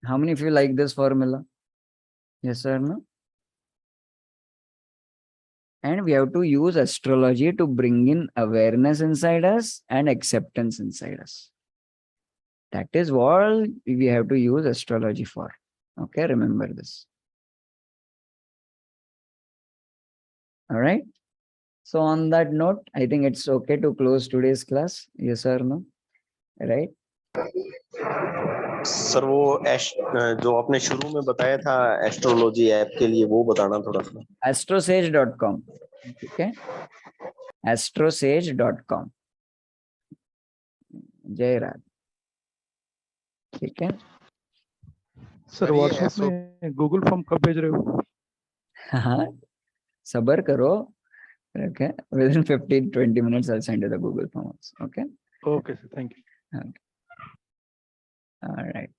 [SPEAKER 2] How many of you like this formula? Yes or no? And we have to use astrology to bring in awareness inside us and acceptance inside us. That is what we have to use astrology for. Okay, remember this. All right. So on that note, I think it's okay to close today's class. Yes or no? Right?
[SPEAKER 4] Sir वो जो आपने शुरू में बताया था astrology app के लिए, वो बताना थोड़ा सा.
[SPEAKER 2] astrosage.com. Okay. astrosage.com. जय रात. ठीक है.
[SPEAKER 6] सर व्हाट्सएप में गूगल फॉर्म कब भेज रहे हो?
[SPEAKER 2] हाँ, सबर करो. Okay, within 15-20 minutes I'll send you the Google forms. Okay.
[SPEAKER 6] Okay sir, thank you.
[SPEAKER 2] Okay. All right.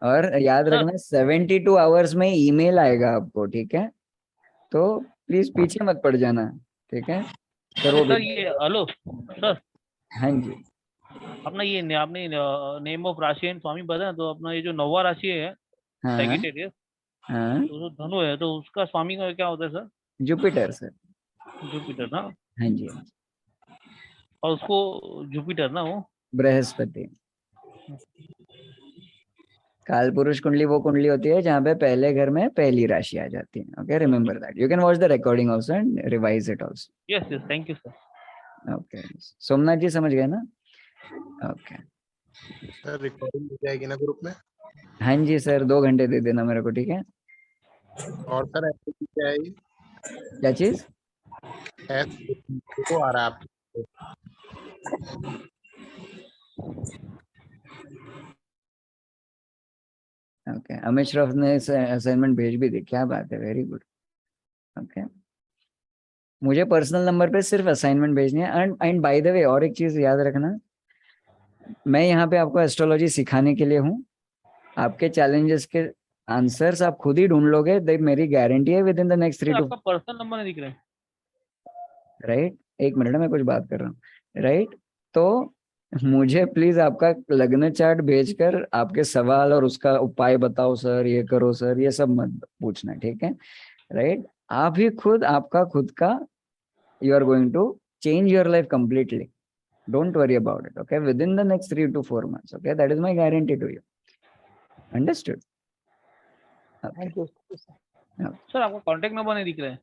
[SPEAKER 2] और याद रखना 72 आवर्स में ईमेल आएगा आपको. ठीक है, तो प्लीज पीछे मत पड़ जाना. ठीक है सर. वो
[SPEAKER 7] सर ये हेलो सर.
[SPEAKER 2] हाँ जी.
[SPEAKER 7] अपना ये आपने नेम ऑफ राशि एंड स्वामी बताया, तो अपना ये जो 9वां राशि है
[SPEAKER 2] हाँ
[SPEAKER 7] सैजिटेरियस,
[SPEAKER 2] हाँ.
[SPEAKER 7] तो धनु है, तो उसका स्वामी का क्या होता है सर?
[SPEAKER 2] Jupiter sir.
[SPEAKER 7] जुपिटर ना.
[SPEAKER 2] हाँ जी.
[SPEAKER 7] और उसको जुपिटर ना वो
[SPEAKER 2] बृहस्पति. काल पुरुष कुंडली वो कुंडली होती है जहाँ पे पहले घर में पहली राशि आ जाती है. Okay, remember that. You can watch the recording also and revise it also.
[SPEAKER 7] Yes yes, thank you sir.
[SPEAKER 2] Okay, Somnath ji समझ गए ना? ओके
[SPEAKER 8] सर रिकॉर्डिंग हो जाएगी ना ग्रुप में?
[SPEAKER 2] हाँ जी सर, 2 घंटे दे देना मेरे को. ठीक है.
[SPEAKER 8] और सर ऐसे क्या है ये?
[SPEAKER 2] क्या चीज?
[SPEAKER 8] तो आ रहा है आप?
[SPEAKER 2] ओके, अमित श्रॉफ ने असाइनमेंट भेज भी दी. क्या बात है, वेरी गुड. ओके, मुझे पर्सनल नंबर पे सिर्फ असाइनमेंट भेजनी है. एंड बाय द वे, और एक चीज याद रखना, मैं यहाँ पे आपको एस्ट्रोलॉजी सिखाने के लिए हूँ. आपके चैलेंजेस के आंसर्स आप खुद ही ढूंढ लोगे. मेरी गारंटी है with in the next 3 to
[SPEAKER 7] आपका पर्सनल नंबर नहीं दिख रहा है.
[SPEAKER 2] राइट. एक मिनट, मैं कुछ बात कर रहा हूँ. राइट. तो मुझे प्लीज आपका लग्न चार्ट भेजकर आपके सवाल और उसका उपाय बताओ सर, ये करो सर, ये सब मत पूछना. ठीक है. राइट. आप ही खुद आपका खुद का you are going to change your life completely. Don't worry about it. Okay, within the next 3 to 4 months. Okay, that is my guarantee to you. Understood?
[SPEAKER 5] Thank you
[SPEAKER 7] sir आपका contact number नहीं दिख रहा है.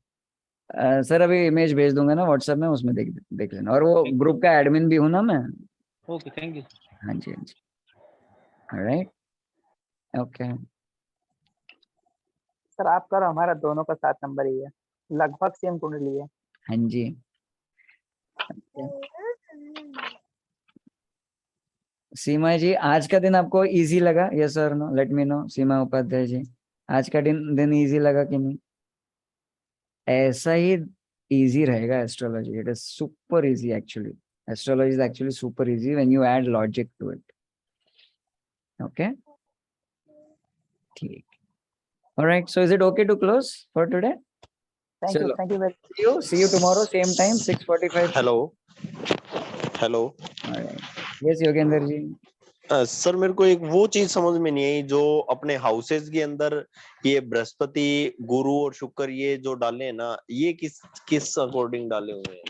[SPEAKER 2] Sir अभी image भेज दूंगा ना WhatsApp में, उसमें देख लेना. और वो ग्रुप का एडमिन भी हूँ ना मैं.
[SPEAKER 7] Okay, thank you.
[SPEAKER 2] हाँ जी हाँ जी. ऑलराइट. Okay
[SPEAKER 5] sir. आपका और हमारा दोनों का 7 नंबर ही है, लगभग सेम कुंडली है.
[SPEAKER 2] हाँ जी. सीमा जी, आज का दिन आपको इजी लगा? यस और no, let me know. Seema Upadhyay ji, आज का दिन इजी लगा कि नहीं? ऐसा ही इजी रहेगा astrology. It is super easy actually. Astrology is actually super easy when you add logic to it. Okay, ठीक. All right. So is it okay to close for today?
[SPEAKER 5] Thank you.
[SPEAKER 2] Chalo.
[SPEAKER 5] Thank you very
[SPEAKER 2] See you tomorrow, same time, 6:45.
[SPEAKER 4] Hello hello
[SPEAKER 2] All right. Yes, Yogendra ji.
[SPEAKER 4] Sir मेरे को एक वो चीज समझ में नहीं आई जो अपने हाउसेस के अंदर ये बृहस्पति गुरु और शुक्र ये जो डाले हैं ना, ये किस किस अकॉर्डिंग डाले हुए हैं?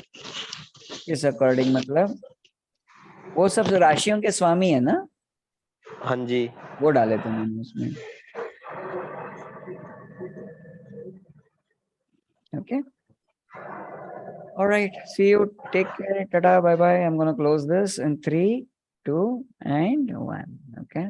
[SPEAKER 2] किस अकॉर्डिंग मतलब? वो सब राशियों के स्वामी है ना,
[SPEAKER 4] हाँ जी।
[SPEAKER 2] वो डाले थे मैंने उसमें. Okay. All right. See you. Take care. Tada. Bye bye. I'm going to close this in 3, 2, and 1. Okay.